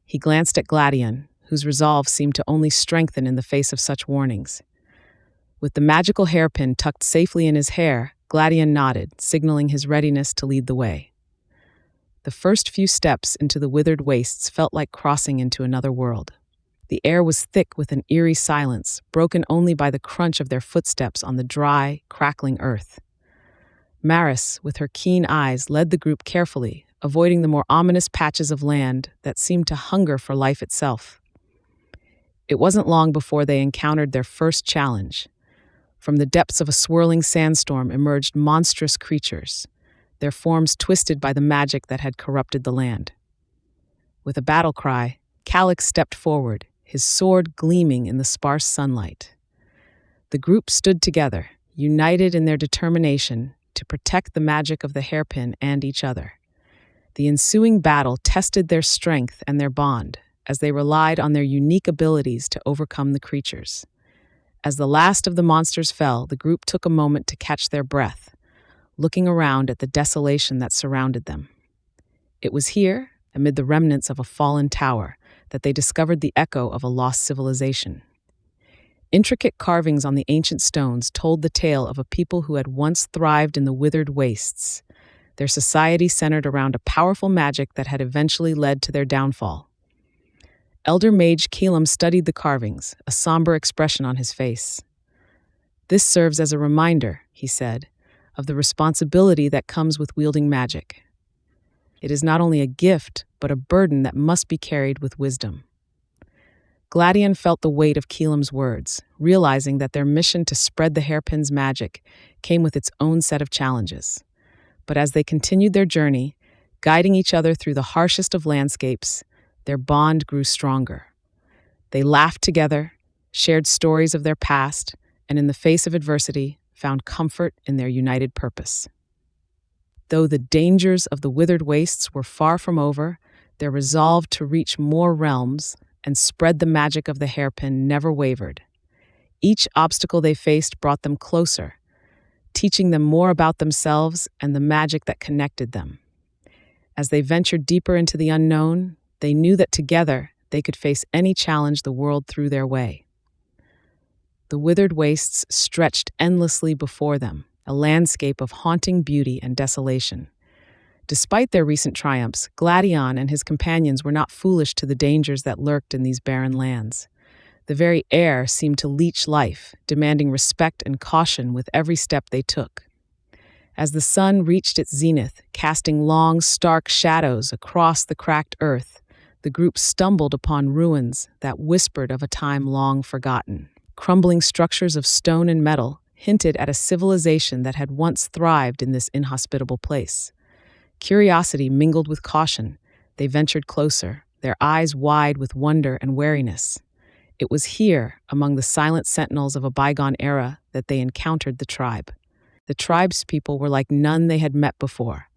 He glanced at Gladion, whose resolve seemed to only strengthen in the face of such warnings. With the magical hairpin tucked safely in his hair, Gladion nodded, signaling his readiness to lead the way. The first few steps into the withered wastes felt like crossing into another world. The air was thick with an eerie silence, broken only by the crunch of their footsteps on the dry, crackling earth. Maris, with her keen eyes, led the group carefully, avoiding the more ominous patches of land that seemed to hunger for life itself. It wasn't long before they encountered their first challenge. From the depths of a swirling sandstorm emerged monstrous creatures. their forms twisted by the magic that had corrupted the land. With a battle cry, Calix stepped forward, his sword gleaming in the sparse sunlight. The group stood together, united in their determination to protect the magic of the hairpin and each other. The ensuing battle tested their strength and their bond, as they relied on their unique abilities to overcome the creatures. As the last of the monsters fell, the group took a moment to catch their breath, looking around at the desolation that surrounded them. It was here, amid the remnants of a fallen tower, that they discovered the echo of a lost civilization. Intricate carvings on the ancient stones told the tale of a people who had once thrived in the withered wastes. Their society centered around a powerful magic that had eventually led to their downfall. Elder Mage Keelam studied the carvings, a somber expression on his face. "This serves as a reminder," he said, "of the responsibility that comes with wielding magic. It is not only a gift, but a burden that must be carried with wisdom." Gladion felt the weight of Keelam's words, realizing that their mission to spread the hairpin's magic came with its own set of challenges. But as they continued their journey, guiding each other through the harshest of landscapes, their bond grew stronger. They laughed together, shared stories of their past, and in the face of adversity, found comfort in their united purpose. Though the dangers of the withered wastes were far from over, their resolve to reach more realms and spread the magic of the hairpin never wavered. Each obstacle they faced brought them closer, teaching them more about themselves and the magic that connected them. As they ventured deeper into the unknown, they knew that together they could face any challenge the world threw their way. The withered wastes stretched endlessly before them, a landscape of haunting beauty and desolation. Despite their recent triumphs, Gladion and his companions were not foolish to the dangers that lurked in these barren lands. The very air seemed to leech life, demanding respect and caution with every step they took. As the sun reached its zenith, casting long, stark shadows across the cracked earth, the group stumbled upon ruins that whispered of a time long forgotten. Crumbling structures of stone and metal hinted at a civilization that had once thrived in this inhospitable place. Curiosity mingled with caution. They ventured closer, their eyes wide with wonder and wariness. It was here, among the silent sentinels of a bygone era, that they encountered the tribe. The tribe's people were like none they had met before.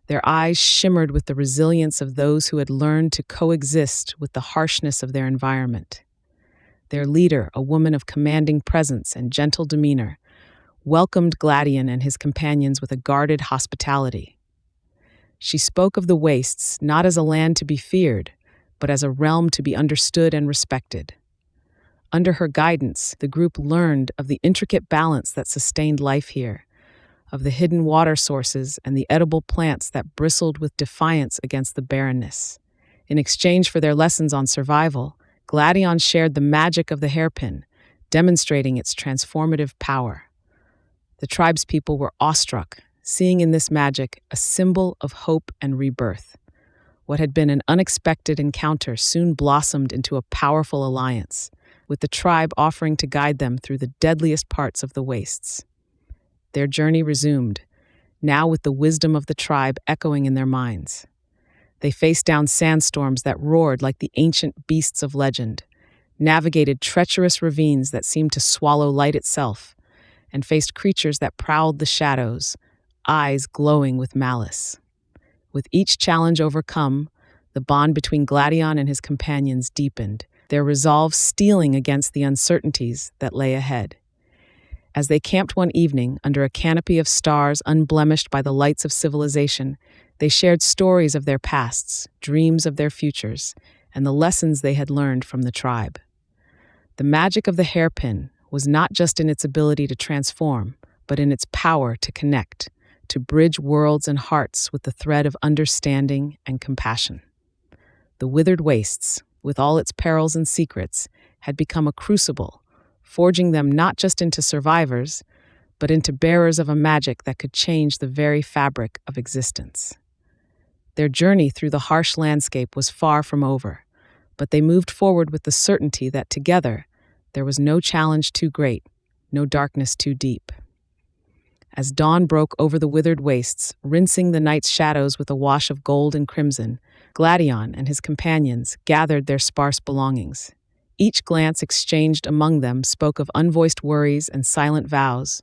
Their eyes shimmered with the resilience of those who had learned to coexist with the harshness of their environment. Their leader, a woman of commanding presence and gentle demeanor, welcomed Gladion and his companions with a guarded hospitality. She spoke of the wastes not as a land to be feared, but as a realm to be understood and respected. Under her guidance, the group learned of the intricate balance that sustained life here, of the hidden water sources and the edible plants that bristled with defiance against the barrenness. In exchange for their lessons on survival, Gladion shared the magic of the hairpin, demonstrating its transformative power. The tribespeople were awestruck, seeing in this magic a symbol of hope and rebirth. What had been an unexpected encounter soon blossomed into a powerful alliance, with the tribe offering to guide them through the deadliest parts of the wastes. Their journey resumed, now with the wisdom of the tribe echoing in their minds. They faced down sandstorms that roared like the ancient beasts of legend, navigated treacherous ravines that seemed to swallow light itself, and faced creatures that prowled the shadows, eyes glowing with malice. With each challenge overcome, the bond between Gladion and his companions deepened, their resolve steeling against the uncertainties that lay ahead. As they camped one evening under a canopy of stars unblemished by the lights of civilization, they shared stories of their pasts, dreams of their futures, and the lessons they had learned from the tribe. The magic of the hairpin was not just in its ability to transform, but in its power to connect, to bridge worlds and hearts with the thread of understanding and compassion. The withered wastes, with all its perils and secrets, had become a crucible, forging them not just into survivors, but into bearers of a magic that could change the very fabric of existence. Their journey through the harsh landscape was far from over, but they moved forward with the certainty that together there was no challenge too great, no darkness too deep. As dawn broke over the withered wastes, rinsing the night's shadows with a wash of gold and crimson, Gladion and his companions gathered their sparse belongings. Each glance exchanged among them spoke of unvoiced worries and silent vows.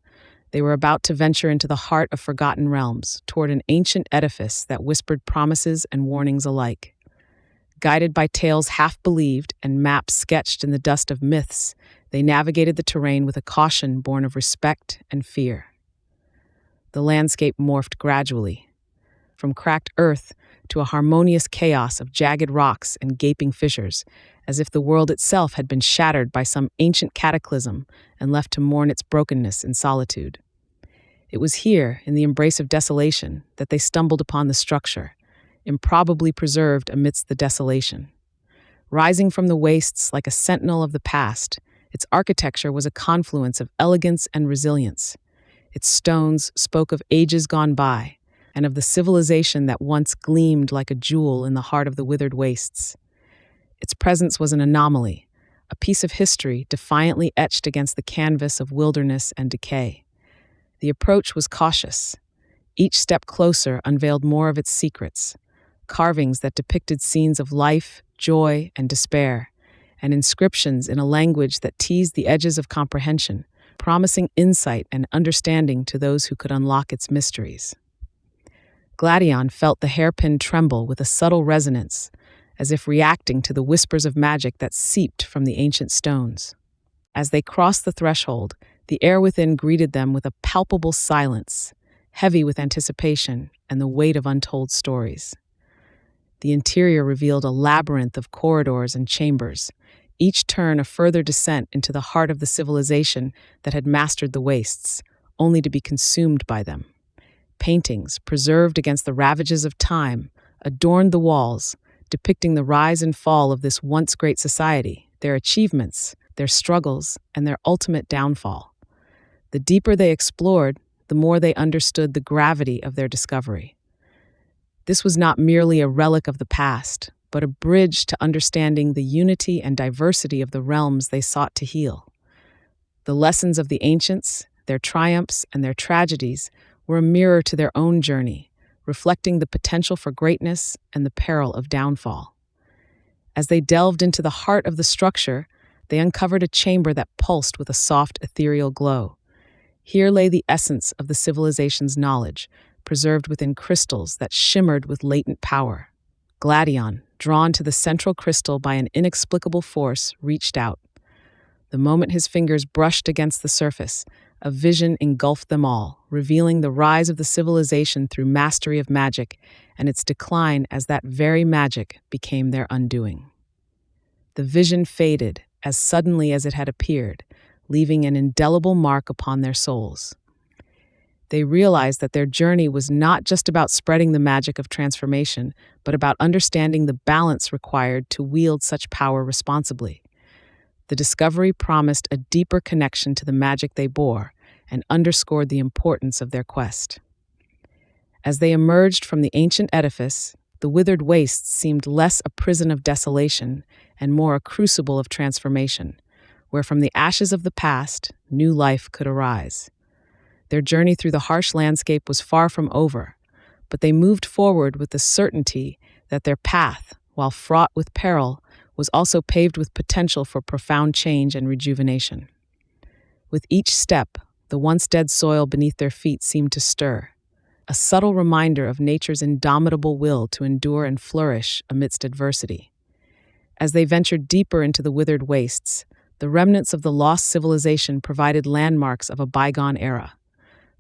They were about to venture into the heart of forgotten realms, toward an ancient edifice that whispered promises and warnings alike. Guided by tales half-believed and maps sketched in the dust of myths, they navigated the terrain with a caution born of respect and fear. The landscape morphed gradually, from cracked earth to a harmonious chaos of jagged rocks and gaping fissures, as if the world itself had been shattered by some ancient cataclysm and left to mourn its brokenness in solitude. It was here, in the embrace of desolation, that they stumbled upon the structure, improbably preserved amidst the desolation. Rising from the wastes like a sentinel of the past, its architecture was a confluence of elegance and resilience. Its stones spoke of ages gone by, and of the civilization that once gleamed like a jewel in the heart of the withered wastes. Its presence was an anomaly, a piece of history defiantly etched against the canvas of wilderness and decay. The approach was cautious. Each step closer unveiled more of its secrets, carvings that depicted scenes of life, joy, and despair, and inscriptions in a language that teased the edges of comprehension, promising insight and understanding to those who could unlock its mysteries. Gladion felt the hairpin tremble with a subtle resonance, as if reacting to the whispers of magic that seeped from the ancient stones. As they crossed the threshold, the air within greeted them with a palpable silence, heavy with anticipation and the weight of untold stories. The interior revealed a labyrinth of corridors and chambers, each turn a further descent into the heart of the civilization that had mastered the wastes, only to be consumed by them. Paintings, preserved against the ravages of time, adorned the walls, depicting the rise and fall of this once great society, their achievements, their struggles, and their ultimate downfall. The deeper they explored, the more they understood the gravity of their discovery. This was not merely a relic of the past, but a bridge to understanding the unity and diversity of the realms they sought to heal. The lessons of the ancients, their triumphs, and their tragedies were a mirror to their own journey, reflecting the potential for greatness and the peril of downfall. As they delved into the heart of the structure, they uncovered a chamber that pulsed with a soft, ethereal glow. Here lay the essence of the civilization's knowledge, preserved within crystals that shimmered with latent power. Gladion, drawn to the central crystal by an inexplicable force, reached out. The moment his fingers brushed against the surface, a vision engulfed them all, revealing the rise of the civilization through mastery of magic and its decline as that very magic became their undoing. The vision faded as suddenly as it had appeared, leaving an indelible mark upon their souls. They realized that their journey was not just about spreading the magic of transformation, but about understanding the balance required to wield such power responsibly. The discovery promised a deeper connection to the magic they bore and underscored the importance of their quest. As they emerged from the ancient edifice, the withered wastes seemed less a prison of desolation and more a crucible of transformation, where from the ashes of the past, new life could arise. Their journey through the harsh landscape was far from over, but they moved forward with the certainty that their path, while fraught with peril, was also paved with potential for profound change and rejuvenation. With each step, the once dead soil beneath their feet seemed to stir, a subtle reminder of nature's indomitable will to endure and flourish amidst adversity. As they ventured deeper into the withered wastes, the remnants of the lost civilization provided landmarks of a bygone era.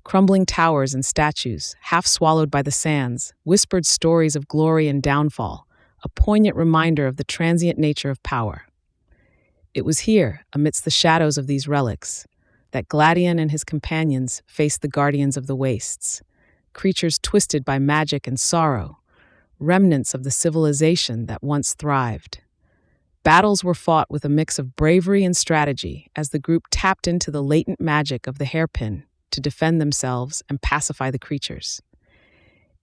Crumbling towers and statues, half swallowed by the sands, whispered stories of glory and downfall, a poignant reminder of the transient nature of power. It was here, amidst the shadows of these relics, that Gladion and his companions faced the guardians of the wastes, creatures twisted by magic and sorrow, remnants of the civilization that once thrived. Battles were fought with a mix of bravery and strategy as the group tapped into the latent magic of the hairpin to defend themselves and pacify the creatures.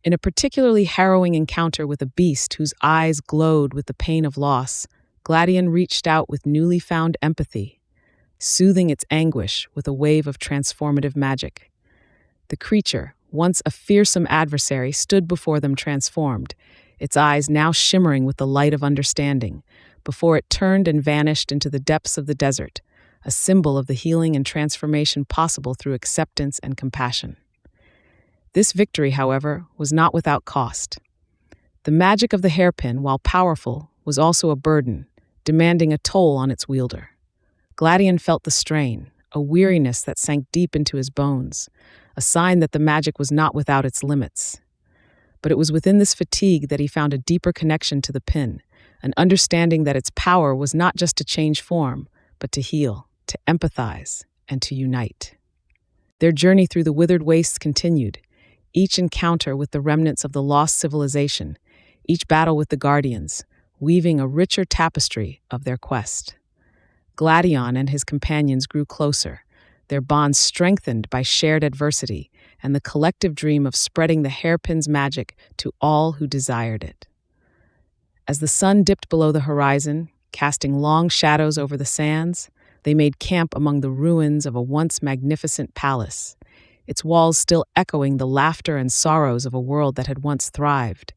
In a particularly harrowing encounter with a beast whose eyes glowed with the pain of loss, Gladion reached out with newly found empathy, soothing its anguish with a wave of transformative magic. The creature, once a fearsome adversary, stood before them transformed, its eyes now shimmering with the light of understanding, before it turned and vanished into the depths of the desert, a symbol of the healing and transformation possible through acceptance and compassion. This victory, however, was not without cost. The magic of the hairpin, while powerful, was also a burden, demanding a toll on its wielder. Gladion felt the strain, a weariness that sank deep into his bones, a sign that the magic was not without its limits. But it was within this fatigue that he found a deeper connection to the pin, an understanding that its power was not just to change form, but to heal, to empathize, and to unite. Their journey through the withered wastes continued, each encounter with the remnants of the lost civilization, each battle with the guardians, weaving a richer tapestry of their quest. Gladion and his companions grew closer, their bonds strengthened by shared adversity and the collective dream of spreading the hairpin's magic to all who desired it. As the sun dipped below the horizon, casting long shadows over the sands, they made camp among the ruins of a once magnificent palace, its walls still echoing the laughter and sorrows of a world that had once thrived.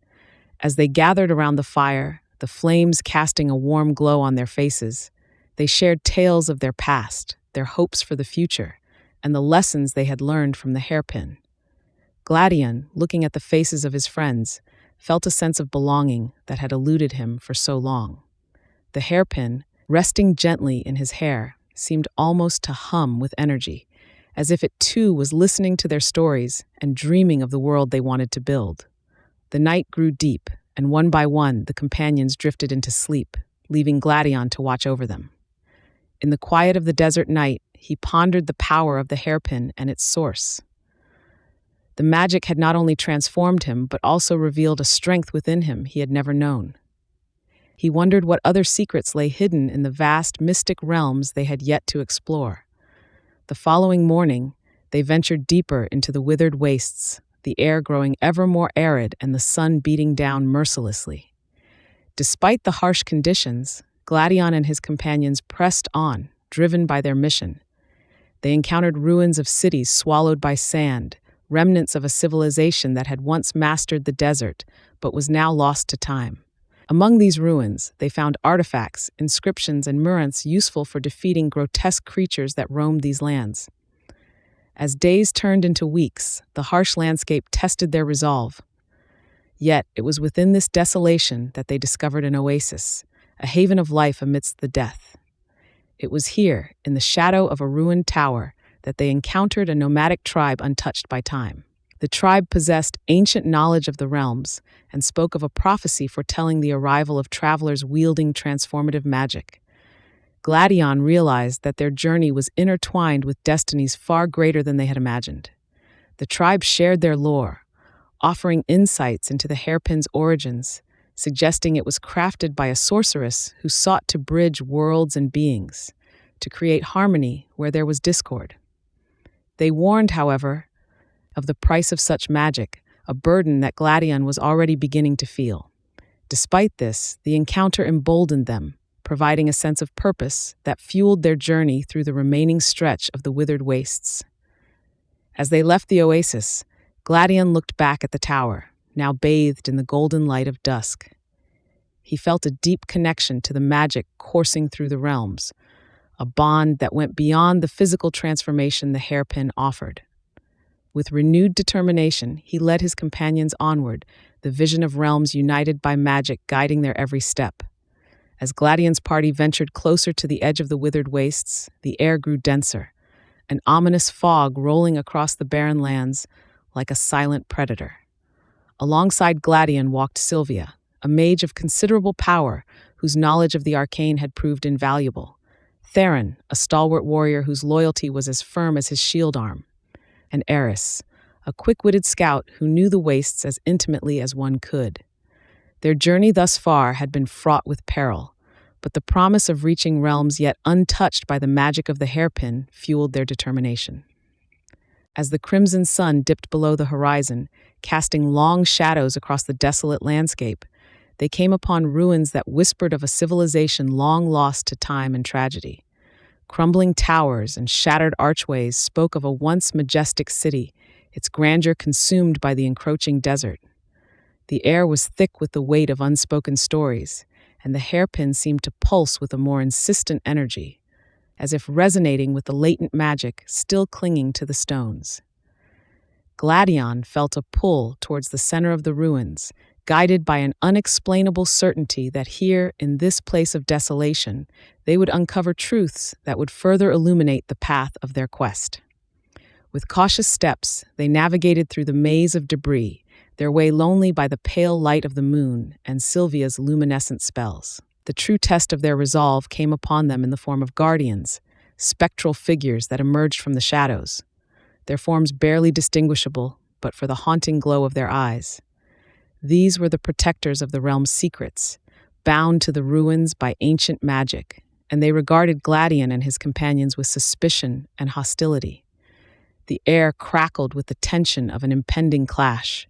As they gathered around the fire, the flames casting a warm glow on their faces, they shared tales of their past, their hopes for the future, and the lessons they had learned from the hairpin. Gladion, looking at the faces of his friends, felt a sense of belonging that had eluded him for so long. The hairpin, resting gently in his hair, seemed almost to hum with energy, as if it too was listening to their stories and dreaming of the world they wanted to build. The night grew deep, and one by one the companions drifted into sleep, leaving Gladion to watch over them. In the quiet of the desert night, he pondered the power of the hairpin and its source. The magic had not only transformed him, but also revealed a strength within him he had never known. He wondered what other secrets lay hidden in the vast mystic realms they had yet to explore. The following morning, they ventured deeper into the withered wastes, the air growing ever more arid and the sun beating down mercilessly. Despite the harsh conditions, Gladion and his companions pressed on, driven by their mission. They encountered ruins of cities swallowed by sand, remnants of a civilization that had once mastered the desert, but was now lost to time. Among these ruins, they found artifacts, inscriptions, and murants useful for defeating grotesque creatures that roamed these lands. As days turned into weeks, the harsh landscape tested their resolve. Yet, it was within this desolation that they discovered an oasis, a haven of life amidst the death. It was here, in the shadow of a ruined tower, that they encountered a nomadic tribe untouched by time. The tribe possessed ancient knowledge of the realms and spoke of a prophecy foretelling the arrival of travelers wielding transformative magic. Gladion realized that their journey was intertwined with destinies far greater than they had imagined. The tribe shared their lore, offering insights into the hairpin's origins, suggesting it was crafted by a sorceress who sought to bridge worlds and beings, to create harmony where there was discord. They warned, however, of the price of such magic, a burden that Gladion was already beginning to feel. Despite this, the encounter emboldened them, providing a sense of purpose that fueled their journey through the remaining stretch of the withered wastes. As they left the oasis, Gladion looked back at the tower, now bathed in the golden light of dusk. He felt a deep connection to the magic coursing through the realms, a bond that went beyond the physical transformation the hairpin offered. With renewed determination, he led his companions onward, the vision of realms united by magic guiding their every step. As Gladion's party ventured closer to the edge of the withered wastes, the air grew denser, an ominous fog rolling across the barren lands like a silent predator. Alongside Gladion walked Sylvia, a mage of considerable power whose knowledge of the arcane had proved invaluable. Theron, a stalwart warrior whose loyalty was as firm as his shield arm. And Eris, a quick-witted scout who knew the wastes as intimately as one could. Their journey thus far had been fraught with peril, but the promise of reaching realms yet untouched by the magic of the hairpin fueled their determination. As the crimson sun dipped below the horizon, casting long shadows across the desolate landscape, they came upon ruins that whispered of a civilization long lost to time and tragedy. Crumbling towers and shattered archways spoke of a once majestic city, its grandeur consumed by the encroaching desert. The air was thick with the weight of unspoken stories, and the hairpin seemed to pulse with a more insistent energy, as if resonating with the latent magic still clinging to the stones. Gladion felt a pull towards the center of the ruins, guided by an unexplainable certainty that here, in this place of desolation, they would uncover truths that would further illuminate the path of their quest. With cautious steps, they navigated through the maze of debris, their way lonely by the pale light of the moon and Sylvia's luminescent spells. The true test of their resolve came upon them in the form of guardians, spectral figures that emerged from the shadows, their forms barely distinguishable but for the haunting glow of their eyes. These were the protectors of the realm's secrets, bound to the ruins by ancient magic, and they regarded Gladion and his companions with suspicion and hostility. The air crackled with the tension of an impending clash.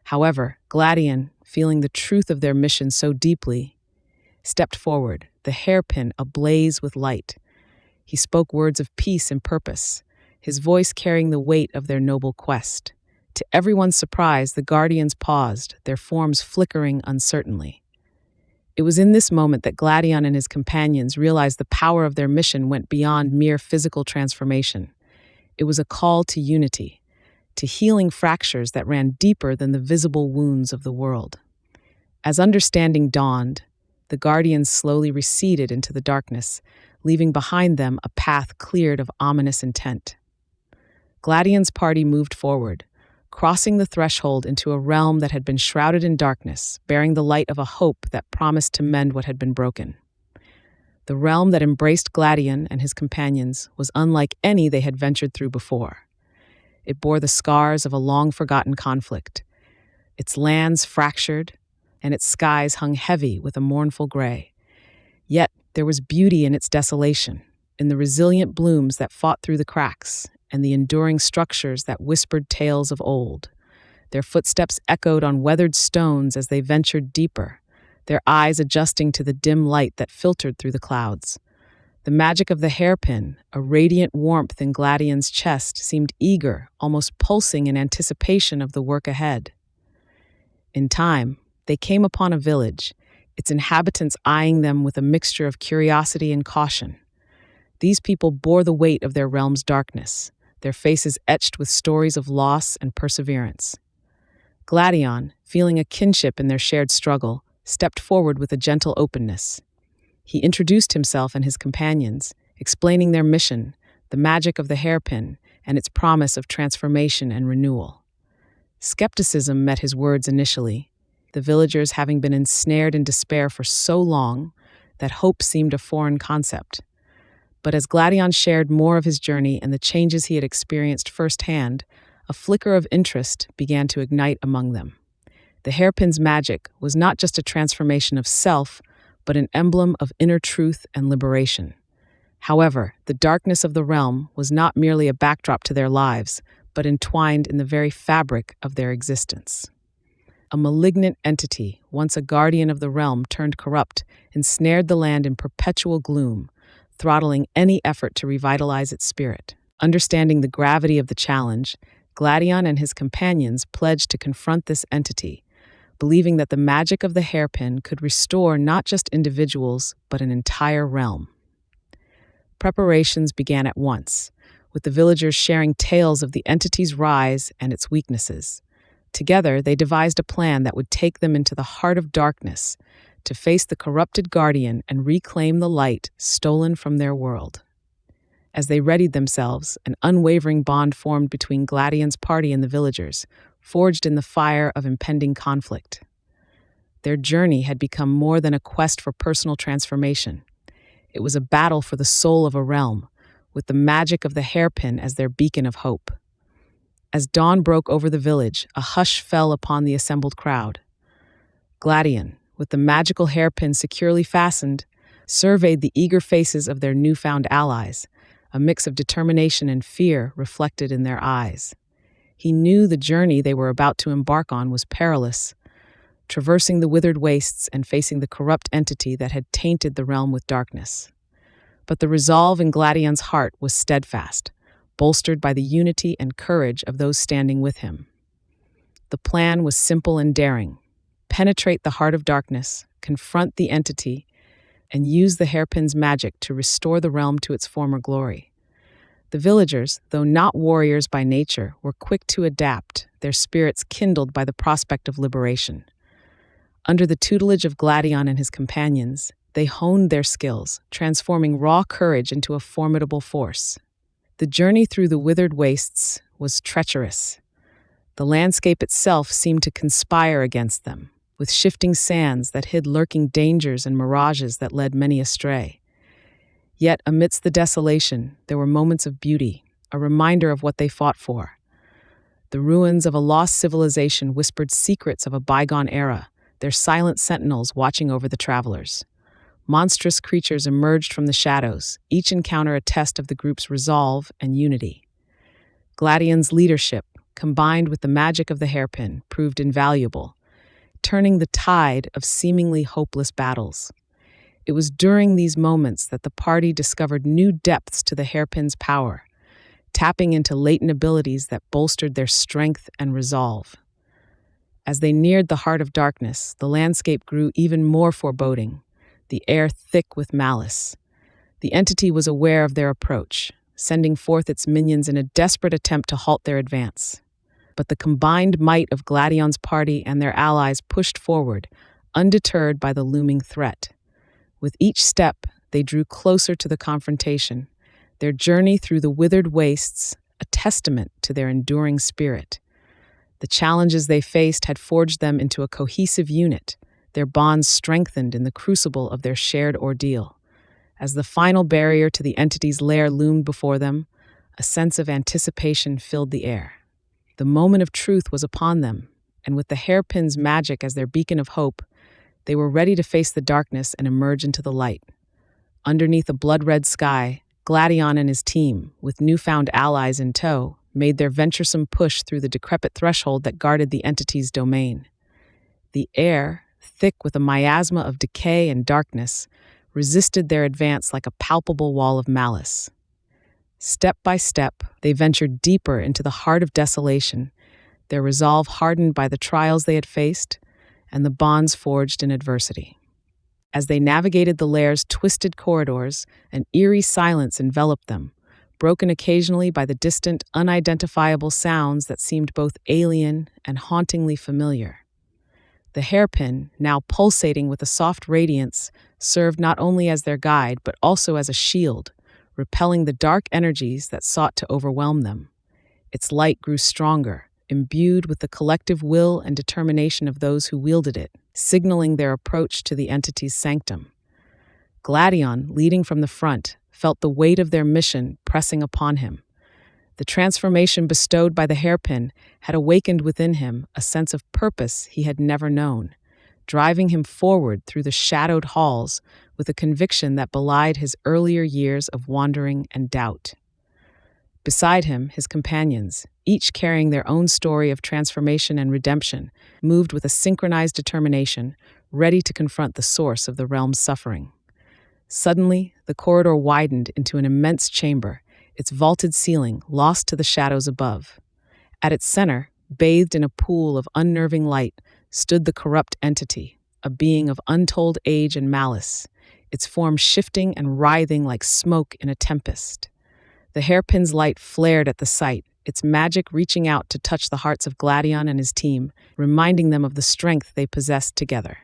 However, Gladion, feeling the truth of their mission so deeply, stepped forward, the hairpin ablaze with light. He spoke words of peace and purpose, his voice carrying the weight of their noble quest. To everyone's surprise, the guardians paused, their forms flickering uncertainly. It was in this moment that Gladion and his companions realized the power of their mission went beyond mere physical transformation. It was a call to unity, to healing fractures that ran deeper than the visible wounds of the world. As understanding dawned, the guardians slowly receded into the darkness, leaving behind them a path cleared of ominous intent. Gladion's party moved forward, crossing the threshold into a realm that had been shrouded in darkness, bearing the light of a hope that promised to mend what had been broken. The realm that embraced Gladion and his companions was unlike any they had ventured through before. It bore the scars of a long-forgotten conflict, its lands fractured, and its skies hung heavy with a mournful gray. Yet there was beauty in its desolation, in the resilient blooms that fought through the cracks, and the enduring structures that whispered tales of old. Their footsteps echoed on weathered stones as they ventured deeper, their eyes adjusting to the dim light that filtered through the clouds. The magic of the hairpin, a radiant warmth in Gladion's chest, seemed eager, almost pulsing in anticipation of the work ahead. In time, they came upon a village, its inhabitants eyeing them with a mixture of curiosity and caution. These people bore the weight of their realm's darkness, their faces etched with stories of loss and perseverance. Gladion, feeling a kinship in their shared struggle, stepped forward with a gentle openness. He introduced himself and his companions, explaining their mission, the magic of the hairpin, and its promise of transformation and renewal. Skepticism met his words initially, the villagers having been ensnared in despair for so long that hope seemed a foreign concept. But as Gladion shared more of his journey and the changes he had experienced firsthand, a flicker of interest began to ignite among them. The hairpin's magic was not just a transformation of self, but an emblem of inner truth and liberation. However, the darkness of the realm was not merely a backdrop to their lives, but entwined in the very fabric of their existence. A malignant entity, once a guardian of the realm, turned corrupt, ensnared the land in perpetual gloom, throttling any effort to revitalize its spirit. Understanding the gravity of the challenge, Gladion and his companions pledged to confront this entity, believing that the magic of the hairpin could restore not just individuals, but an entire realm. Preparations began at once, with the villagers sharing tales of the entity's rise and its weaknesses. Together, they devised a plan that would take them into the heart of darkness, to face the corrupted guardian and reclaim the light stolen from their world. As they readied themselves, an unwavering bond formed between Gladion's party and the villagers, forged in the fire of impending conflict. Their journey had become more than a quest for personal transformation. It was a battle for the soul of a realm, with the magic of the hairpin as their beacon of hope. As dawn broke over the village, a hush fell upon the assembled crowd. Gladion, with the magical hairpin securely fastened, surveyed the eager faces of their newfound allies, a mix of determination and fear reflected in their eyes. He knew the journey they were about to embark on was perilous, traversing the withered wastes and facing the corrupt entity that had tainted the realm with darkness. But the resolve in Gladion's heart was steadfast. bolstered by the unity and courage of those standing with him. The plan was simple and daring: penetrate the heart of darkness, confront the entity, and use the hairpin's magic to restore the realm to its former glory. The villagers, though not warriors by nature, were quick to adapt, their spirits kindled by the prospect of liberation. Under the tutelage of Gladion and his companions, they honed their skills, transforming raw courage into a formidable force. The journey through the withered wastes was treacherous. The landscape itself seemed to conspire against them, with shifting sands that hid lurking dangers and mirages that led many astray. Yet, amidst the desolation, there were moments of beauty, a reminder of what they fought for. The ruins of a lost civilization whispered secrets of a bygone era, their silent sentinels watching over the travelers. Monstrous creatures emerged from the shadows, each encounter a test of the group's resolve and unity. Gladion's leadership, combined with the magic of the hairpin, proved invaluable, turning the tide of seemingly hopeless battles. It was during these moments that the party discovered new depths to the hairpin's power, tapping into latent abilities that bolstered their strength and resolve. As they neared the heart of darkness, the landscape grew even more foreboding, the air thick with malice. The entity was aware of their approach, sending forth its minions in a desperate attempt to halt their advance. But the combined might of Gladion's party and their allies pushed forward, undeterred by the looming threat. With each step, they drew closer to the confrontation, their journey through the withered wastes a testament to their enduring spirit. The challenges they faced had forged them into a cohesive unit, their bonds strengthened in the crucible of their shared ordeal. As the final barrier to the entity's lair loomed before them, a sense of anticipation filled the air. The moment of truth was upon them, and with the hairpin's magic as their beacon of hope, they were ready to face the darkness and emerge into the light. Underneath a blood-red sky, Gladion and his team, with newfound allies in tow, made their venturesome push through the decrepit threshold that guarded the entity's domain. The air, thick with a miasma of decay and darkness, resisted their advance like a palpable wall of malice. Step by step, they ventured deeper into the heart of desolation, their resolve hardened by the trials they had faced and the bonds forged in adversity. As they navigated the lair's twisted corridors, an eerie silence enveloped them, broken occasionally by the distant, unidentifiable sounds that seemed both alien and hauntingly familiar. The hairpin, now pulsating with a soft radiance, served not only as their guide but also as a shield, repelling the dark energies that sought to overwhelm them. Its light grew stronger, imbued with the collective will and determination of those who wielded it, signaling their approach to the entity's sanctum. Gladion, leading from the front, felt the weight of their mission pressing upon him. The transformation bestowed by the hairpin had awakened within him a sense of purpose he had never known, driving him forward through the shadowed halls with a conviction that belied his earlier years of wandering and doubt. Beside him, his companions, each carrying their own story of transformation and redemption, moved with a synchronized determination, ready to confront the source of the realm's suffering. Suddenly, the corridor widened into an immense chamber, its vaulted ceiling lost to the shadows above. At its center, bathed in a pool of unnerving light, stood the corrupt entity, a being of untold age and malice, its form shifting and writhing like smoke in a tempest. The hairpin's light flared at the sight, its magic reaching out to touch the hearts of Gladion and his team, reminding them of the strength they possessed together.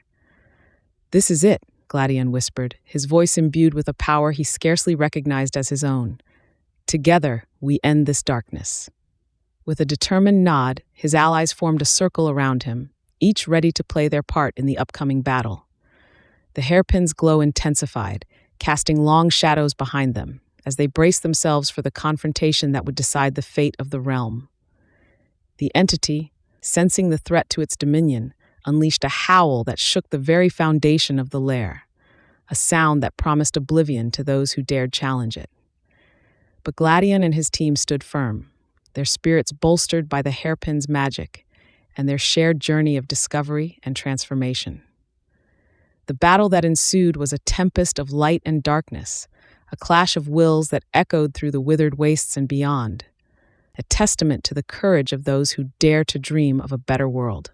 "This is it," Gladion whispered, his voice imbued with a power he scarcely recognized as his own. "Together, we end this darkness." With a determined nod, his allies formed a circle around him, each ready to play their part in the upcoming battle. The hairpin's glow intensified, casting long shadows behind them, as they braced themselves for the confrontation that would decide the fate of the realm. The entity, sensing the threat to its dominion, unleashed a howl that shook the very foundation of the lair, a sound that promised oblivion to those who dared challenge it. But Gladion and his team stood firm, their spirits bolstered by the hairpin's magic and their shared journey of discovery and transformation. The battle that ensued was a tempest of light and darkness, a clash of wills that echoed through the withered wastes and beyond, a testament to the courage of those who dare to dream of a better world.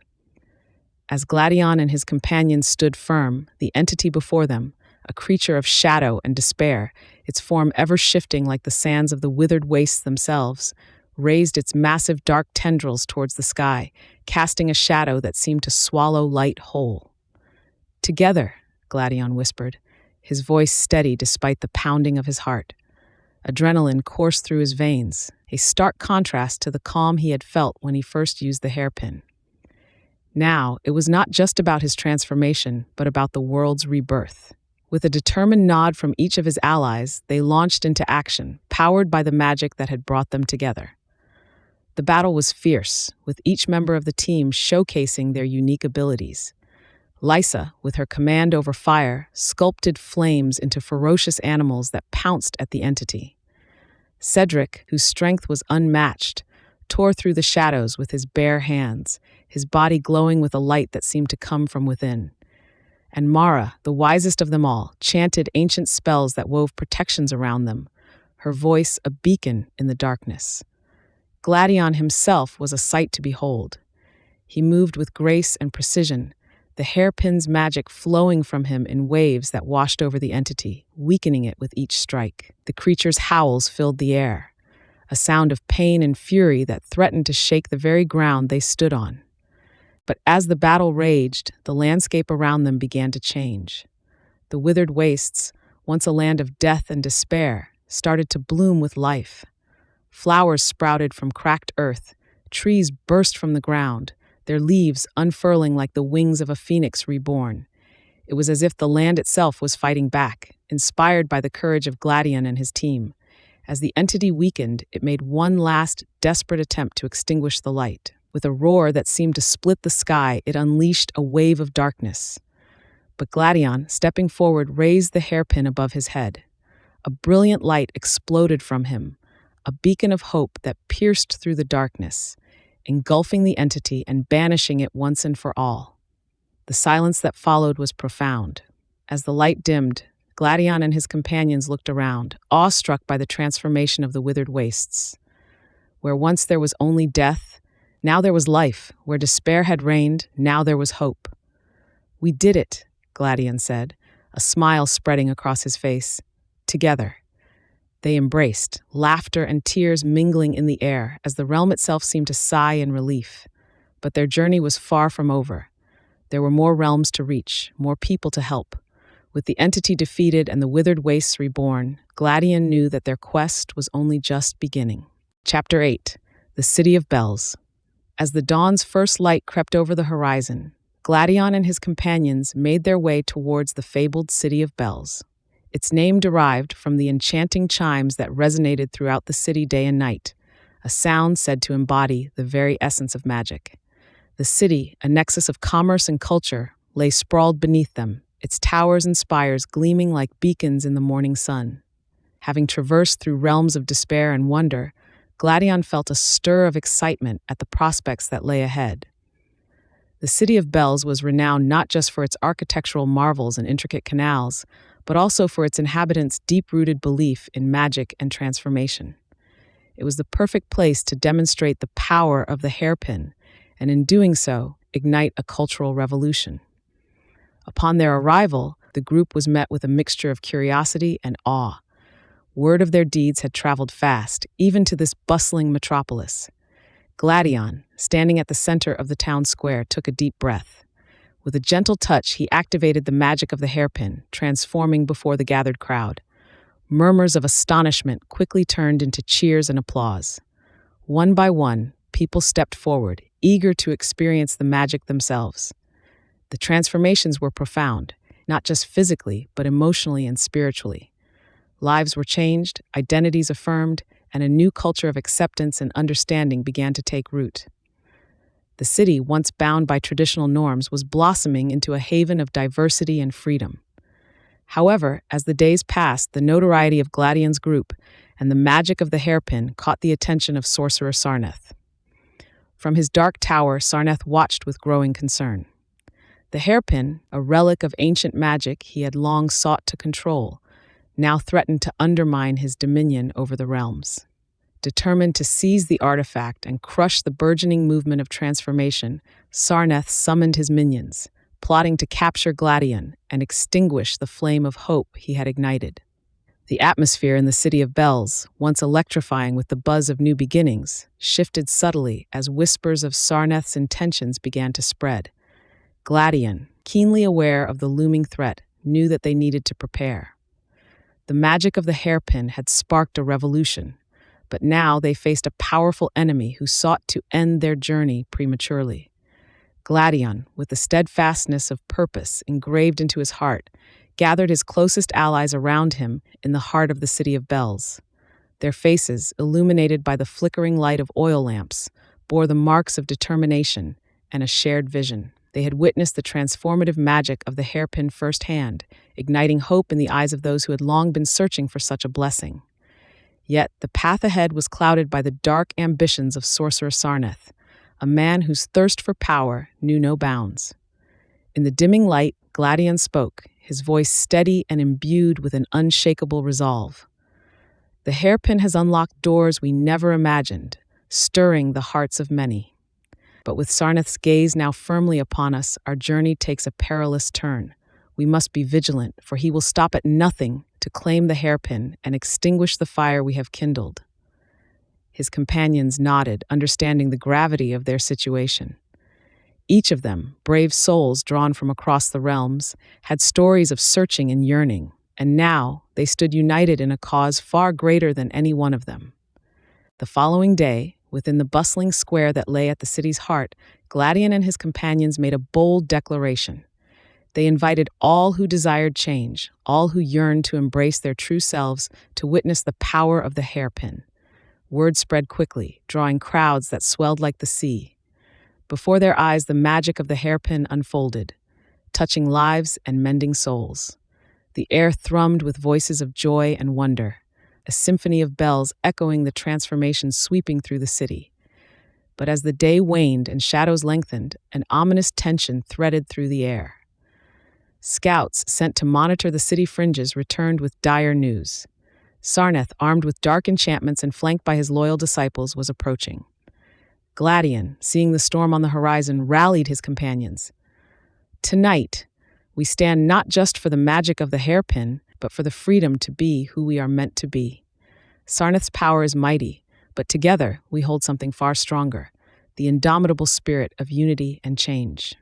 As Gladion and his companions stood firm, the entity before them, a creature of shadow and despair, its form ever shifting like the sands of the withered wastes themselves, raised its massive dark tendrils towards the sky, casting a shadow that seemed to swallow light whole. "Together," Gladion whispered, his voice steady despite the pounding of his heart. Adrenaline coursed through his veins, a stark contrast to the calm he had felt when he first used the hairpin. Now, it was not just about his transformation, but about the world's rebirth. With a determined nod from each of his allies, they launched into action, powered by the magic that had brought them together. The battle was fierce, with each member of the team showcasing their unique abilities. Lysa, with her command over fire, sculpted flames into ferocious animals that pounced at the entity. Cedric, whose strength was unmatched, tore through the shadows with his bare hands, his body glowing with a light that seemed to come from within. And Mara, the wisest of them all, chanted ancient spells that wove protections around them, her voice a beacon in the darkness. Gladion himself was a sight to behold. He moved with grace and precision, the hairpin's magic flowing from him in waves that washed over the entity, weakening it with each strike. The creature's howls filled the air, a sound of pain and fury that threatened to shake the very ground they stood on. But as the battle raged, the landscape around them began to change. The withered wastes, once a land of death and despair, started to bloom with life. Flowers sprouted from cracked earth, trees burst from the ground, their leaves unfurling like the wings of a phoenix reborn. It was as if the land itself was fighting back, inspired by the courage of Gladion and his team. As the entity weakened, it made one last, desperate attempt to extinguish the light. With a roar that seemed to split the sky, it unleashed a wave of darkness. But Gladion, stepping forward, raised the hairpin above his head. A brilliant light exploded from him, a beacon of hope that pierced through the darkness, engulfing the entity and banishing it once and for all. The silence that followed was profound. As the light dimmed, Gladion and his companions looked around, awestruck by the transformation of the withered wastes. Where once there was only death, now there was life. Where despair had reigned, now there was hope. "We did it," Gladion said, a smile spreading across his face. Together. They embraced, laughter and tears mingling in the air as the realm itself seemed to sigh in relief. But their journey was far from over. There were more realms to reach, more people to help. With the entity defeated and the withered wastes reborn, Gladion knew that their quest was only just beginning. Chapter 8. The City of Bells. As the dawn's first light crept over the horizon, Gladion and his companions made their way towards the fabled City of Bells. Its name derived from the enchanting chimes that resonated throughout the city day and night, a sound said to embody the very essence of magic. The city, a nexus of commerce and culture, lay sprawled beneath them, its towers and spires gleaming like beacons in the morning sun. Having traversed through realms of despair and wonder, Gladion felt a stir of excitement at the prospects that lay ahead. The City of Bells was renowned not just for its architectural marvels and intricate canals, but also for its inhabitants' deep-rooted belief in magic and transformation. It was the perfect place to demonstrate the power of the hairpin, and in doing so, ignite a cultural revolution. Upon their arrival, the group was met with a mixture of curiosity and awe. Word of their deeds had traveled fast, even to this bustling metropolis. Gladion, standing at the center of the town square, took a deep breath. With a gentle touch, he activated the magic of the hairpin, transforming before the gathered crowd. Murmurs of astonishment quickly turned into cheers and applause. One by one, people stepped forward, eager to experience the magic themselves. The transformations were profound, not just physically, but emotionally and spiritually. Lives were changed, identities affirmed, and a new culture of acceptance and understanding began to take root. The city, once bound by traditional norms, was blossoming into a haven of diversity and freedom. However, as the days passed, the notoriety of Gladion's group and the magic of the hairpin caught the attention of sorcerer Sarneth. From his dark tower, Sarneth watched with growing concern. The hairpin, a relic of ancient magic he had long sought to control, now threatened to undermine his dominion over the realms. Determined to seize the artifact and crush the burgeoning movement of transformation, Sarneth summoned his minions, plotting to capture Gladion and extinguish the flame of hope he had ignited. The atmosphere in the city of Bells, once electrifying with the buzz of new beginnings, shifted subtly as whispers of Sarneth's intentions began to spread. Gladion, keenly aware of the looming threat, knew that they needed to prepare. The magic of the hairpin had sparked a revolution, but now they faced a powerful enemy who sought to end their journey prematurely. Gladion, with the steadfastness of purpose engraved into his heart, gathered his closest allies around him in the heart of the city of Bells. Their faces, illuminated by the flickering light of oil lamps, bore the marks of determination and a shared vision. They had witnessed the transformative magic of the hairpin firsthand, igniting hope in the eyes of those who had long been searching for such a blessing. Yet the path ahead was clouded by the dark ambitions of Sorcerer Sarneth, a man whose thirst for power knew no bounds. In the dimming light, Gladion spoke, his voice steady and imbued with an unshakable resolve. The hairpin has unlocked doors we never imagined, stirring the hearts of many. But with Sarneth's gaze now firmly upon us, our journey takes a perilous turn. We must be vigilant, for he will stop at nothing to claim the hairpin and extinguish the fire we have kindled. His companions nodded, understanding the gravity of their situation. Each of them, brave souls drawn from across the realms, had stories of searching and yearning, and now they stood united in a cause far greater than any one of them. The following day, within the bustling square that lay at the city's heart, Gladion and his companions made a bold declaration. They invited all who desired change, all who yearned to embrace their true selves, to witness the power of the hairpin. Word spread quickly, drawing crowds that swelled like the sea. Before their eyes, the magic of the hairpin unfolded, touching lives and mending souls. The air thrummed with voices of joy and wonder, a symphony of bells echoing the transformation sweeping through the city. But as the day waned and shadows lengthened, an ominous tension threaded through the air. Scouts sent to monitor the city fringes returned with dire news. Sarneth, armed with dark enchantments and flanked by his loyal disciples, was approaching. Gladion, seeing the storm on the horizon, rallied his companions. Tonight, we stand not just for the magic of the hairpin, but for the freedom to be who we are meant to be. Sarneth's power is mighty, but together we hold something far stronger, the indomitable spirit of unity and change.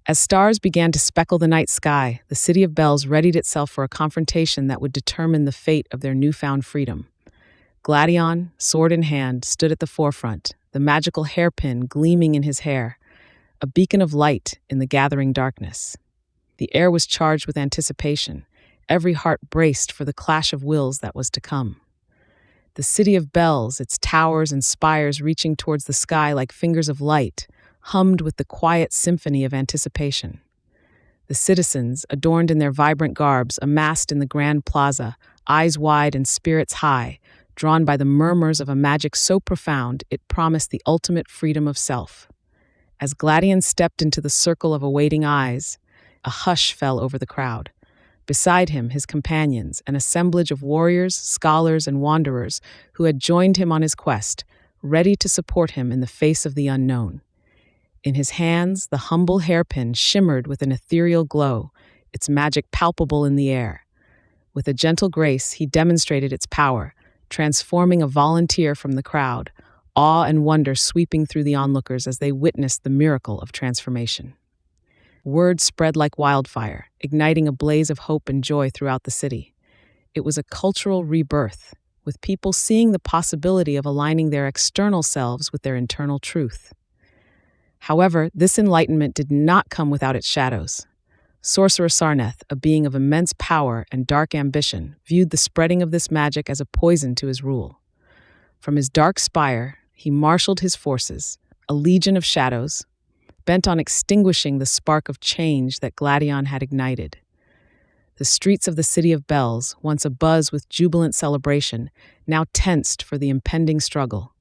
As stars began to speckle the night sky, the city of Bells readied itself for a confrontation that would determine the fate of their newfound freedom. Gladion, sword in hand, stood at the forefront, the magical hairpin gleaming in his hair, a beacon of light in the gathering darkness. The air was charged with anticipation, every heart braced for the clash of wills that was to come. The city of Bells, its towers and spires reaching towards the sky like fingers of light, hummed with the quiet symphony of anticipation. The citizens, adorned in their vibrant garbs, amassed in the grand plaza, eyes wide and spirits high, drawn by the murmurs of a magic so profound it promised the ultimate freedom of self. As Gladion stepped into the circle of awaiting eyes, a hush fell over the crowd. Beside him, his companions, an assemblage of warriors, scholars, and wanderers who had joined him on his quest, ready to support him in the face of the unknown. In his hands, the humble hairpin shimmered with an ethereal glow, its magic palpable in the air. With a gentle grace, he demonstrated its power, transforming a volunteer from the crowd, awe and wonder sweeping through the onlookers as they witnessed the miracle of transformation. Word spread like wildfire, igniting a blaze of hope and joy throughout the city. It was a cultural rebirth, with people seeing the possibility of aligning their external selves with their internal truth. However, this enlightenment did not come without its shadows. Sorcerer Sarneth, a being of immense power and dark ambition, viewed the spreading of this magic as a poison to his rule. From his dark spire, he marshaled his forces, a legion of shadows, bent on extinguishing the spark of change that Gladion had ignited. The streets of the city of Bells, once abuzz with jubilant celebration, now tensed for the impending struggle.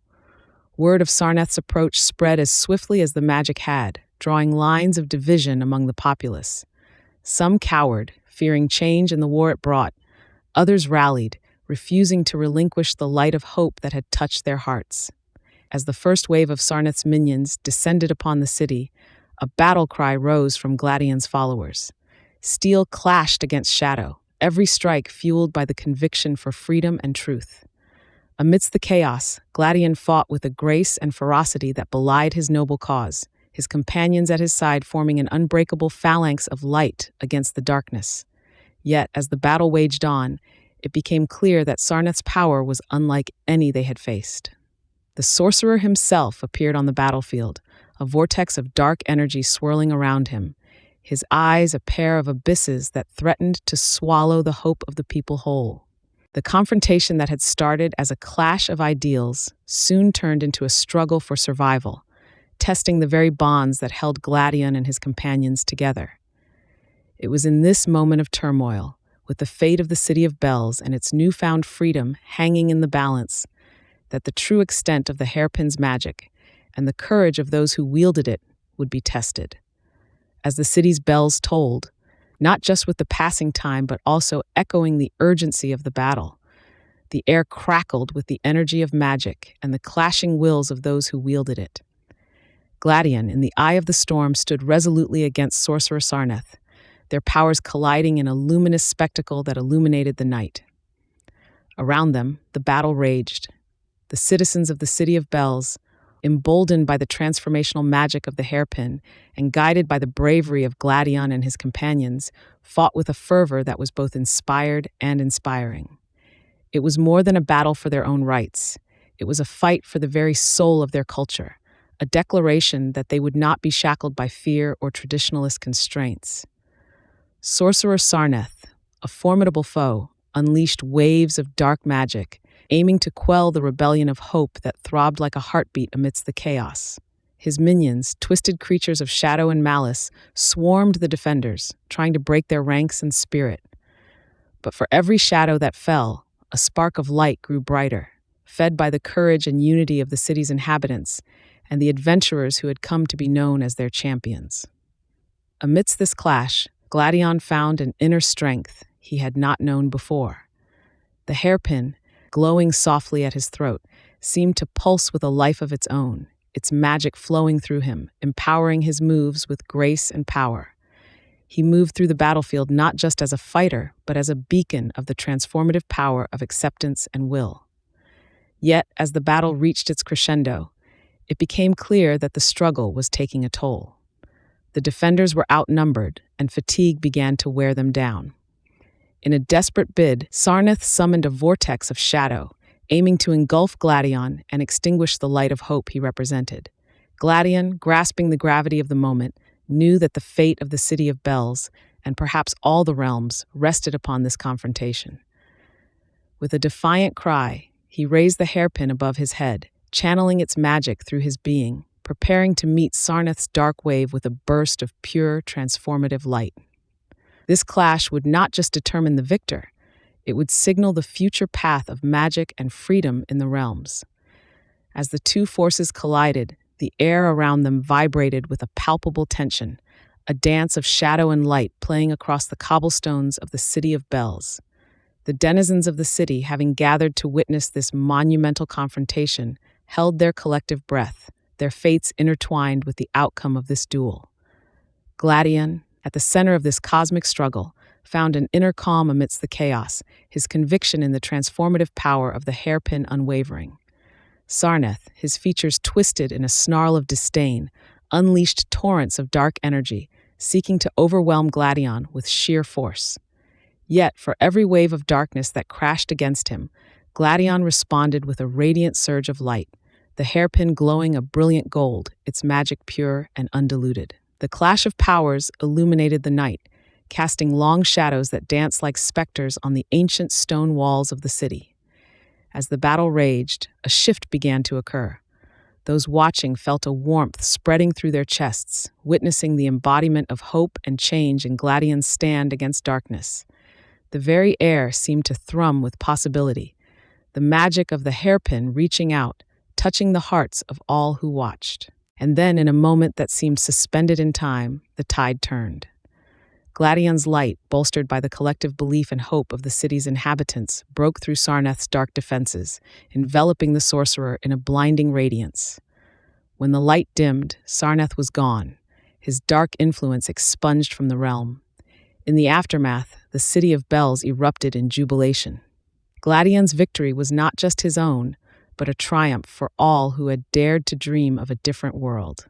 Word of Sarneth's approach spread as swiftly as the magic had, drawing lines of division among the populace. Some cowered, fearing change and the war it brought. Others rallied, refusing to relinquish the light of hope that had touched their hearts. As the first wave of Sarnath's minions descended upon the city, a battle cry rose from Gladion's followers. Steel clashed against shadow, every strike fueled by the conviction for freedom and truth. Amidst the chaos, Gladion fought with a grace and ferocity that belied his noble cause, his companions at his side forming an unbreakable phalanx of light against the darkness. Yet, as the battle waged on, it became clear that Sarnath's power was unlike any they had faced. The sorcerer himself appeared on the battlefield, a vortex of dark energy swirling around him, his eyes a pair of abysses that threatened to swallow the hope of the people whole. The confrontation that had started as a clash of ideals soon turned into a struggle for survival, testing the very bonds that held Gladion and his companions together. It was in this moment of turmoil, with the fate of the city of bells and its newfound freedom hanging in the balance, that the true extent of the hairpin's magic and the courage of those who wielded it would be tested. As the city's bells tolled, not just with the passing time but also echoing the urgency of the battle, the air crackled with the energy of magic and the clashing wills of those who wielded it. Gladion, in the eye of the storm, stood resolutely against Sorcerer Sarnath, their powers colliding in a luminous spectacle that illuminated the night. Around them, the battle raged. The citizens of the City of Bells, emboldened by the transformational magic of the hairpin and guided by the bravery of Gladion and his companions, fought with a fervor that was both inspired and inspiring. It was more than a battle for their own rights. It was a fight for the very soul of their culture, a declaration that they would not be shackled by fear or traditionalist constraints. Sorcerer Sarnath, a formidable foe, unleashed waves of dark magic, aiming to quell the rebellion of hope that throbbed like a heartbeat amidst the chaos. His minions, twisted creatures of shadow and malice, swarmed the defenders, trying to break their ranks and spirit. But for every shadow that fell, a spark of light grew brighter, fed by the courage and unity of the city's inhabitants and the adventurers who had come to be known as their champions. Amidst this clash, Gladion found an inner strength he had not known before. The hairpin, glowing softly at his throat, seemed to pulse with a life of its own, its magic flowing through him, empowering his moves with grace and power. He moved through the battlefield not just as a fighter, but as a beacon of the transformative power of acceptance and will. Yet, as the battle reached its crescendo, it became clear that the struggle was taking a toll. The defenders were outnumbered, and fatigue began to wear them down. In a desperate bid, Sarnath summoned a vortex of shadow, aiming to engulf Gladion and extinguish the light of hope he represented. Gladion, grasping the gravity of the moment, knew that the fate of the City of Bells, and perhaps all the realms, rested upon this confrontation. With a defiant cry, he raised the hairpin above his head, channeling its magic through his being, preparing to meet Sarnath's dark wave with a burst of pure, transformative light. This clash would not just determine the victor, it would signal the future path of magic and freedom in the realms. As the two forces collided, the air around them vibrated with a palpable tension, a dance of shadow and light playing across the cobblestones of the City of Bells. The denizens of the city, having gathered to witness this monumental confrontation, held their collective breath, their fates intertwined with the outcome of this duel. Gladion, at the center of this cosmic struggle, found an inner calm amidst the chaos, his conviction in the transformative power of the hairpin unwavering. Sarnath, his features twisted in a snarl of disdain, unleashed torrents of dark energy, seeking to overwhelm Gladion with sheer force. Yet, for every wave of darkness that crashed against him, Gladion responded with a radiant surge of light, the hairpin glowing a brilliant gold, its magic pure and undiluted. The clash of powers illuminated the night, casting long shadows that danced like specters on the ancient stone walls of the city. As the battle raged, a shift began to occur. Those watching felt a warmth spreading through their chests, witnessing the embodiment of hope and change in Gladion's stand against darkness. The very air seemed to thrum with possibility, the magic of the hairpin reaching out, touching the hearts of all who watched. And then, in a moment that seemed suspended in time, the tide turned. Gladion's light, bolstered by the collective belief and hope of the city's inhabitants, broke through Sarnath's dark defenses, enveloping the sorcerer in a blinding radiance. When the light dimmed, Sarnath was gone, his dark influence expunged from the realm. In the aftermath, the city of bells erupted in jubilation. Gladion's victory was not just his own, but a triumph for all who had dared to dream of a different world.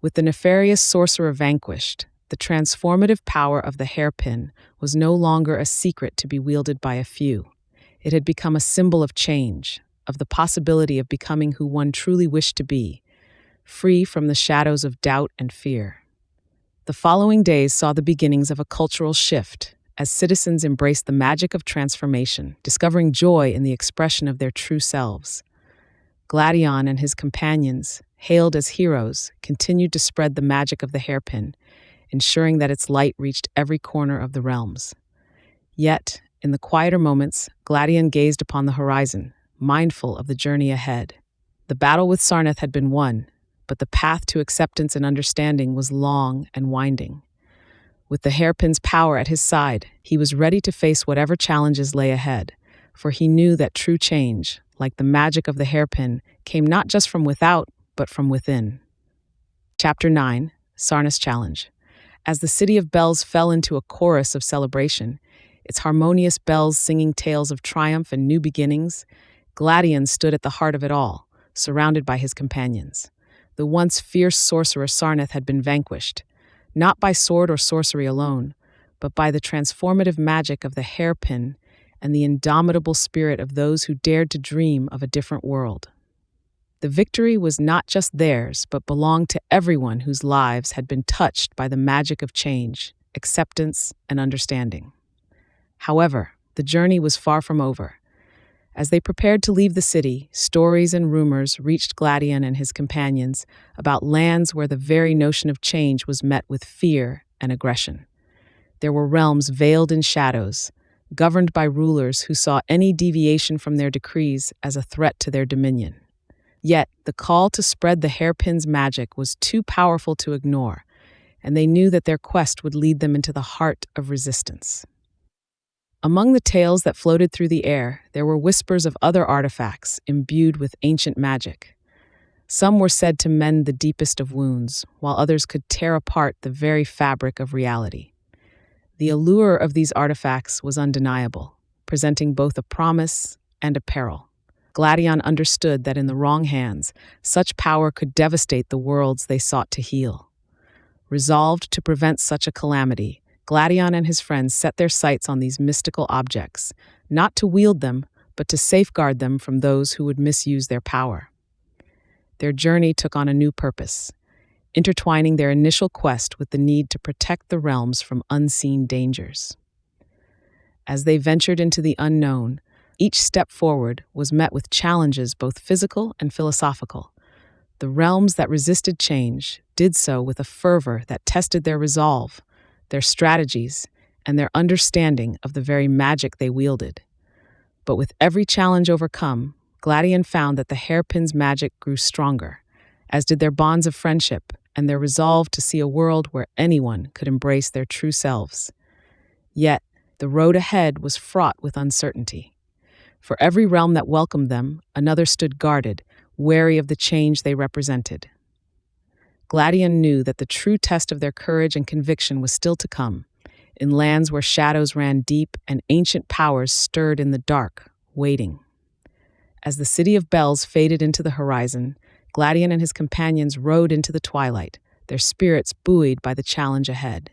With the nefarious sorcerer vanquished, the transformative power of the hairpin was no longer a secret to be wielded by a few. It had become a symbol of change, of the possibility of becoming who one truly wished to be, free from the shadows of doubt and fear. The following days saw the beginnings of a cultural shift, as citizens embraced the magic of transformation, discovering joy in the expression of their true selves. Gladion and his companions, hailed as heroes, continued to spread the magic of the hairpin, ensuring that its light reached every corner of the realms. Yet, in the quieter moments, Gladion gazed upon the horizon, mindful of the journey ahead. The battle with Sarnath had been won, but the path to acceptance and understanding was long and winding. With the hairpin's power at his side, he was ready to face whatever challenges lay ahead, for he knew that true change, like the magic of the hairpin, came not just from without, but from within. Chapter 9, Sarnath's Challenge. As the city of bells fell into a chorus of celebration, its harmonious bells singing tales of triumph and new beginnings, Gladion stood at the heart of it all, surrounded by his companions. The once fierce sorcerer Sarnath had been vanquished, not by sword or sorcery alone, but by the transformative magic of the hairpin and the indomitable spirit of those who dared to dream of a different world. The victory was not just theirs, but belonged to everyone whose lives had been touched by the magic of change, acceptance, and understanding. However, the journey was far from over. As they prepared to leave the city, stories and rumors reached Gladion and his companions about lands where the very notion of change was met with fear and aggression. There were realms veiled in shadows, governed by rulers who saw any deviation from their decrees as a threat to their dominion. Yet, the call to spread the hairpin's magic was too powerful to ignore, and they knew that their quest would lead them into the heart of resistance. Among the tales that floated through the air, there were whispers of other artifacts imbued with ancient magic. Some were said to mend the deepest of wounds, while others could tear apart the very fabric of reality. The allure of these artifacts was undeniable, presenting both a promise and a peril. Gladion understood that in the wrong hands, such power could devastate the worlds they sought to heal. Resolved to prevent such a calamity, Gladion and his friends set their sights on these mystical objects, not to wield them, but to safeguard them from those who would misuse their power. Their journey took on a new purpose, intertwining their initial quest with the need to protect the realms from unseen dangers. As they ventured into the unknown, each step forward was met with challenges both physical and philosophical. The realms that resisted change did so with a fervor that tested their resolve, their strategies, and their understanding of the very magic they wielded. But with every challenge overcome, Gladion found that the hairpin's magic grew stronger, as did their bonds of friendship and their resolve to see a world where anyone could embrace their true selves. Yet, the road ahead was fraught with uncertainty. For every realm that welcomed them, another stood guarded, wary of the change they represented. Gladion knew that the true test of their courage and conviction was still to come, in lands where shadows ran deep and ancient powers stirred in the dark, waiting. As the city of bells faded into the horizon, Gladion and his companions rode into the twilight, their spirits buoyed by the challenge ahead.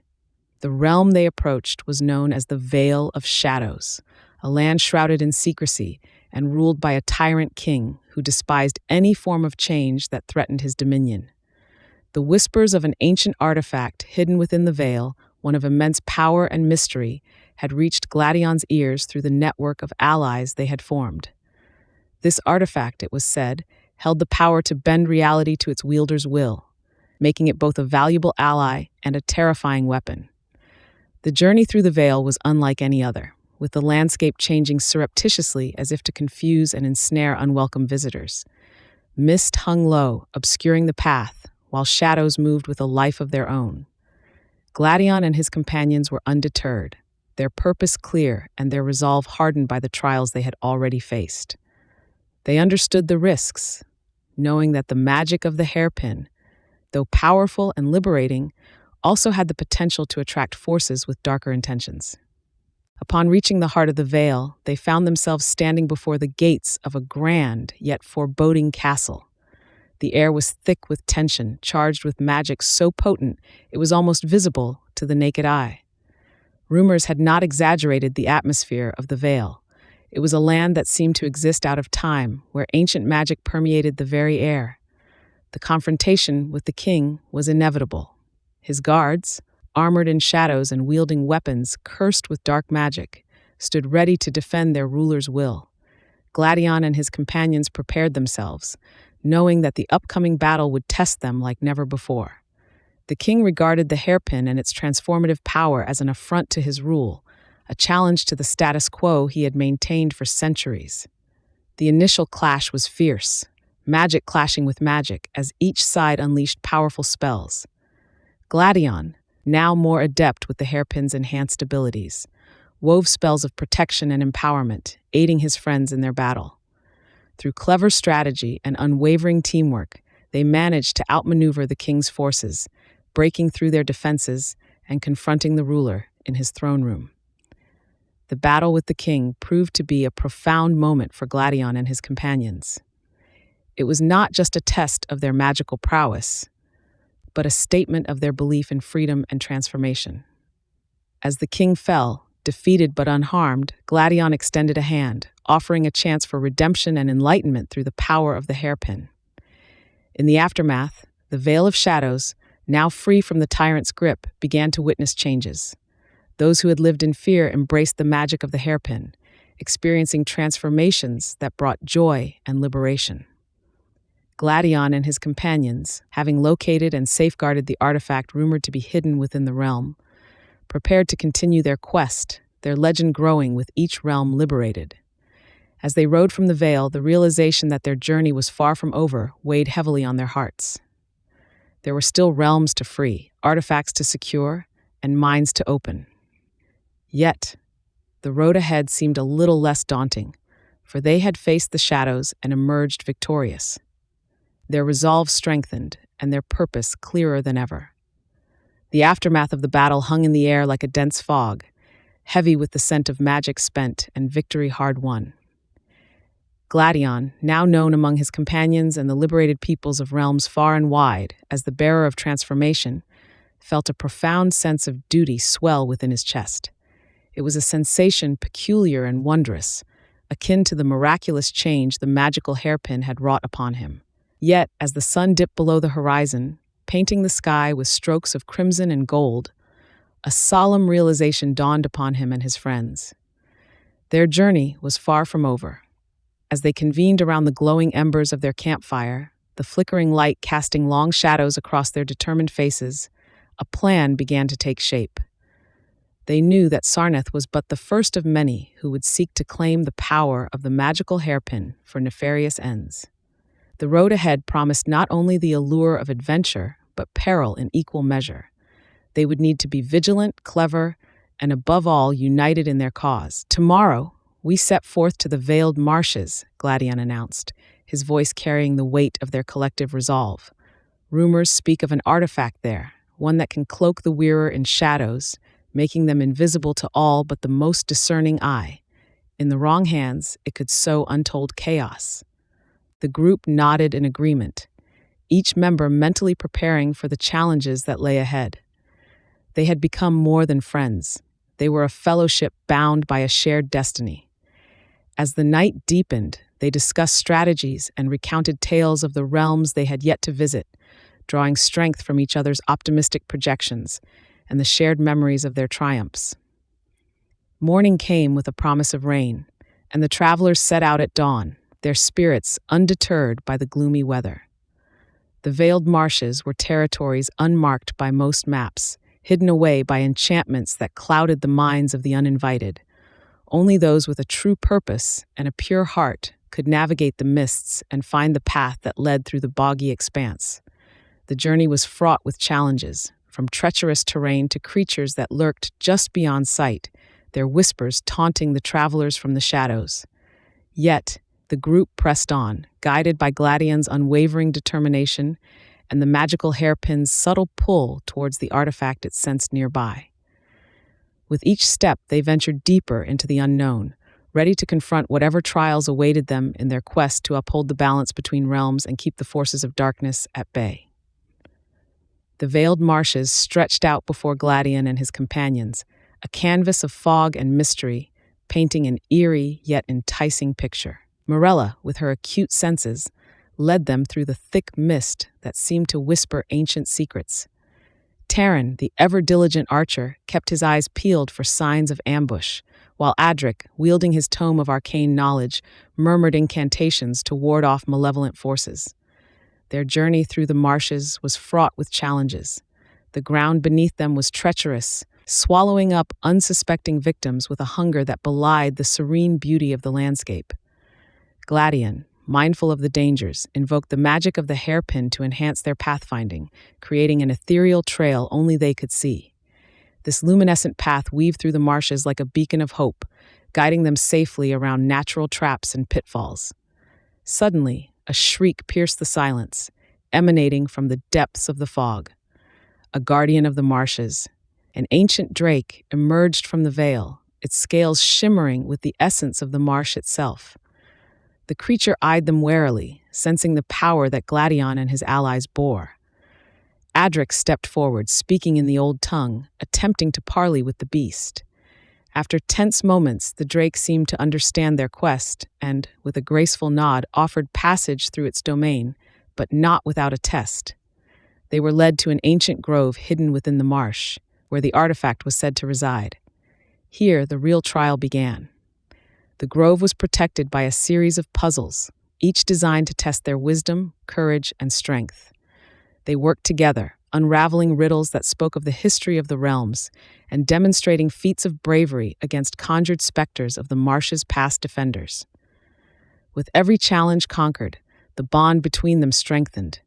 The realm they approached was known as the Vale of Shadows, a land shrouded in secrecy and ruled by a tyrant king who despised any form of change that threatened his dominion. The whispers of an ancient artifact hidden within the veil, one of immense power and mystery, had reached Gladion's ears through the network of allies they had formed. This artifact, it was said, held the power to bend reality to its wielder's will, making it both a valuable ally and a terrifying weapon. The journey through the veil was unlike any other, with the landscape changing surreptitiously as if to confuse and ensnare unwelcome visitors. Mist hung low, obscuring the path, while shadows moved with a life of their own. Gladion and his companions were undeterred, their purpose clear and their resolve hardened by the trials they had already faced. They understood the risks, knowing that the magic of the hairpin, though powerful and liberating, also had the potential to attract forces with darker intentions. Upon reaching the heart of the Vale, they found themselves standing before the gates of a grand yet foreboding castle. The air was thick with tension, charged with magic so potent it was almost visible to the naked eye. Rumors had not exaggerated the atmosphere of the Vale. It was a land that seemed to exist out of time, where ancient magic permeated the very air. The confrontation with the king was inevitable. His guards, armored in shadows and wielding weapons cursed with dark magic, stood ready to defend their ruler's will. Gladion and his companions prepared themselves, knowing that the upcoming battle would test them like never before. The king regarded the hairpin and its transformative power as an affront to his rule, a challenge to the status quo he had maintained for centuries. The initial clash was fierce, magic clashing with magic as each side unleashed powerful spells. Gladion, now more adept with the hairpin's enhanced abilities, wove spells of protection and empowerment, aiding his friends in their battle. Through clever strategy and unwavering teamwork, they managed to outmaneuver the king's forces, breaking through their defenses and confronting the ruler in his throne room. The battle with the king proved to be a profound moment for Gladion and his companions. It was not just a test of their magical prowess, but a statement of their belief in freedom and transformation. As the king fell, defeated but unharmed, Gladion extended a hand, offering a chance for redemption and enlightenment through the power of the hairpin. In the aftermath, the Vale of Shadows, now free from the tyrant's grip, began to witness changes. Those who had lived in fear embraced the magic of the hairpin, experiencing transformations that brought joy and liberation. Gladion and his companions, having located and safeguarded the artifact rumored to be hidden within the realm, prepared to continue their quest, their legend growing with each realm liberated. As they rode from the Vale, the realization that their journey was far from over weighed heavily on their hearts. There were still realms to free, artifacts to secure, and minds to open. Yet, the road ahead seemed a little less daunting, for they had faced the shadows and emerged victorious. Their resolve strengthened, and their purpose clearer than ever. The aftermath of the battle hung in the air like a dense fog, heavy with the scent of magic spent and victory hard won. Gladion, now known among his companions and the liberated peoples of realms far and wide as the bearer of transformation, felt a profound sense of duty swell within his chest. It was a sensation peculiar and wondrous, akin to the miraculous change the magical hairpin had wrought upon him. Yet, as the sun dipped below the horizon, painting the sky with strokes of crimson and gold, a solemn realization dawned upon him and his friends. Their journey was far from over. As they convened around the glowing embers of their campfire, the flickering light casting long shadows across their determined faces, a plan began to take shape. They knew that Sarnath was but the first of many who would seek to claim the power of the magical hairpin for nefarious ends. The road ahead promised not only the allure of adventure, but peril in equal measure. They would need to be vigilant, clever, and above all, united in their cause. "Tomorrow, we set forth to the Veiled Marshes," Gladion announced, his voice carrying the weight of their collective resolve. "Rumors speak of an artifact there, one that can cloak the wearer in shadows, making them invisible to all but the most discerning eye. In the wrong hands, it could sow untold chaos." The group nodded in agreement, each member mentally preparing for the challenges that lay ahead. They had become more than friends. They were a fellowship bound by a shared destiny. As the night deepened, they discussed strategies and recounted tales of the realms they had yet to visit, drawing strength from each other's optimistic projections and the shared memories of their triumphs. Morning came with a promise of rain, and the travelers set out at dawn, their spirits undeterred by the gloomy weather. The Veiled Marshes were territories unmarked by most maps, hidden away by enchantments that clouded the minds of the uninvited. Only those with a true purpose and a pure heart could navigate the mists and find the path that led through the boggy expanse. The journey was fraught with challenges, from treacherous terrain to creatures that lurked just beyond sight, their whispers taunting the travelers from the shadows. Yet, the group pressed on, guided by Gladion's unwavering determination and the magical hairpin's subtle pull towards the artifact it sensed nearby. With each step, they ventured deeper into the unknown, ready to confront whatever trials awaited them in their quest to uphold the balance between realms and keep the forces of darkness at bay. The veiled marshes stretched out before Gladion and his companions, a canvas of fog and mystery, painting an eerie yet enticing picture. Morella, with her acute senses, led them through the thick mist that seemed to whisper ancient secrets. Taran, the ever-diligent archer, kept his eyes peeled for signs of ambush, while Adric, wielding his tome of arcane knowledge, murmured incantations to ward off malevolent forces. Their journey through the marshes was fraught with challenges. The ground beneath them was treacherous, swallowing up unsuspecting victims with a hunger that belied the serene beauty of the landscape. Gladion, mindful of the dangers, invoked the magic of the hairpin to enhance their pathfinding, creating an ethereal trail only they could see. This luminescent path weaved through the marshes like a beacon of hope, guiding them safely around natural traps and pitfalls. Suddenly, a shriek pierced the silence, emanating from the depths of the fog. A guardian of the marshes, an ancient drake, emerged from the veil, its scales shimmering with the essence of the marsh itself. The creature eyed them warily, sensing the power that Gladion and his allies bore. Adric stepped forward, speaking in the old tongue, attempting to parley with the beast. After tense moments, the drake seemed to understand their quest and, with a graceful nod, offered passage through its domain, but not without a test. They were led to an ancient grove hidden within the marsh, where the artifact was said to reside. Here, the real trial began. The grove was protected by a series of puzzles, each designed to test their wisdom, courage, and strength. They worked together, unraveling riddles that spoke of the history of the realms and demonstrating feats of bravery against conjured specters of the marsh's past defenders. With every challenge conquered, the bond between them strengthened,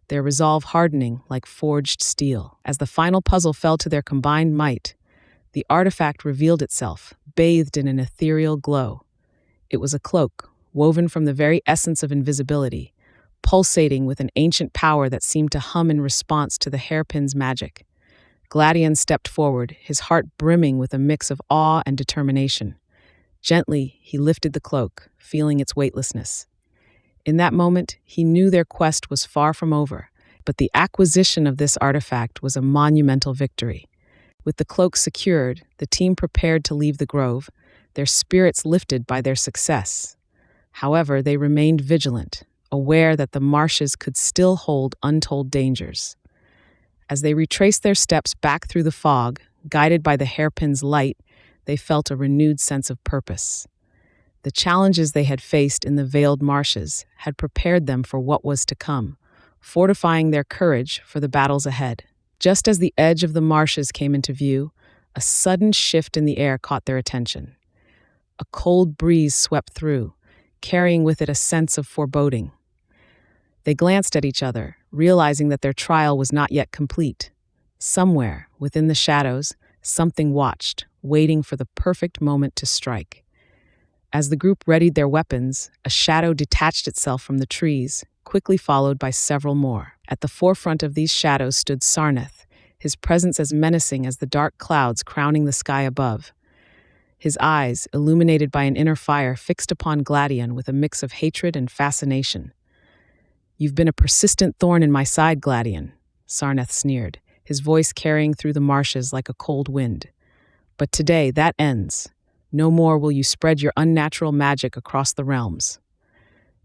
their resolve hardening like forged steel. As the final puzzle fell to their combined might, the artifact revealed itself, bathed in an ethereal glow. It was a cloak, woven from the very essence of invisibility, pulsating with an ancient power that seemed to hum in response to the hairpin's magic. Gladion stepped forward, his heart brimming with a mix of awe and determination. Gently, he lifted the cloak, feeling its weightlessness. In that moment, he knew their quest was far from over, but the acquisition of this artifact was a monumental victory. With the cloak secured, the team prepared to leave the grove, their spirits lifted by their success. However, they remained vigilant, aware that the marshes could still hold untold dangers. As they retraced their steps back through the fog, guided by the hairpin's light, they felt a renewed sense of purpose. The challenges they had faced in the veiled marshes had prepared them for what was to come, fortifying their courage for the battles ahead. Just as the edge of the marshes came into view, a sudden shift in the air caught their attention. A cold breeze swept through, carrying with it a sense of foreboding. They glanced at each other, realizing that their trial was not yet complete. Somewhere, within the shadows, something watched, waiting for the perfect moment to strike. As the group readied their weapons, a shadow detached itself from the trees, quickly followed by several more. At the forefront of these shadows stood Sarneth, his presence as menacing as the dark clouds crowning the sky above. His eyes, illuminated by an inner fire, fixed upon Gladion with a mix of hatred and fascination. "You've been a persistent thorn in my side, Gladion," Sarneth sneered, his voice carrying through the marshes like a cold wind. "But today, that ends. No more will you spread your unnatural magic across the realms."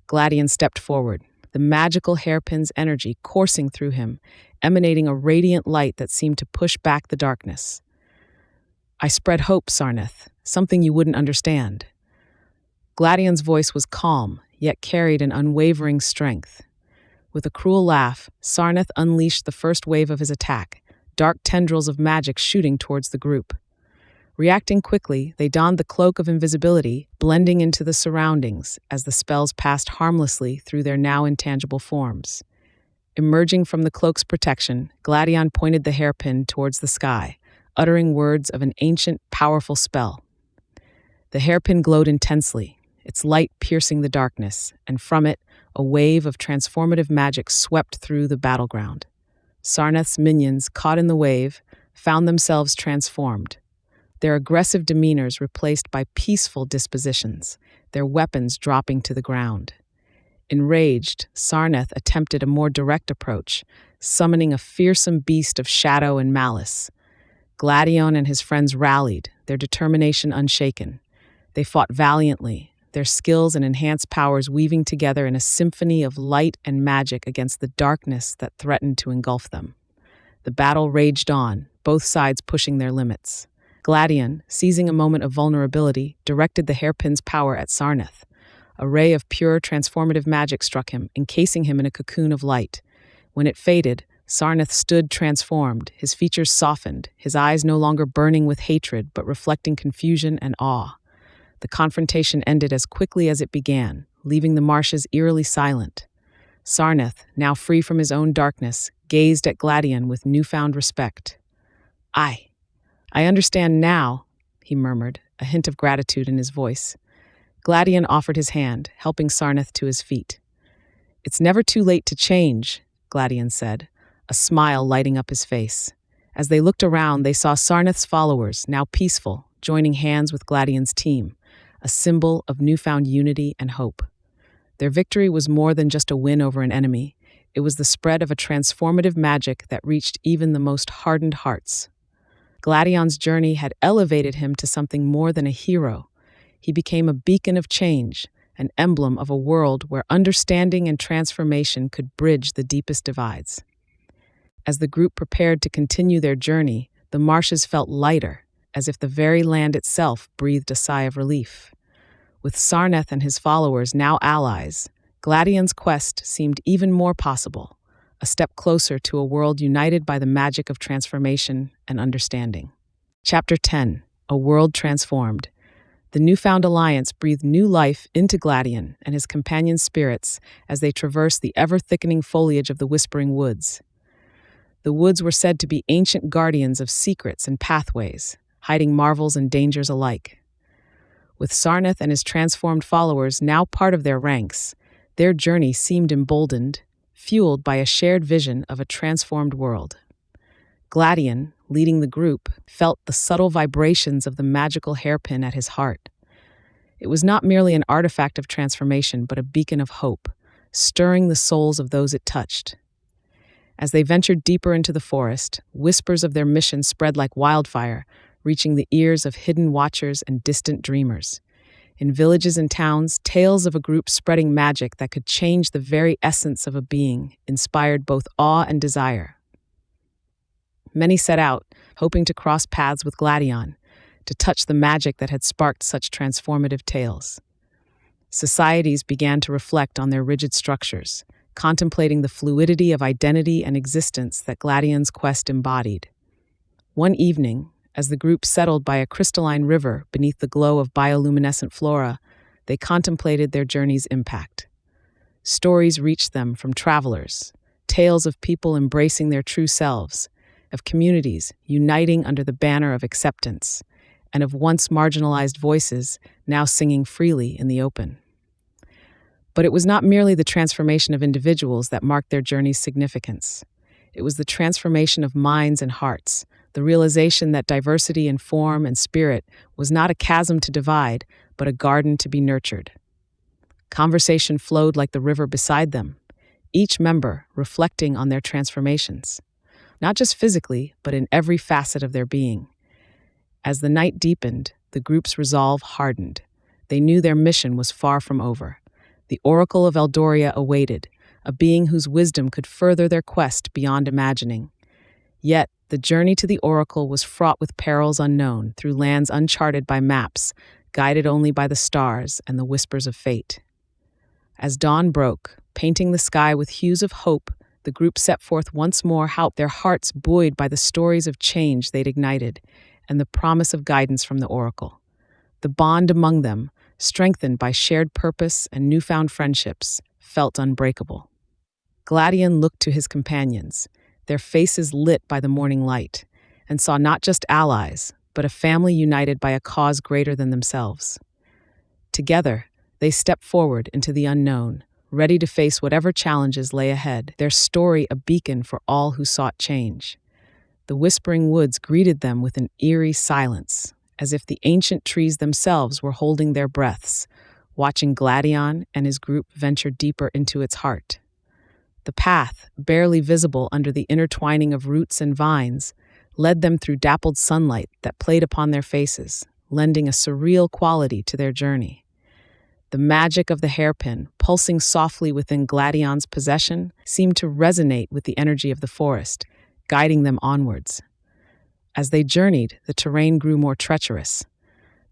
Gladion stepped forward, the magical hairpin's energy coursing through him, emanating a radiant light that seemed to push back the darkness. "I spread hope, Sarneth, something you wouldn't understand." Gladion's voice was calm, yet carried an unwavering strength. With a cruel laugh, Sarneth unleashed the first wave of his attack, dark tendrils of magic shooting towards the group. Reacting quickly, they donned the cloak of invisibility, blending into the surroundings as the spells passed harmlessly through their now intangible forms. Emerging from the cloak's protection, Gladion pointed the hairpin towards the sky, uttering words of an ancient, powerful spell. The hairpin glowed intensely, its light piercing the darkness, and from it, a wave of transformative magic swept through the battleground. Sarnath's minions, caught in the wave, found themselves transformed, their aggressive demeanors replaced by peaceful dispositions, their weapons dropping to the ground. Enraged, Sarnath attempted a more direct approach, summoning a fearsome beast of shadow and malice. Gladion and his friends rallied, their determination unshaken. They fought valiantly, their skills and enhanced powers weaving together in a symphony of light and magic against the darkness that threatened to engulf them. The battle raged on, both sides pushing their limits. Gladion, seizing a moment of vulnerability, directed the hairpin's power at Sarnath. A ray of pure, transformative magic struck him, encasing him in a cocoon of light. When it faded, Sarnath stood transformed, his features softened, his eyes no longer burning with hatred but reflecting confusion and awe. The confrontation ended as quickly as it began, leaving the marshes eerily silent. Sarnath, now free from his own darkness, gazed at Gladion with newfound respect. I understand now," he murmured, a hint of gratitude in his voice. Gladion offered his hand, helping Sarnath to his feet. "It's never too late to change," Gladion said, a smile lighting up his face. As they looked around, they saw Sarnath's followers, now peaceful, joining hands with Gladion's team, a symbol of newfound unity and hope. Their victory was more than just a win over an enemy. It was the spread of a transformative magic that reached even the most hardened hearts. Gladion's journey had elevated him to something more than a hero. He became a beacon of change, an emblem of a world where understanding and transformation could bridge the deepest divides. As the group prepared to continue their journey, the marshes felt lighter, as if the very land itself breathed a sigh of relief. With Sarnath and his followers now allies, Gladion's quest seemed even more possible, a step closer to a world united by the magic of transformation and understanding. Chapter 10: A World Transformed. The newfound alliance breathed new life into Gladion and his companion spirits as they traversed the ever-thickening foliage of the Whispering Woods. The woods were said to be ancient guardians of secrets and pathways, hiding marvels and dangers alike. With Sarnath and his transformed followers now part of their ranks, their journey seemed emboldened, fueled by a shared vision of a transformed world. Gladion, leading the group, felt the subtle vibrations of the magical hairpin at his heart. It was not merely an artifact of transformation, but a beacon of hope, stirring the souls of those it touched. As they ventured deeper into the forest, whispers of their mission spread like wildfire, reaching the ears of hidden watchers and distant dreamers. In villages and towns, tales of a group spreading magic that could change the very essence of a being inspired both awe and desire. Many set out, hoping to cross paths with Gladion, to touch the magic that had sparked such transformative tales. Societies began to reflect on their rigid structures, contemplating the fluidity of identity and existence that Gladion's quest embodied. One evening, as the group settled by a crystalline river beneath the glow of bioluminescent flora, they contemplated their journey's impact. Stories reached them from travelers, tales of people embracing their true selves, of communities uniting under the banner of acceptance, and of once marginalized voices now singing freely in the open. But it was not merely the transformation of individuals that marked their journey's significance. It was the transformation of minds and hearts, the realization that diversity in form and spirit was not a chasm to divide, but a garden to be nurtured. Conversation flowed like the river beside them, each member reflecting on their transformations, not just physically, but in every facet of their being. As the night deepened, the group's resolve hardened. They knew their mission was far from over. The Oracle of Eldoria awaited, a being whose wisdom could further their quest beyond imagining. Yet, the journey to the Oracle was fraught with perils unknown, through lands uncharted by maps, guided only by the stars and the whispers of fate. As dawn broke, painting the sky with hues of hope, the group set forth once more, their hearts buoyed by the stories of change they'd ignited and the promise of guidance from the Oracle. The bond among them, strengthened by shared purpose and newfound friendships, felt unbreakable. Gladion looked to his companions, their faces lit by the morning light, and saw not just allies, but a family united by a cause greater than themselves. Together, they stepped forward into the unknown, ready to face whatever challenges lay ahead, their story a beacon for all who sought change. The whispering woods greeted them with an eerie silence, as if the ancient trees themselves were holding their breaths, watching Gladion and his group venture deeper into its heart. The path, barely visible under the intertwining of roots and vines, led them through dappled sunlight that played upon their faces, lending a surreal quality to their journey. The magic of the hairpin, pulsing softly within Gladion's possession, seemed to resonate with the energy of the forest, guiding them onwards. As they journeyed, the terrain grew more treacherous.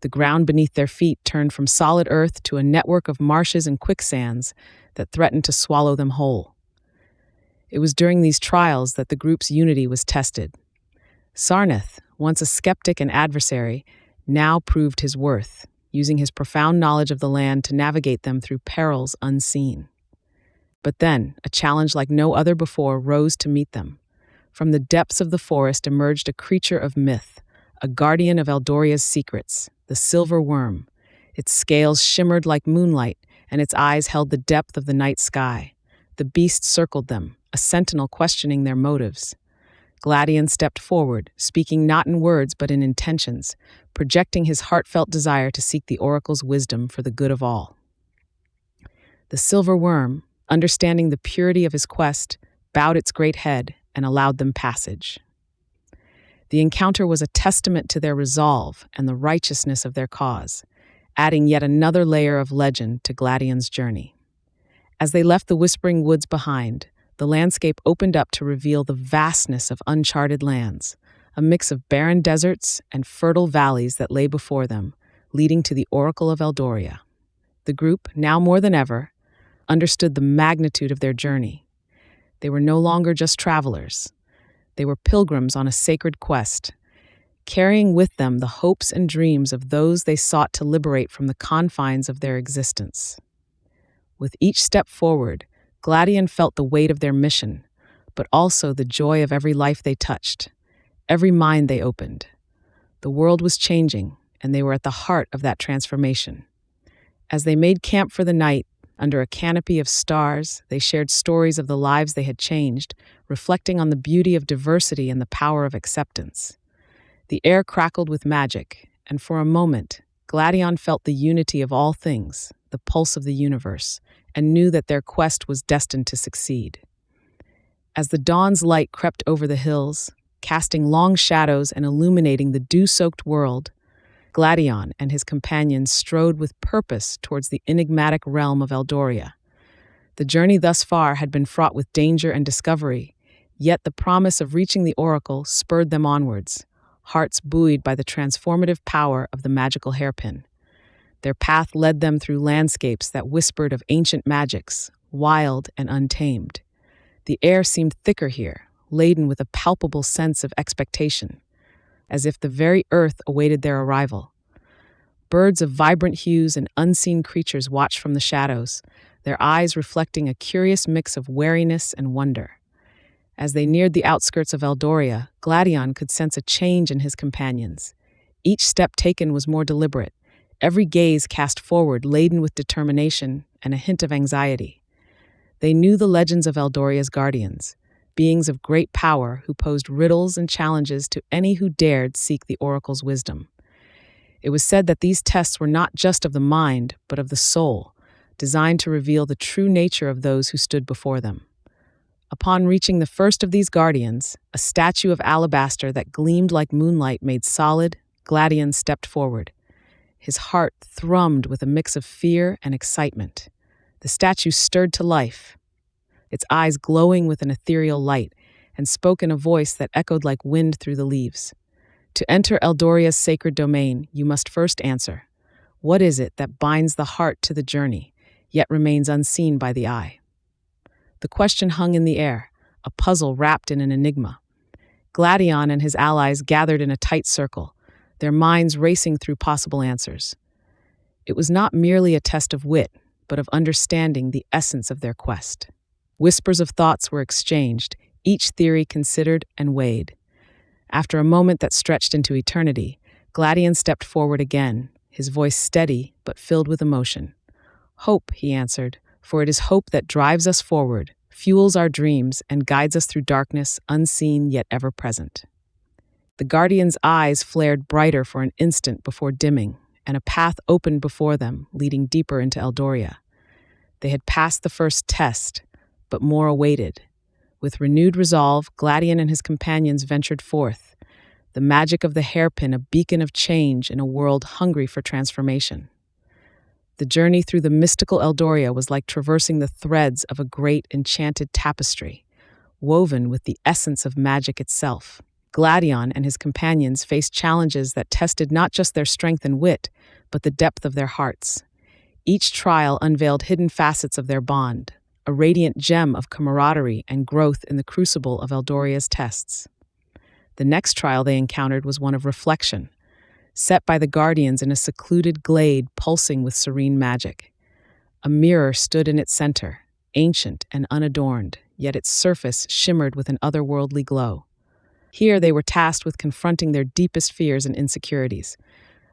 The ground beneath their feet turned from solid earth to a network of marshes and quicksands that threatened to swallow them whole. It was during these trials that the group's unity was tested. Sarnath, once a skeptic and adversary, now proved his worth, using his profound knowledge of the land to navigate them through perils unseen. But then, a challenge like no other before rose to meet them. From the depths of the forest emerged a creature of myth, a guardian of Eldoria's secrets, the silver worm. Its scales shimmered like moonlight, and its eyes held the depth of the night sky. The beast circled them, a sentinel questioning their motives. Gladion stepped forward, speaking not in words but in intentions, projecting his heartfelt desire to seek the oracle's wisdom for the good of all. The silver worm, understanding the purity of his quest, bowed its great head and allowed them passage. The encounter was a testament to their resolve and the righteousness of their cause, adding yet another layer of legend to Gladion's journey. As they left the whispering woods behind, the landscape opened up to reveal the vastness of uncharted lands, a mix of barren deserts and fertile valleys that lay before them, leading to the Oracle of Eldoria. The group, now more than ever, understood the magnitude of their journey. They were no longer just travelers. They were pilgrims on a sacred quest, carrying with them the hopes and dreams of those they sought to liberate from the confines of their existence. With each step forward, Gladion felt the weight of their mission, but also the joy of every life they touched, every mind they opened. The world was changing, and they were at the heart of that transformation. As they made camp for the night, under a canopy of stars, they shared stories of the lives they had changed, reflecting on the beauty of diversity and the power of acceptance. The air crackled with magic, and for a moment, Gladion felt the unity of all things, the pulse of the universe, and knew that their quest was destined to succeed. As the dawn's light crept over the hills, casting long shadows and illuminating the dew-soaked world, Gladion and his companions strode with purpose towards the enigmatic realm of Eldoria. The journey thus far had been fraught with danger and discovery, yet the promise of reaching the oracle spurred them onwards, hearts buoyed by the transformative power of the magical hairpin. Their path led them through landscapes that whispered of ancient magics, wild and untamed. The air seemed thicker here, laden with a palpable sense of expectation, as if the very earth awaited their arrival. Birds of vibrant hues and unseen creatures watched from the shadows, their eyes reflecting a curious mix of wariness and wonder. As they neared the outskirts of Eldoria, Gladion could sense a change in his companions. Each step taken was more deliberate, every gaze cast forward laden with determination and a hint of anxiety. They knew the legends of Eldoria's guardians, beings of great power who posed riddles and challenges to any who dared seek the oracle's wisdom. It was said that these tests were not just of the mind, but of the soul, designed to reveal the true nature of those who stood before them. Upon reaching the first of these guardians, a statue of alabaster that gleamed like moonlight made solid, Gladion stepped forward. His heart thrummed with a mix of fear and excitement. The statue stirred to life, its eyes glowing with an ethereal light, and spoke in a voice that echoed like wind through the leaves. To enter Eldoria's sacred domain, you must first answer, what is it that binds the heart to the journey, yet remains unseen by the eye? The question hung in the air, a puzzle wrapped in an enigma. Gladion and his allies gathered in a tight circle, their minds racing through possible answers. It was not merely a test of wit, but of understanding the essence of their quest. Whispers of thoughts were exchanged, each theory considered and weighed. After a moment that stretched into eternity, Gladion stepped forward again, his voice steady but filled with emotion. "Hope," he answered, "for it is hope that drives us forward, fuels our dreams, and guides us through darkness, unseen yet ever present." The Guardian's eyes flared brighter for an instant before dimming, and a path opened before them, leading deeper into Eldoria. They had passed the first test, but more awaited. With renewed resolve, Gladion and his companions ventured forth, the magic of the hairpin a beacon of change in a world hungry for transformation. The journey through the mystical Eldoria was like traversing the threads of a great enchanted tapestry, woven with the essence of magic itself. Gladion and his companions faced challenges that tested not just their strength and wit, but the depth of their hearts. Each trial unveiled hidden facets of their bond, a radiant gem of camaraderie and growth in the crucible of Eldoria's tests. The next trial they encountered was one of reflection, set by the Guardians in a secluded glade pulsing with serene magic. A mirror stood in its center, ancient and unadorned, yet its surface shimmered with an otherworldly glow. Here they were tasked with confronting their deepest fears and insecurities,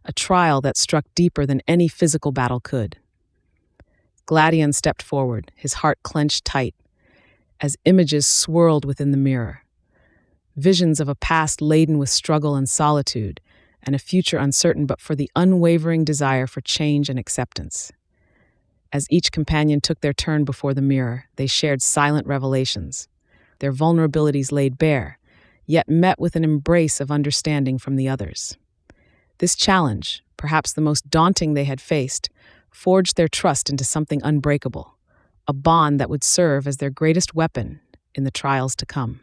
a trial that struck deeper than any physical battle could. Gladion stepped forward, his heart clenched tight, as images swirled within the mirror. Visions of a past laden with struggle and solitude, and a future uncertain but for the unwavering desire for change and acceptance. As each companion took their turn before the mirror, they shared silent revelations, their vulnerabilities laid bare, yet met with an embrace of understanding from the others. This challenge, perhaps the most daunting they had faced, forged their trust into something unbreakable, a bond that would serve as their greatest weapon in the trials to come.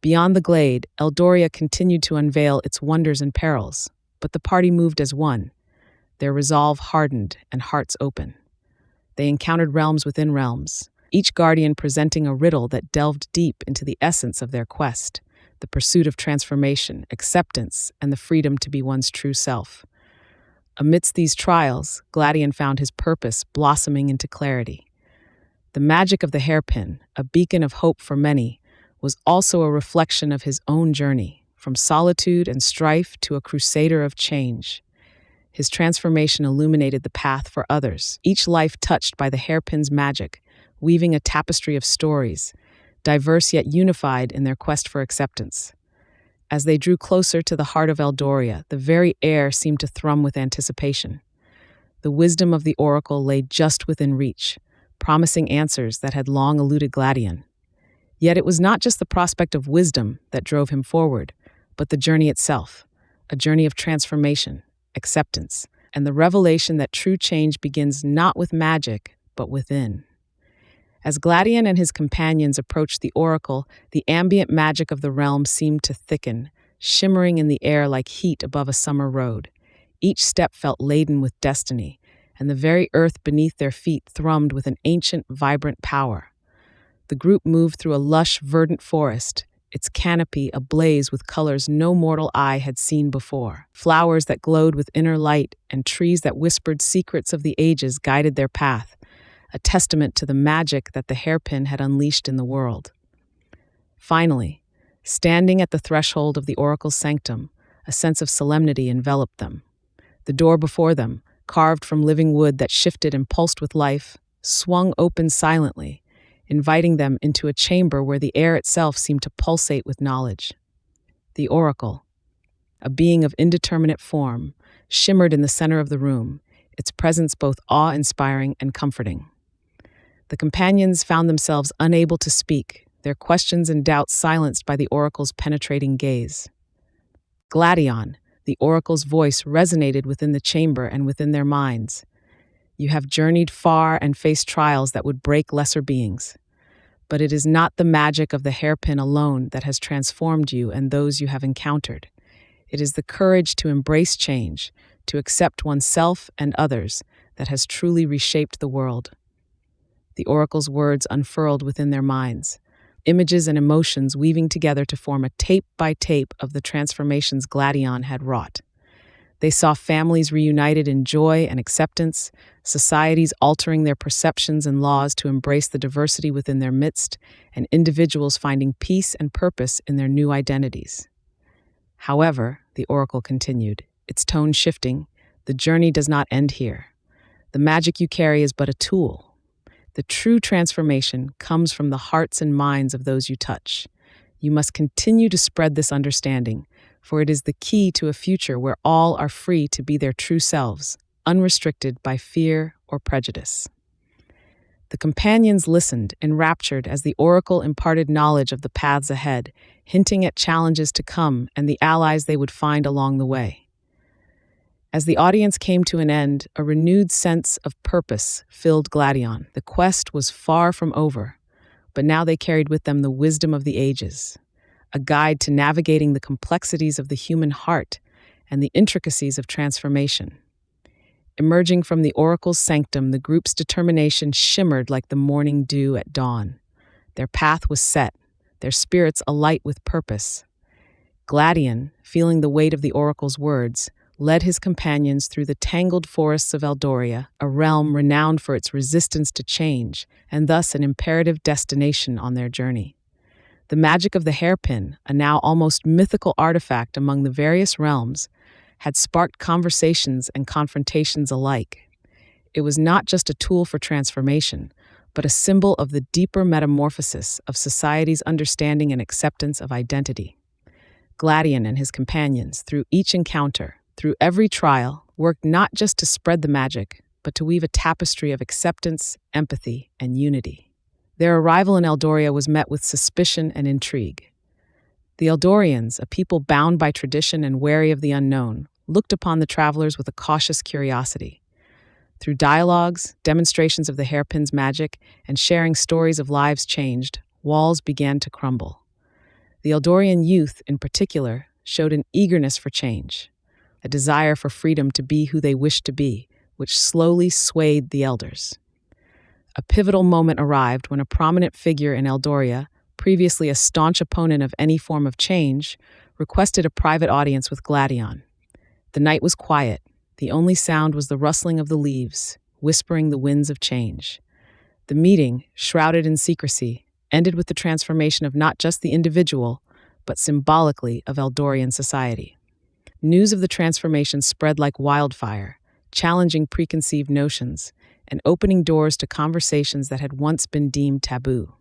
Beyond the glade, Eldoria continued to unveil its wonders and perils, but the party moved as one, their resolve hardened and hearts open. They encountered realms within realms, each guardian presenting a riddle that delved deep into the essence of their quest, the pursuit of transformation, acceptance, and the freedom to be one's true self. Amidst these trials, Gladion found his purpose blossoming into clarity. The magic of the hairpin, a beacon of hope for many, was also a reflection of his own journey, from solitude and strife to a crusader of change. His transformation illuminated the path for others, each life touched by the hairpin's magic, weaving a tapestry of stories, diverse yet unified in their quest for acceptance. As they drew closer to the heart of Eldoria, the very air seemed to thrum with anticipation. The wisdom of the oracle lay just within reach, promising answers that had long eluded Gladion. Yet it was not just the prospect of wisdom that drove him forward, but the journey itself, a journey of transformation, acceptance, and the revelation that true change begins not with magic, but within. As Gladion and his companions approached the oracle, the ambient magic of the realm seemed to thicken, shimmering in the air like heat above a summer road. Each step felt laden with destiny, and the very earth beneath their feet thrummed with an ancient, vibrant power. The group moved through a lush, verdant forest, its canopy ablaze with colors no mortal eye had seen before. Flowers that glowed with inner light and trees that whispered secrets of the ages guided their path, a testament to the magic that the hairpin had unleashed in the world. Finally, standing at the threshold of the oracle's sanctum, a sense of solemnity enveloped them. The door before them, carved from living wood that shifted and pulsed with life, swung open silently, inviting them into a chamber where the air itself seemed to pulsate with knowledge. The oracle, a being of indeterminate form, shimmered in the center of the room, its presence both awe-inspiring and comforting. The companions found themselves unable to speak, their questions and doubts silenced by the oracle's penetrating gaze. Gladion, the oracle's voice resonated within the chamber and within their minds. You have journeyed far and faced trials that would break lesser beings. But it is not the magic of the hairpin alone that has transformed you and those you have encountered. It is the courage to embrace change, to accept oneself and others, that has truly reshaped the world. The oracle's words unfurled within their minds, images and emotions weaving together to form a tape by tape of the transformations Gladion had wrought. They saw families reunited in joy and acceptance, societies altering their perceptions and laws to embrace the diversity within their midst, and individuals finding peace and purpose in their new identities. However, the oracle continued, its tone shifting, the journey does not end here. The magic you carry is but a tool. The true transformation comes from the hearts and minds of those you touch. You must continue to spread this understanding, for it is the key to a future where all are free to be their true selves, unrestricted by fear or prejudice. The companions listened, enraptured, as the oracle imparted knowledge of the paths ahead, hinting at challenges to come and the allies they would find along the way. As the audience came to an end, a renewed sense of purpose filled Gladion. The quest was far from over, but now they carried with them the wisdom of the ages, a guide to navigating the complexities of the human heart and the intricacies of transformation. Emerging from the oracle's sanctum, the group's determination shimmered like the morning dew at dawn. Their path was set, their spirits alight with purpose. Gladion, feeling the weight of the oracle's words, led his companions through the tangled forests of Eldoria, a realm renowned for its resistance to change, and thus an imperative destination on their journey. The magic of the hairpin, a now almost mythical artifact among the various realms, had sparked conversations and confrontations alike. It was not just a tool for transformation, but a symbol of the deeper metamorphosis of society's understanding and acceptance of identity. Gladion and his companions, through each encounter, through every trial, worked not just to spread the magic, but to weave a tapestry of acceptance, empathy, and unity. Their arrival in Eldoria was met with suspicion and intrigue. The Eldorians, a people bound by tradition and wary of the unknown, looked upon the travelers with a cautious curiosity. Through dialogues, demonstrations of the hairpin's magic, and sharing stories of lives changed, walls began to crumble. The Eldorian youth, in particular, showed an eagerness for change, a desire for freedom to be who they wished to be, which slowly swayed the elders. A pivotal moment arrived when a prominent figure in Eldoria, previously a staunch opponent of any form of change, requested a private audience with Gladion. The night was quiet. The only sound was the rustling of the leaves, whispering the winds of change. The meeting, shrouded in secrecy, ended with the transformation of not just the individual, but symbolically of Eldorian society. News of the transformation spread like wildfire, challenging preconceived notions and opening doors to conversations that had once been deemed taboo.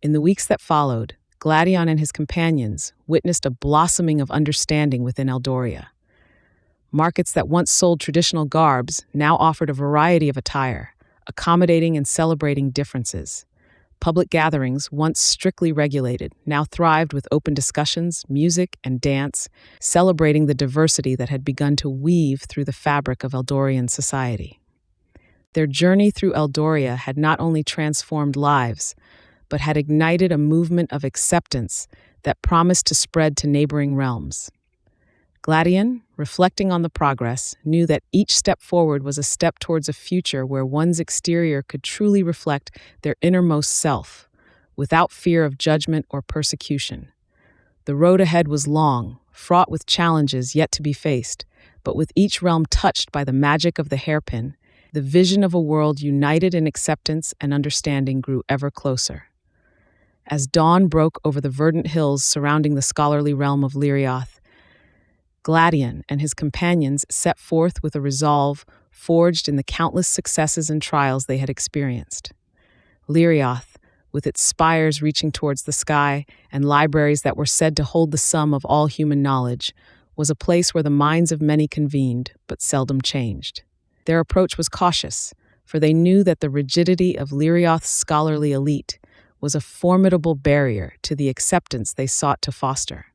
In the weeks that followed, Gladion and his companions witnessed a blossoming of understanding within Eldoria. Markets that once sold traditional garbs now offered a variety of attire, accommodating and celebrating differences. Public gatherings, once strictly regulated, now thrived with open discussions, music, and dance, celebrating the diversity that had begun to weave through the fabric of Eldorian society. Their journey through Eldoria had not only transformed lives, but had ignited a movement of acceptance that promised to spread to neighboring realms. Gladion, reflecting on the progress, knew that each step forward was a step towards a future where one's exterior could truly reflect their innermost self, without fear of judgment or persecution. The road ahead was long, fraught with challenges yet to be faced, but with each realm touched by the magic of the hairpin, the vision of a world united in acceptance and understanding grew ever closer. As dawn broke over the verdant hills surrounding the scholarly realm of Lirioth, Gladion and his companions set forth with a resolve forged in the countless successes and trials they had experienced. Lirioth, with its spires reaching towards the sky and libraries that were said to hold the sum of all human knowledge, was a place where the minds of many convened, but seldom changed. Their approach was cautious, for they knew that the rigidity of Lirioth's scholarly elite was a formidable barrier to the acceptance they sought to foster.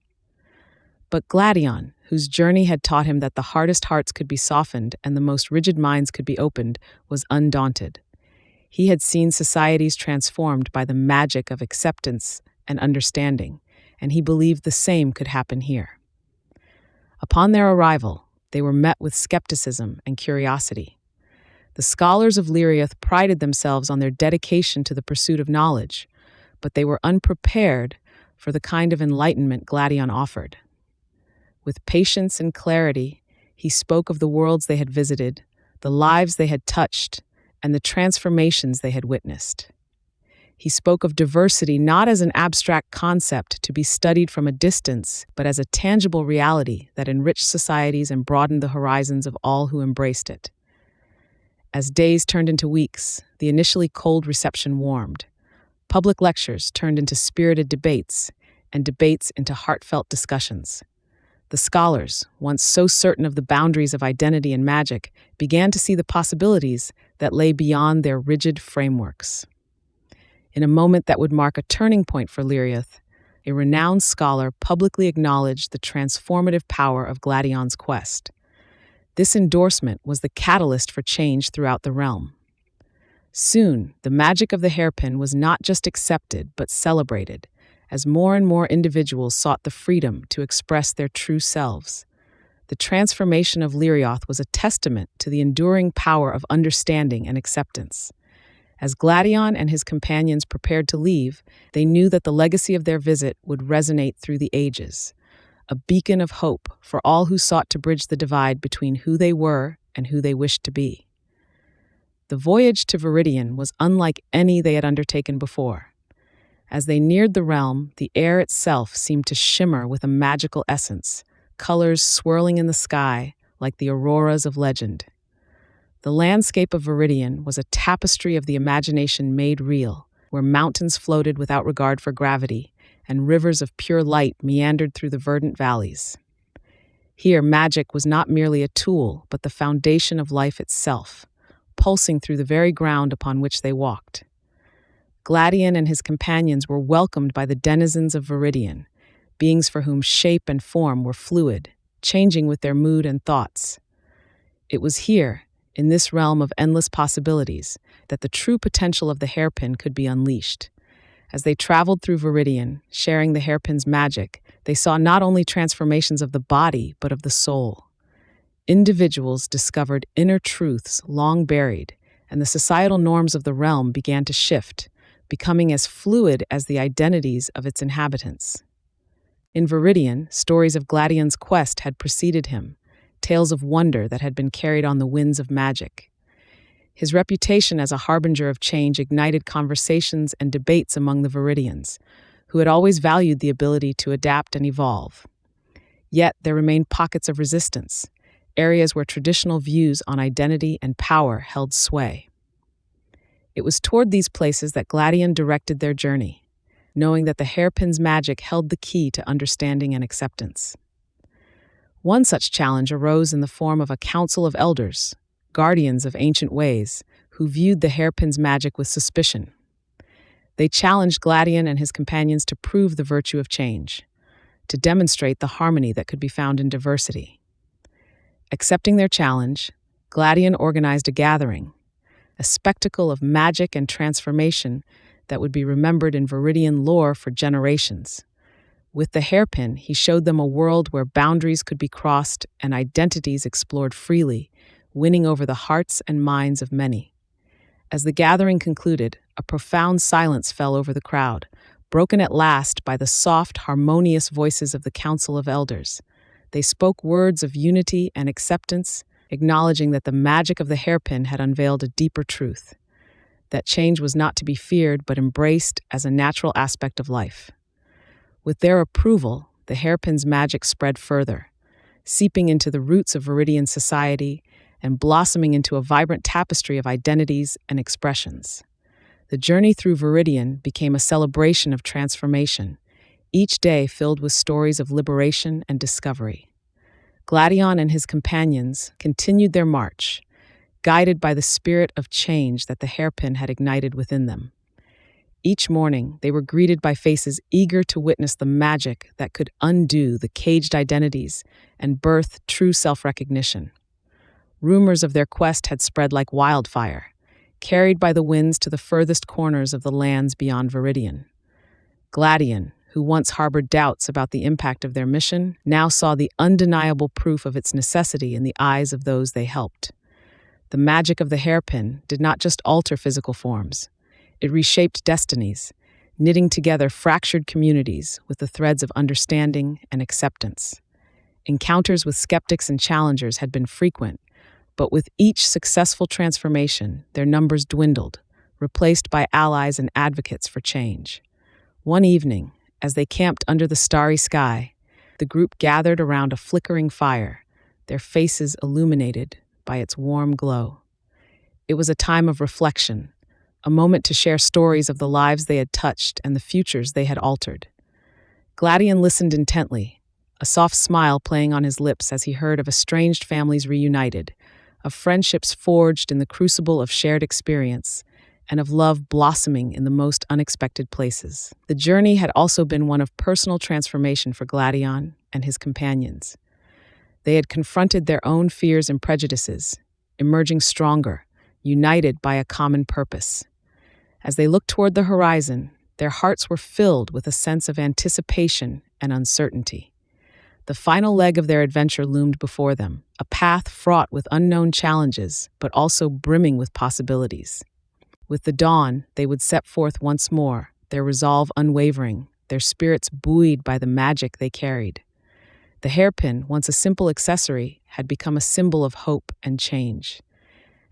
But Gladion, whose journey had taught him that the hardest hearts could be softened and the most rigid minds could be opened, was undaunted. He had seen societies transformed by the magic of acceptance and understanding, and he believed the same could happen here. Upon their arrival, they were met with skepticism and curiosity. The scholars of Lirioth prided themselves on their dedication to the pursuit of knowledge, but they were unprepared for the kind of enlightenment Gladion offered. With patience and clarity, He spoke of the worlds they had visited, the lives they had touched, and the transformations they had witnessed. He spoke of diversity not as an abstract concept to be studied from a distance, but as a tangible reality that enriched societies and broadened the horizons of all who embraced it. As days turned into weeks, the initially cold reception warmed. Public lectures turned into spirited debates, and debates into heartfelt discussions. The scholars, once so certain of the boundaries of identity and magic, began to see the possibilities that lay beyond their rigid frameworks. In a moment that would mark a turning point for Liraeth, a renowned scholar publicly acknowledged the transformative power of Gladion's quest. This endorsement was the catalyst for change throughout the realm. Soon, the magic of the hairpin was not just accepted but celebrated, as more and more individuals sought the freedom to express their true selves. The transformation of Liraeth was a testament to the enduring power of understanding and acceptance. As Gladion and his companions prepared to leave, they knew that the legacy of their visit would resonate through the ages, a beacon of hope for all who sought to bridge the divide between who they were and who they wished to be. The voyage to Viridian was unlike any they had undertaken before. As they neared the realm, the air itself seemed to shimmer with a magical essence, colors swirling in the sky like the auroras of legend. The landscape of Viridian was a tapestry of the imagination made real, where mountains floated without regard for gravity, and rivers of pure light meandered through the verdant valleys. Here, magic was not merely a tool, but the foundation of life itself, pulsing through the very ground upon which they walked. Gladion and his companions were welcomed by the denizens of Viridian, beings for whom shape and form were fluid, changing with their mood and thoughts. It was here, in this realm of endless possibilities, that the true potential of the hairpin could be unleashed. As they traveled through Viridian, sharing the hairpin's magic, they saw not only transformations of the body, but of the soul. Individuals discovered inner truths long buried, and the societal norms of the realm began to shift, becoming as fluid as the identities of its inhabitants. In Viridian, stories of Gladion's quest had preceded him, tales of wonder that had been carried on the winds of magic. His reputation as a harbinger of change ignited conversations and debates among the Viridians, who had always valued the ability to adapt and evolve. Yet there remained pockets of resistance, areas where traditional views on identity and power held sway. It was toward these places that Gladion directed their journey, knowing that the hairpin's magic held the key to understanding and acceptance. One such challenge arose in the form of a council of elders, guardians of ancient ways, who viewed the hairpin's magic with suspicion. They challenged Gladion and his companions to prove the virtue of change, to demonstrate the harmony that could be found in diversity. Accepting their challenge, Gladion organized a gathering, a spectacle of magic and transformation that would be remembered in Viridian lore for generations. With the hairpin, he showed them a world where boundaries could be crossed and identities explored freely, winning over the hearts and minds of many. As the gathering concluded, a profound silence fell over the crowd, broken at last by the soft, harmonious voices of the Council of Elders. They spoke words of unity and acceptance, acknowledging that the magic of the hairpin had unveiled a deeper truth, that change was not to be feared but embraced as a natural aspect of life. With their approval, the hairpin's magic spread further, seeping into the roots of Viridian society and blossoming into a vibrant tapestry of identities and expressions. The journey through Viridian became a celebration of transformation, each day filled with stories of liberation and discovery. Gladion and his companions continued their march, guided by the spirit of change that the hairpin had ignited within them. Each morning, they were greeted by faces eager to witness the magic that could undo the caged identities and birth true self-recognition. Rumors of their quest had spread like wildfire, carried by the winds to the furthest corners of the lands beyond Viridian. Gladion, who once harbored doubts about the impact of their mission, now saw the undeniable proof of its necessity in the eyes of those they helped. The magic of the hairpin did not just alter physical forms. It reshaped destinies, knitting together fractured communities with the threads of understanding and acceptance. Encounters with skeptics and challengers had been frequent, but with each successful transformation, their numbers dwindled, replaced by allies and advocates for change. One evening, as they camped under the starry sky, the group gathered around a flickering fire, their faces illuminated by its warm glow. It was a time of reflection, a moment to share stories of the lives they had touched and the futures they had altered. Gladion listened intently, a soft smile playing on his lips as he heard of estranged families reunited, of friendships forged in the crucible of shared experience, and of love blossoming in the most unexpected places. The journey had also been one of personal transformation for Gladion and his companions. They had confronted their own fears and prejudices, emerging stronger, united by a common purpose. As they looked toward the horizon, their hearts were filled with a sense of anticipation and uncertainty. The final leg of their adventure loomed before them, a path fraught with unknown challenges, but also brimming with possibilities. With the dawn, they would set forth once more, their resolve unwavering, their spirits buoyed by the magic they carried. The hairpin, once a simple accessory, had become a symbol of hope and change.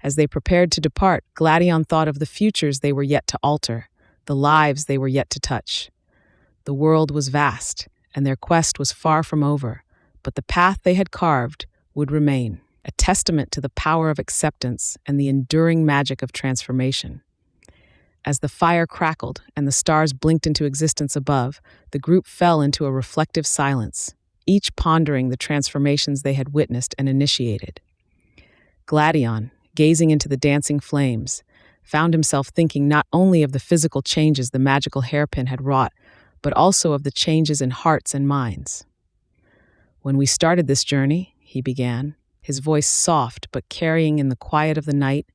As they prepared to depart, Gladion thought of the futures they were yet to alter, the lives they were yet to touch. The world was vast, and their quest was far from over, but the path they had carved would remain, a testament to the power of acceptance and the enduring magic of transformation. As the fire crackled and the stars blinked into existence above, the group fell into a reflective silence, each pondering the transformations they had witnessed and initiated. Gladion, gazing into the dancing flames, found himself thinking not only of the physical changes the magical hairpin had wrought, but also of the changes in hearts and minds. "When we started this journey," he began, his voice soft but carrying in the quiet of the night,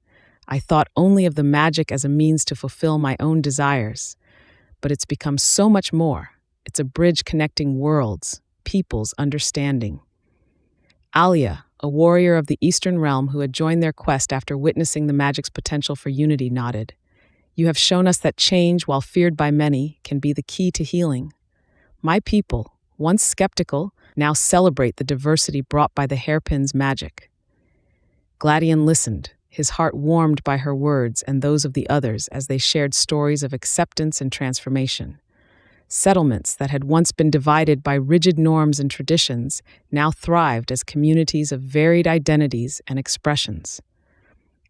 "I thought only of the magic as a means to fulfill my own desires. But it's become so much more. It's a bridge connecting worlds, peoples, understanding." Alia, a warrior of the Eastern realm who had joined their quest after witnessing the magic's potential for unity, nodded. "You have shown us that change, while feared by many, can be the key to healing. My people, once skeptical, now celebrate the diversity brought by the hairpin's magic." Gladion listened, his heart warmed by her words and those of the others as they shared stories of acceptance and transformation. Settlements that had once been divided by rigid norms and traditions now thrived as communities of varied identities and expressions.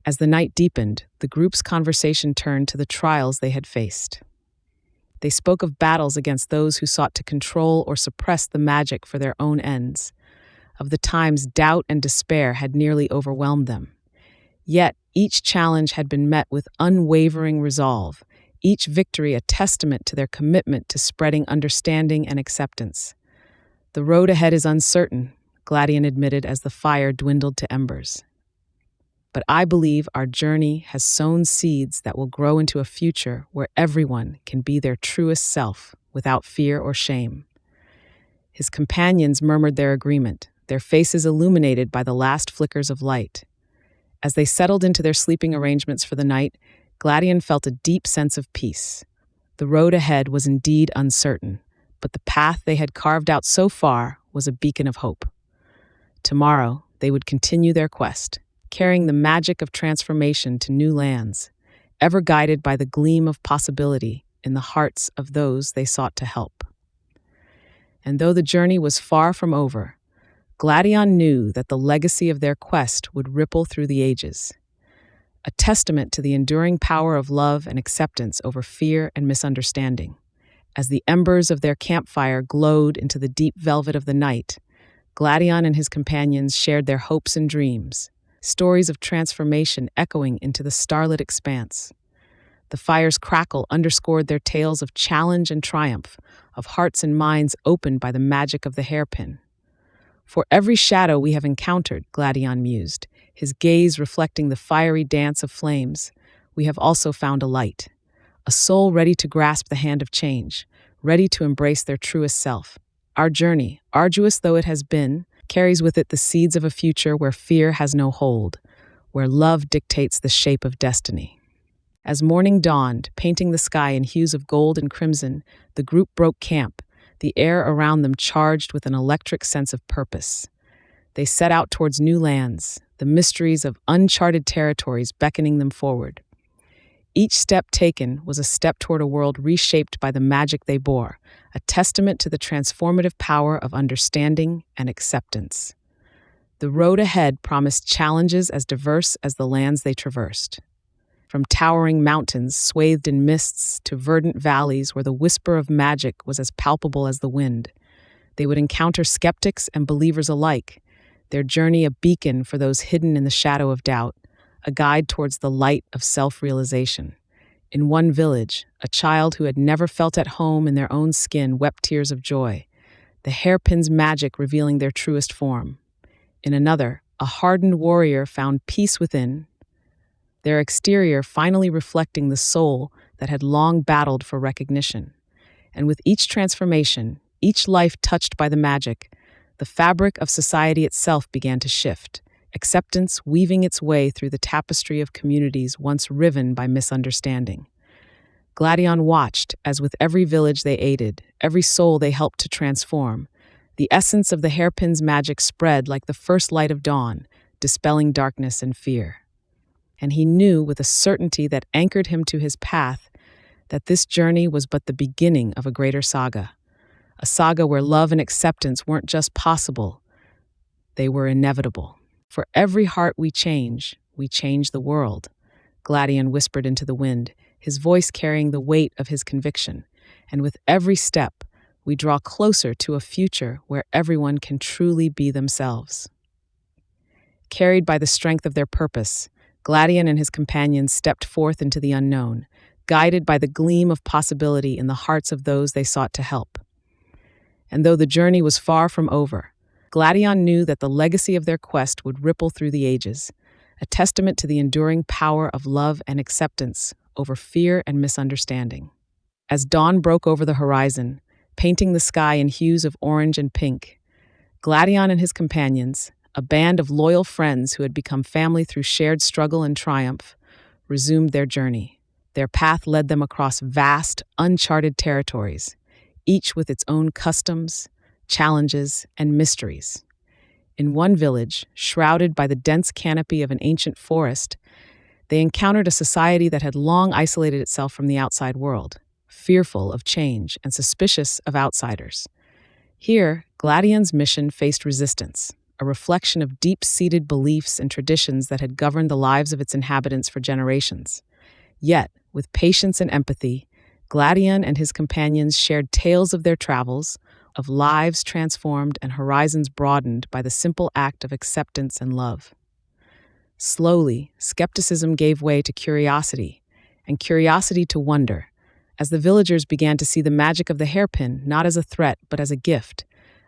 As the night deepened, the group's conversation turned to the trials they had faced. They spoke of battles against those who sought to control or suppress the magic for their own ends, of the times doubt and despair had nearly overwhelmed them. Yet each challenge had been met with unwavering resolve, each victory a testament to their commitment to spreading understanding and acceptance. "The road ahead is uncertain," Gladion admitted as the fire dwindled to embers. "But I believe our journey has sown seeds that will grow into a future where everyone can be their truest self without fear or shame." His companions murmured their agreement, their faces illuminated by the last flickers of light. As they settled into their sleeping arrangements for the night, Gladion felt a deep sense of peace. The road ahead was indeed uncertain, but the path they had carved out so far was a beacon of hope. Tomorrow, they would continue their quest, carrying the magic of transformation to new lands, ever guided by the gleam of possibility in the hearts of those they sought to help. And though the journey was far from over, Gladion knew that the legacy of their quest would ripple through the ages, a testament to the enduring power of love and acceptance over fear and misunderstanding. As the embers of their campfire glowed into the deep velvet of the night, Gladion and his companions shared their hopes and dreams, stories of transformation echoing into the starlit expanse. The fire's crackle underscored their tales of challenge and triumph, of hearts and minds opened by the magic of the hairpin. "For every shadow we have encountered," Gladion mused, his gaze reflecting the fiery dance of flames, "we have also found a light, a soul ready to grasp the hand of change, ready to embrace their truest self. Our journey, arduous though it has been, carries with it the seeds of a future where fear has no hold, where love dictates the shape of destiny." As morning dawned, painting the sky in hues of gold and crimson, the group broke camp, the air around them charged with an electric sense of purpose. They set out towards new lands, the mysteries of uncharted territories beckoning them forward. Each step taken was a step toward a world reshaped by the magic they bore, a testament to the transformative power of understanding and acceptance. The road ahead promised challenges as diverse as the lands they traversed. From towering mountains swathed in mists to verdant valleys where the whisper of magic was as palpable as the wind, they would encounter skeptics and believers alike, their journey a beacon for those hidden in the shadow of doubt, a guide towards the light of self-realization. In one village, a child who had never felt at home in their own skin wept tears of joy, the hairpin's magic revealing their truest form. In another, a hardened warrior found peace within, their exterior finally reflecting the soul that had long battled for recognition. And with each transformation, each life touched by the magic, the fabric of society itself began to shift, acceptance weaving its way through the tapestry of communities once riven by misunderstanding. Gladion watched as with every village they aided, every soul they helped to transform, the essence of the hairpin's magic spread like the first light of dawn, dispelling darkness and fear. And he knew with a certainty that anchored him to his path that this journey was but the beginning of a greater saga, a saga where love and acceptance weren't just possible, they were inevitable. For every heart we change the world, Gladion whispered into the wind, his voice carrying the weight of his conviction. And with every step, we draw closer to a future where everyone can truly be themselves. Carried by the strength of their purpose, Gladion and his companions stepped forth into the unknown, guided by the gleam of possibility in the hearts of those they sought to help. And though the journey was far from over, Gladion knew that the legacy of their quest would ripple through the ages, a testament to the enduring power of love and acceptance over fear and misunderstanding. As dawn broke over the horizon, painting the sky in hues of orange and pink, Gladion and his companions, a band of loyal friends who had become family through shared struggle and triumph, resumed their journey. Their path led them across vast, uncharted territories, each with its own customs, challenges, and mysteries. In one village, shrouded by the dense canopy of an ancient forest, they encountered a society that had long isolated itself from the outside world, fearful of change and suspicious of outsiders. Here, Gladion's mission faced resistance, a reflection of deep-seated beliefs and traditions that had governed the lives of its inhabitants for generations. Yet, with patience and empathy, Gladion and his companions shared tales of their travels, of lives transformed and horizons broadened by the simple act of acceptance and love. Slowly, skepticism gave way to curiosity, and curiosity to wonder, as the villagers began to see the magic of the hairpin not as a threat but as a gift,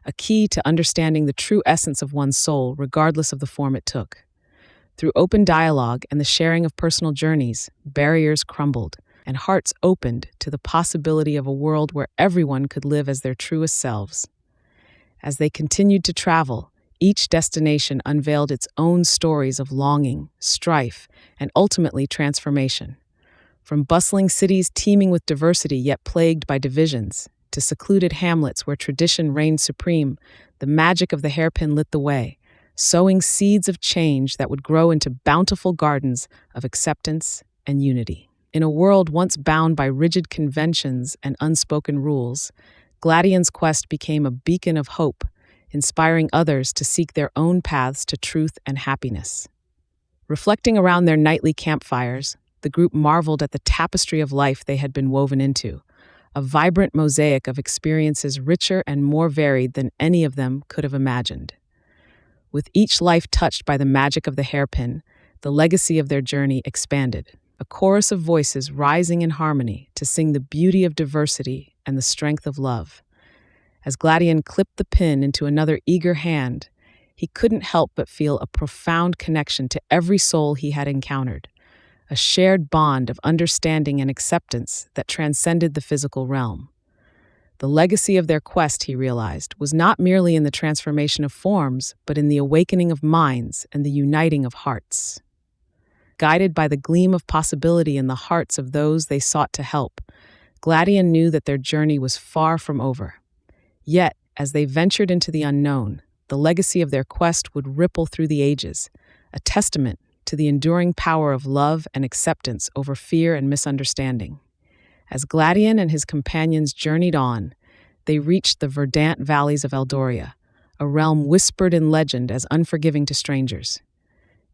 a key to understanding the true essence of one's soul regardless of the form it took. Through open dialogue and the sharing of personal journeys, barriers crumbled, and hearts opened to the possibility of a world where everyone could live as their truest selves. As they continued to travel, each destination unveiled its own stories of longing, strife, and ultimately transformation. From bustling cities teeming with diversity yet plagued by divisions, to secluded hamlets where tradition reigned supreme, the magic of the hairpin lit the way, sowing seeds of change that would grow into bountiful gardens of acceptance and unity. In a world once bound by rigid conventions and unspoken rules, Gladion's quest became a beacon of hope, inspiring others to seek their own paths to truth and happiness. Reflecting around their nightly campfires, the group marveled at the tapestry of life they had been woven into, a vibrant mosaic of experiences richer and more varied than any of them could have imagined. With each life touched by the magic of the hairpin, the legacy of their journey expanded, a chorus of voices rising in harmony to sing the beauty of diversity and the strength of love. As Gladion clipped the pin into another eager hand, he couldn't help but feel a profound connection to every soul he had encountered, a shared bond of understanding and acceptance that transcended the physical realm. The legacy of their quest, he realized, was not merely in the transformation of forms, but in the awakening of minds and the uniting of hearts. Guided by the gleam of possibility in the hearts of those they sought to help, Gladion knew that their journey was far from over. Yet, as they ventured into the unknown, the legacy of their quest would ripple through the ages, a testament to the enduring power of love and acceptance over fear and misunderstanding. As Gladion and his companions journeyed on, they reached the verdant valleys of Eldoria, a realm whispered in legend as unforgiving to strangers.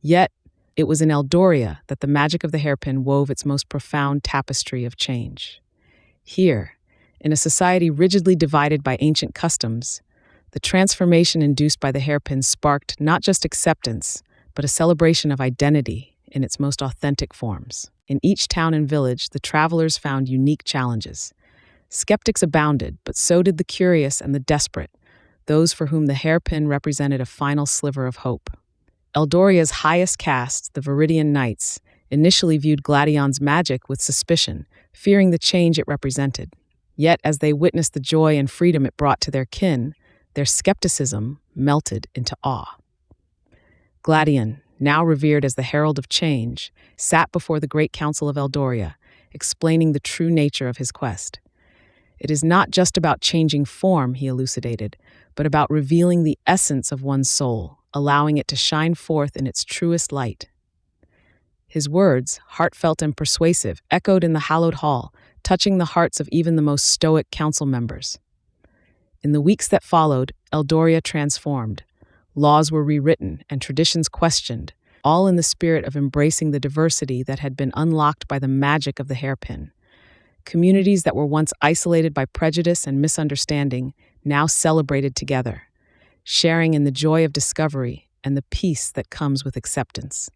Yet, it was in Eldoria that the magic of the hairpin wove its most profound tapestry of change. Here, in a society rigidly divided by ancient customs, the transformation induced by the hairpin sparked not just acceptance, but a celebration of identity in its most authentic forms. In each town and village, the travelers found unique challenges. Skeptics abounded, but so did the curious and the desperate, those for whom the hairpin represented a final sliver of hope. Eldoria's highest caste, the Viridian Knights, initially viewed Gladion's magic with suspicion, fearing the change it represented. Yet, as they witnessed the joy and freedom it brought to their kin, their skepticism melted into awe. Gladion, now revered as the herald of change, sat before the great council of Eldoria, explaining the true nature of his quest. It is not just about changing form, he elucidated, but about revealing the essence of one's soul, allowing it to shine forth in its truest light. His words, heartfelt and persuasive, echoed in the hallowed hall, touching the hearts of even the most stoic council members. In the weeks that followed, Eldoria transformed. Laws were rewritten and traditions questioned, all in the spirit of embracing the diversity that had been unlocked by the magic of the hairpin. Communities that were once isolated by prejudice and misunderstanding now celebrated together, sharing in the joy of discovery and the peace that comes with acceptance.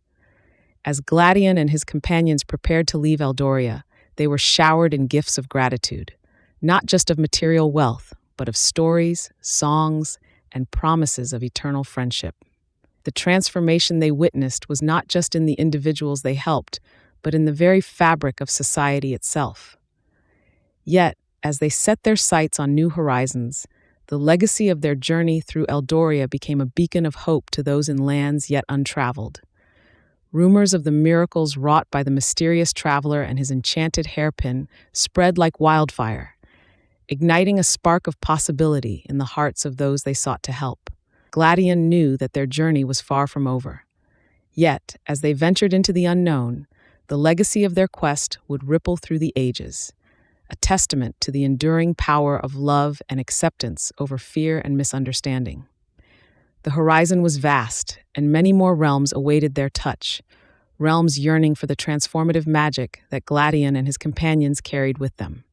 As Gladion and his companions prepared to leave Eldoria, they were showered in gifts of gratitude, not just of material wealth, but of stories, songs, and promises of eternal friendship. The transformation they witnessed was not just in the individuals they helped, but in the very fabric of society itself. Yet, as they set their sights on new horizons, the legacy of their journey through Eldoria became a beacon of hope to those in lands yet untraveled. Rumors of the miracles wrought by the mysterious traveler and his enchanted hairpin spread like wildfire, igniting a spark of possibility in the hearts of those they sought to help. Gladion knew that their journey was far from over. Yet, as they ventured into the unknown, the legacy of their quest would ripple through the ages, a testament to the enduring power of love and acceptance over fear and misunderstanding. The horizon was vast, and many more realms awaited their touch, realms yearning for the transformative magic that Gladion and his companions carried with them.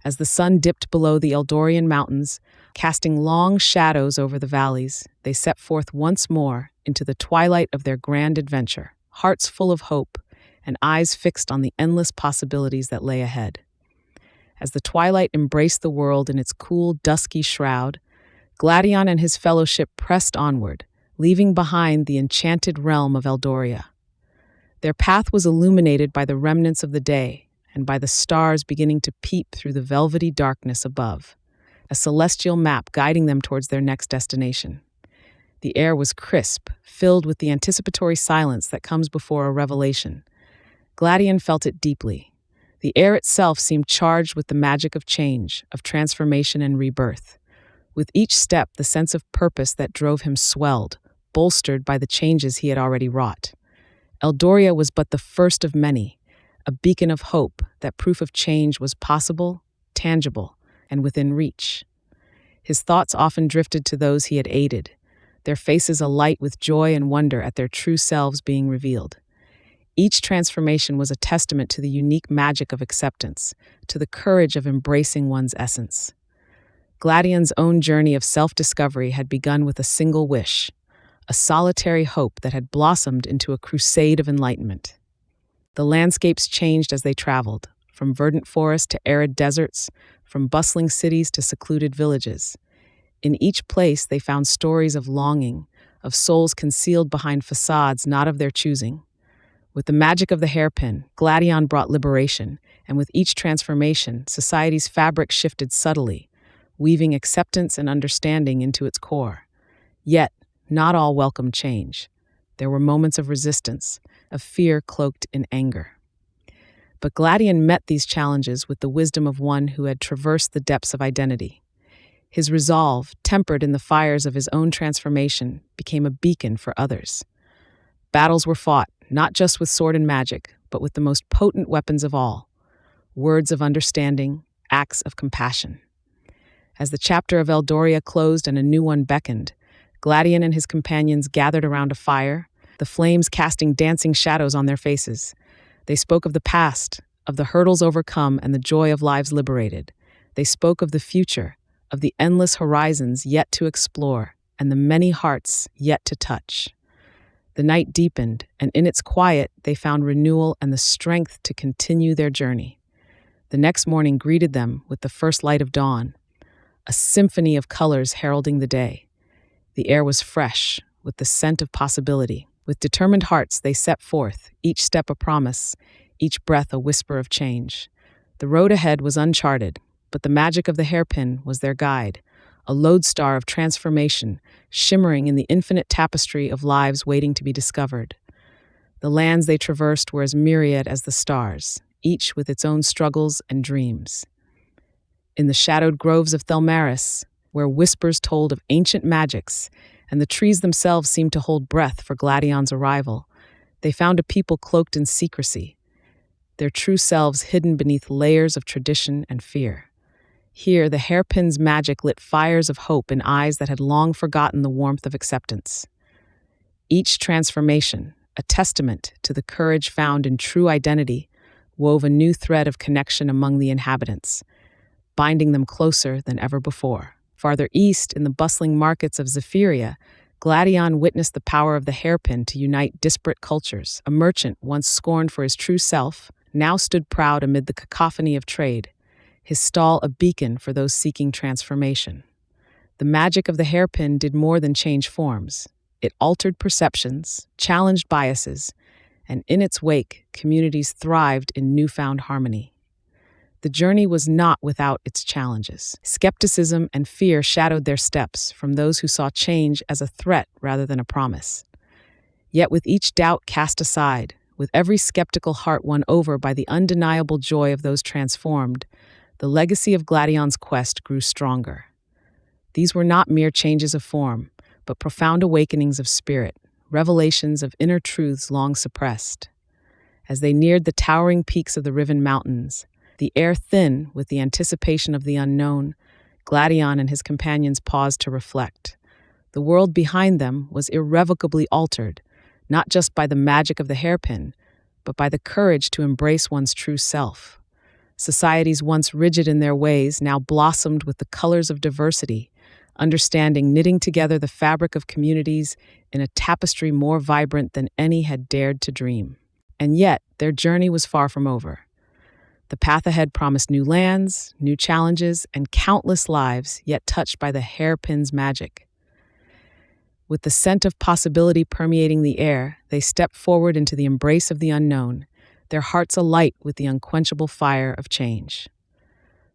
As the sun dipped below the Eldorian mountains, casting long shadows over the valleys, they set forth once more into the twilight of their grand adventure, hearts full of hope and eyes fixed on the endless possibilities that lay ahead. As the twilight embraced the world in its cool, dusky shroud, Gladion and his fellowship pressed onward, leaving behind the enchanted realm of Eldoria. Their path was illuminated by the remnants of the day and by the stars beginning to peep through the velvety darkness above, a celestial map guiding them towards their next destination. The air was crisp, filled with the anticipatory silence that comes before a revelation. Gladion felt it deeply. The air itself seemed charged with the magic of change, of transformation and rebirth. With each step, the sense of purpose that drove him swelled, bolstered by the changes he had already wrought. Eldoria was but the first of many, a beacon of hope that proof of change was possible, tangible, and within reach. His thoughts often drifted to those he had aided, their faces alight with joy and wonder at their true selves being revealed. Each transformation was a testament to the unique magic of acceptance, to the courage of embracing one's essence. Gladion's own journey of self-discovery had begun with a single wish, a solitary hope that had blossomed into a crusade of enlightenment. The landscapes changed as they traveled, from verdant forests to arid deserts, from bustling cities to secluded villages. In each place, they found stories of longing, of souls concealed behind facades not of their choosing. With the magic of the hairpin, Gladion brought liberation, and with each transformation, society's fabric shifted subtly, weaving acceptance and understanding into its core. Yet, not all welcomed change. There were moments of resistance, of fear cloaked in anger. But Gladion met these challenges with the wisdom of one who had traversed the depths of identity. His resolve, tempered in the fires of his own transformation, became a beacon for others. Battles were fought, not just with sword and magic, but with the most potent weapons of all: words of understanding, acts of compassion. As the chapter of Eldoria closed and a new one beckoned, Gladion and his companions gathered around a fire, the flames casting dancing shadows on their faces. They spoke of the past, of the hurdles overcome and the joy of lives liberated. They spoke of the future, of the endless horizons yet to explore, and the many hearts yet to touch. The night deepened, and in its quiet they found renewal and the strength to continue their journey. The next morning greeted them with the first light of dawn, a symphony of colors heralding the day. The air was fresh, with the scent of possibility. With determined hearts they set forth, each step a promise, each breath a whisper of change. The road ahead was uncharted, but the magic of the hairpin was their guide, a lodestar of transformation, shimmering in the infinite tapestry of lives waiting to be discovered. The lands they traversed were as myriad as the stars, each with its own struggles and dreams. In the shadowed groves of Thelmaris, where whispers told of ancient magics, and the trees themselves seemed to hold breath for Gladion's arrival, they found a people cloaked in secrecy, their true selves hidden beneath layers of tradition and fear. Here, the hairpin's magic lit fires of hope in eyes that had long forgotten the warmth of acceptance. Each transformation, a testament to the courage found in true identity, wove a new thread of connection among the inhabitants, binding them closer than ever before. Farther east, in the bustling markets of Zephyria, Gladion witnessed the power of the hairpin to unite disparate cultures. A merchant, once scorned for his true self, now stood proud amid the cacophony of trade, his stall a beacon for those seeking transformation. The magic of the hairpin did more than change forms. It altered perceptions, challenged biases, and in its wake, communities thrived in newfound harmony. The journey was not without its challenges. Skepticism and fear shadowed their steps from those who saw change as a threat rather than a promise. Yet with each doubt cast aside, with every skeptical heart won over by the undeniable joy of those transformed, the legacy of Gladion's quest grew stronger. These were not mere changes of form, but profound awakenings of spirit, revelations of inner truths long suppressed. As they neared the towering peaks of the Riven Mountains, the air thin with the anticipation of the unknown, Gladion and his companions paused to reflect. The world behind them was irrevocably altered, not just by the magic of the hairpin, but by the courage to embrace one's true self. Societies once rigid in their ways now blossomed with the colors of diversity, understanding knitting together the fabric of communities in a tapestry more vibrant than any had dared to dream. And yet, their journey was far from over. The path ahead promised new lands, new challenges, and countless lives yet touched by the hairpin's magic. With the scent of possibility permeating the air, they stepped forward into the embrace of the unknown, their hearts alight with the unquenchable fire of change.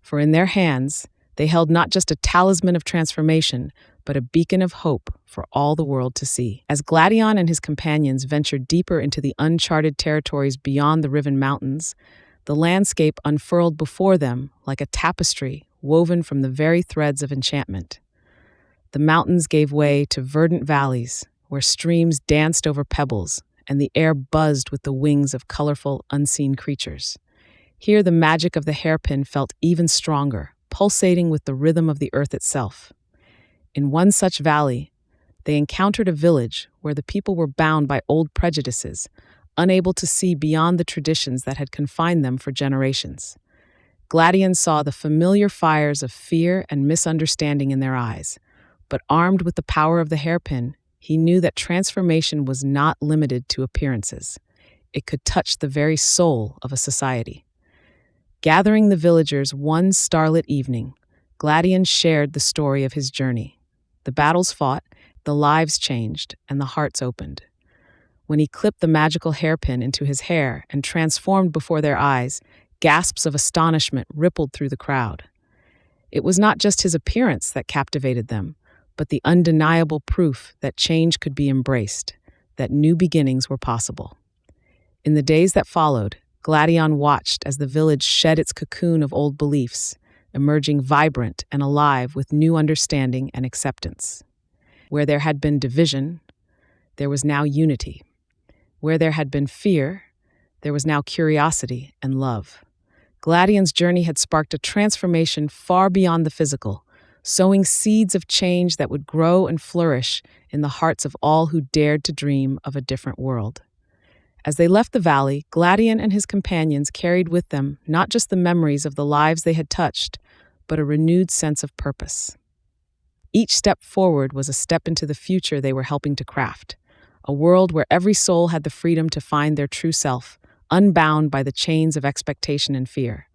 For in their hands, they held not just a talisman of transformation, but a beacon of hope for all the world to see. As Gladion and his companions ventured deeper into the uncharted territories beyond the Riven Mountains, the landscape unfurled before them like a tapestry woven from the very threads of enchantment. The mountains gave way to verdant valleys, where streams danced over pebbles, and the air buzzed with the wings of colorful, unseen creatures. Here the magic of the hairpin felt even stronger, pulsating with the rhythm of the earth itself. In one such valley, they encountered a village where the people were bound by old prejudices, unable to see beyond the traditions that had confined them for generations. Gladion saw the familiar fires of fear and misunderstanding in their eyes, but armed with the power of the hairpin, he knew that transformation was not limited to appearances. It could touch the very soul of a society. Gathering the villagers one starlit evening, Gladion shared the story of his journey. The battles fought, the lives changed, and the hearts opened. When he clipped the magical hairpin into his hair and transformed before their eyes, gasps of astonishment rippled through the crowd. It was not just his appearance that captivated them, but the undeniable proof that change could be embraced, that new beginnings were possible. In the days that followed, Gladion watched as the village shed its cocoon of old beliefs, emerging vibrant and alive with new understanding and acceptance. Where there had been division, there was now unity. Where there had been fear, there was now curiosity and love. Gladion's journey had sparked a transformation far beyond the physical, sowing seeds of change that would grow and flourish in the hearts of all who dared to dream of a different world. As they left the valley, Gladion and his companions carried with them not just the memories of the lives they had touched, but a renewed sense of purpose. Each step forward was a step into the future they were helping to craft, a world where every soul had the freedom to find their true self, unbound by the chains of expectation and fear.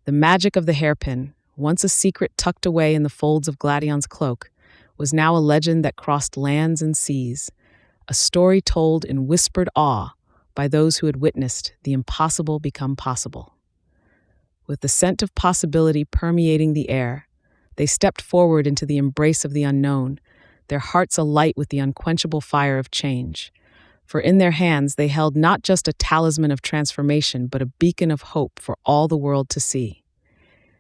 The magic of the hairpin, once a secret tucked away in the folds of Gladion's cloak, was now a legend that crossed lands and seas, a story told in whispered awe by those who had witnessed the impossible become possible. With the scent of possibility permeating the air, they stepped forward into the embrace of the unknown, their hearts alight with the unquenchable fire of change. For in their hands they held not just a talisman of transformation, but a beacon of hope for all the world to see.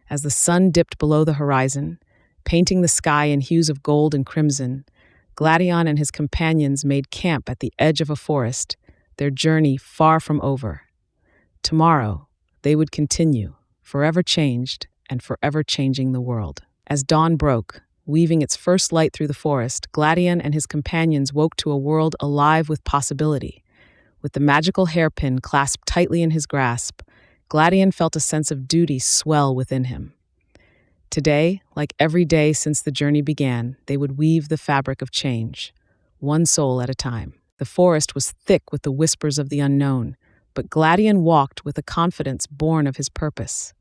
As the sun dipped below the horizon, painting the sky in hues of gold and crimson, Gladion and his companions made camp at the edge of a forest, their journey far from over. Tomorrow, they would continue, forever changed and forever changing the world. As dawn broke, weaving its first light through the forest, Gladion and his companions woke to a world alive with possibility. With the magical hairpin clasped tightly in his grasp, Gladion felt a sense of duty swell within him. Today, like every day since the journey began, they would weave the fabric of change, one soul at a time. The forest was thick with the whispers of the unknown, but Gladion walked with a confidence born of his purpose.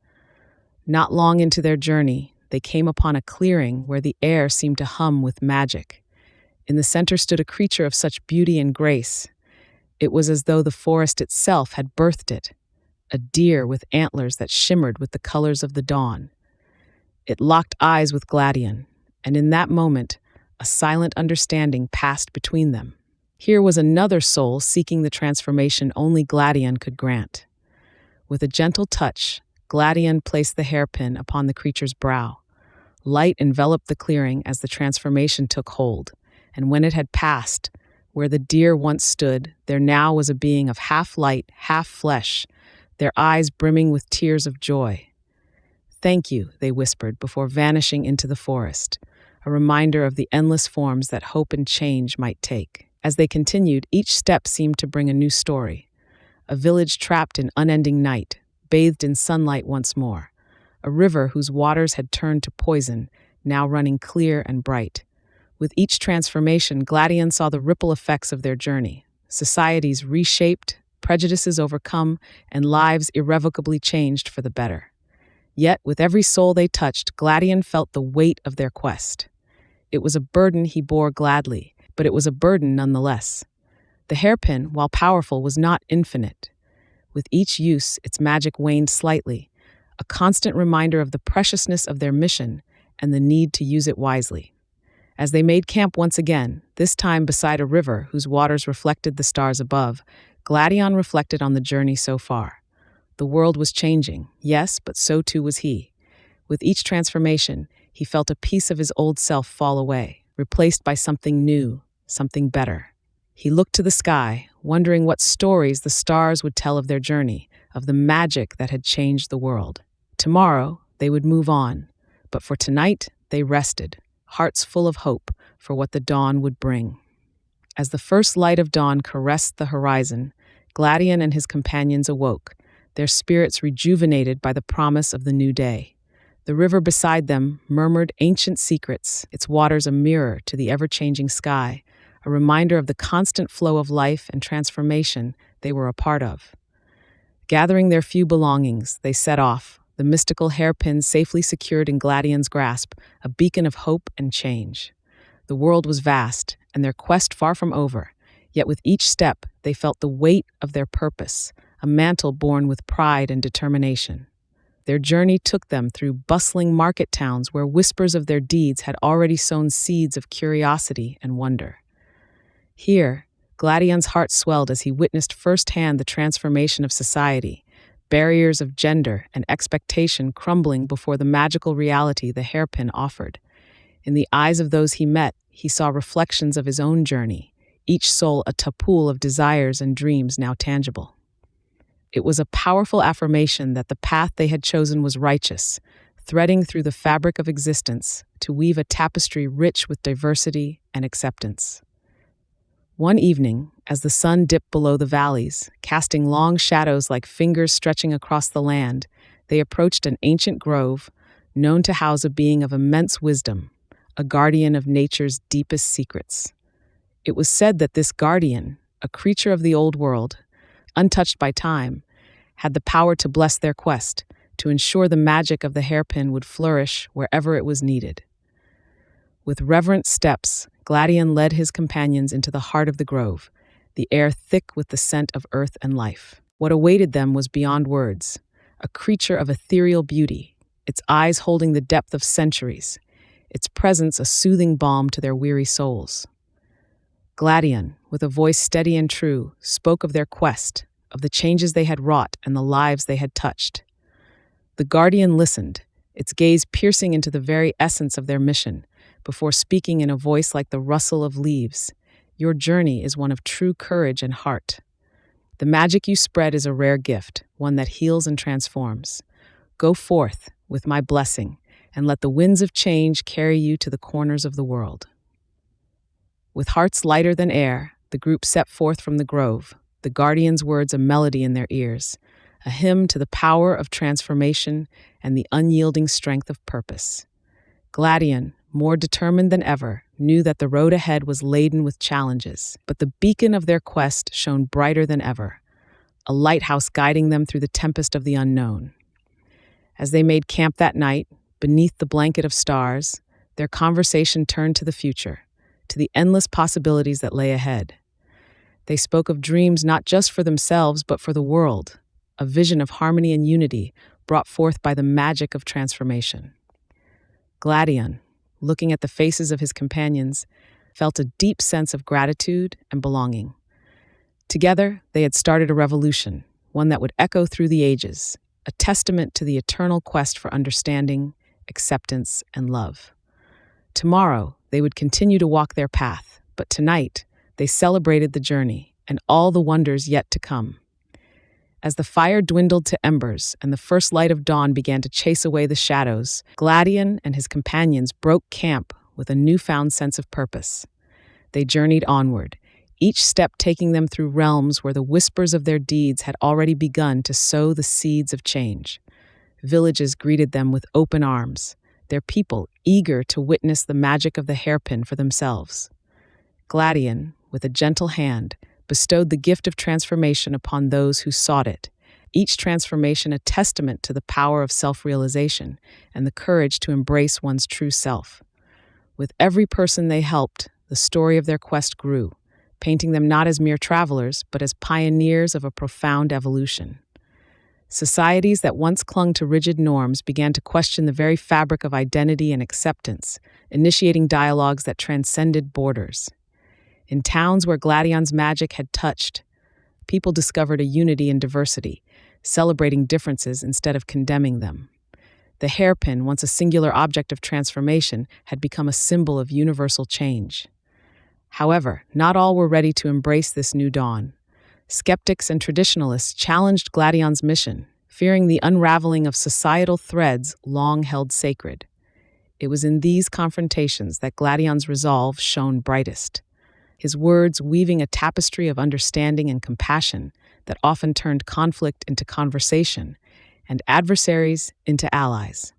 Not long into their journey, they came upon a clearing where the air seemed to hum with magic. In the center stood a creature of such beauty and grace. It was as though the forest itself had birthed it, a deer with antlers that shimmered with the colors of the dawn. It locked eyes with Gladion, and in that moment, a silent understanding passed between them. Here was another soul seeking the transformation only Gladion could grant. With a gentle touch, Gladion placed the hairpin upon the creature's brow. Light enveloped the clearing as the transformation took hold, and when it had passed, where the deer once stood, there now was a being of half light, half flesh, their eyes brimming with tears of joy. "Thank you," they whispered before vanishing into the forest, a reminder of the endless forms that hope and change might take. As they continued, each step seemed to bring a new story. A village trapped in unending night, bathed in sunlight once more. A river whose waters had turned to poison, now running clear and bright. With each transformation, Gladion saw the ripple effects of their journey. Societies reshaped, prejudices overcome, and lives irrevocably changed for the better. Yet, with every soul they touched, Gladion felt the weight of their quest. It was a burden he bore gladly, but it was a burden nonetheless. The hairpin, while powerful, was not infinite. With each use, its magic waned slightly, a constant reminder of the preciousness of their mission and the need to use it wisely. As they made camp once again, this time beside a river whose waters reflected the stars above, Gladion reflected on the journey so far. The world was changing, yes, but so too was he. With each transformation, he felt a piece of his old self fall away, replaced by something new, something better. He looked to the sky, wondering what stories the stars would tell of their journey, of the magic that had changed the world. Tomorrow, they would move on, but for tonight, they rested, hearts full of hope for what the dawn would bring. As the first light of dawn caressed the horizon, Gladion and his companions awoke, their spirits rejuvenated by the promise of the new day. The river beside them murmured ancient secrets, its waters a mirror to the ever-changing sky, a reminder of the constant flow of life and transformation they were a part of. Gathering their few belongings, they set off, the mystical hairpin safely secured in Gladion's grasp, a beacon of hope and change. The world was vast, and their quest far from over, yet with each step they felt the weight of their purpose, a mantle borne with pride and determination. Their journey took them through bustling market towns where whispers of their deeds had already sown seeds of curiosity and wonder. Here, Gladion's heart swelled as he witnessed firsthand the transformation of society, barriers of gender and expectation crumbling before the magical reality the hairpin offered. In the eyes of those he met, he saw reflections of his own journey, each soul a tapul of desires and dreams now tangible. It was a powerful affirmation that the path they had chosen was righteous, threading through the fabric of existence to weave a tapestry rich with diversity and acceptance. One evening, as the sun dipped below the valleys, casting long shadows like fingers stretching across the land, they approached an ancient grove, known to house a being of immense wisdom, a guardian of nature's deepest secrets. It was said that this guardian, a creature of the old world, untouched by time, had the power to bless their quest, to ensure the magic of the hairpin would flourish wherever it was needed. With reverent steps, Gladion led his companions into the heart of the grove, the air thick with the scent of earth and life. What awaited them was beyond words, a creature of ethereal beauty, its eyes holding the depth of centuries, its presence a soothing balm to their weary souls. Gladion, with a voice steady and true, spoke of their quest, of the changes they had wrought and the lives they had touched. The guardian listened, its gaze piercing into the very essence of their mission, before speaking in a voice like the rustle of leaves. Your journey is one of true courage and heart. The magic you spread is a rare gift, one that heals and transforms. Go forth with my blessing, and let the winds of change carry you to the corners of the world. With hearts lighter than air, the group set forth from the grove, the guardian's words a melody in their ears, a hymn to the power of transformation and the unyielding strength of purpose. Gladion, more determined than ever, knew that the road ahead was laden with challenges, but the beacon of their quest shone brighter than ever, a lighthouse guiding them through the tempest of the unknown. As they made camp that night, beneath the blanket of stars, their conversation turned to the future, to the endless possibilities that lay ahead. They spoke of dreams not just for themselves, but for the world, a vision of harmony and unity brought forth by the magic of transformation. Gladion, looking at the faces of his companions, felt a deep sense of gratitude and belonging. Together, they had started a revolution, one that would echo through the ages, a testament to the eternal quest for understanding, acceptance, and love. Tomorrow, they would continue to walk their path, but tonight, they celebrated the journey and all the wonders yet to come. As the fire dwindled to embers and the first light of dawn began to chase away the shadows, Gladion and his companions broke camp with a newfound sense of purpose. They journeyed onward, each step taking them through realms where the whispers of their deeds had already begun to sow the seeds of change. Villages greeted them with open arms, their people eager to witness the magic of the hairpin for themselves. Gladion, with a gentle hand, bestowed the gift of transformation upon those who sought it, each transformation a testament to the power of self-realization and the courage to embrace one's true self. With every person they helped, the story of their quest grew, painting them not as mere travelers, but as pioneers of a profound evolution. Societies that once clung to rigid norms began to question the very fabric of identity and acceptance, initiating dialogues that transcended borders. In towns where Gladion's magic had touched, people discovered a unity in diversity, celebrating differences instead of condemning them. The hairpin, once a singular object of transformation, had become a symbol of universal change. However, not all were ready to embrace this new dawn. Skeptics and traditionalists challenged Gladion's mission, fearing the unraveling of societal threads long held sacred. It was in these confrontations that Gladion's resolve shone brightest, his words weaving a tapestry of understanding and compassion that often turned conflict into conversation and adversaries into allies.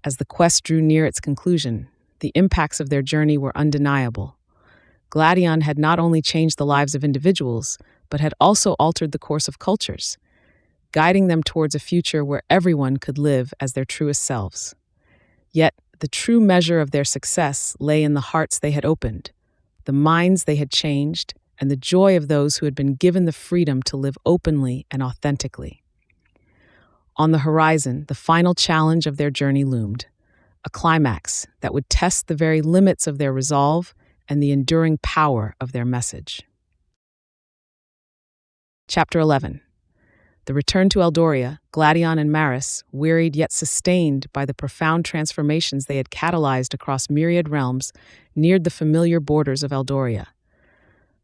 As the quest drew near its conclusion, the impacts of their journey were undeniable. Gladion had not only changed the lives of individuals, but had also altered the course of cultures, guiding them towards a future where everyone could live as their truest selves. Yet, the true measure of their success lay in the hearts they had opened, the minds they had changed, and the joy of those who had been given the freedom to live openly and authentically. On the horizon, the final challenge of their journey loomed, a climax that would test the very limits of their resolve and the enduring power of their message. Chapter 11. The return to Eldoria, Gladion and Maris, wearied yet sustained by the profound transformations they had catalyzed across myriad realms, neared the familiar borders of Eldoria.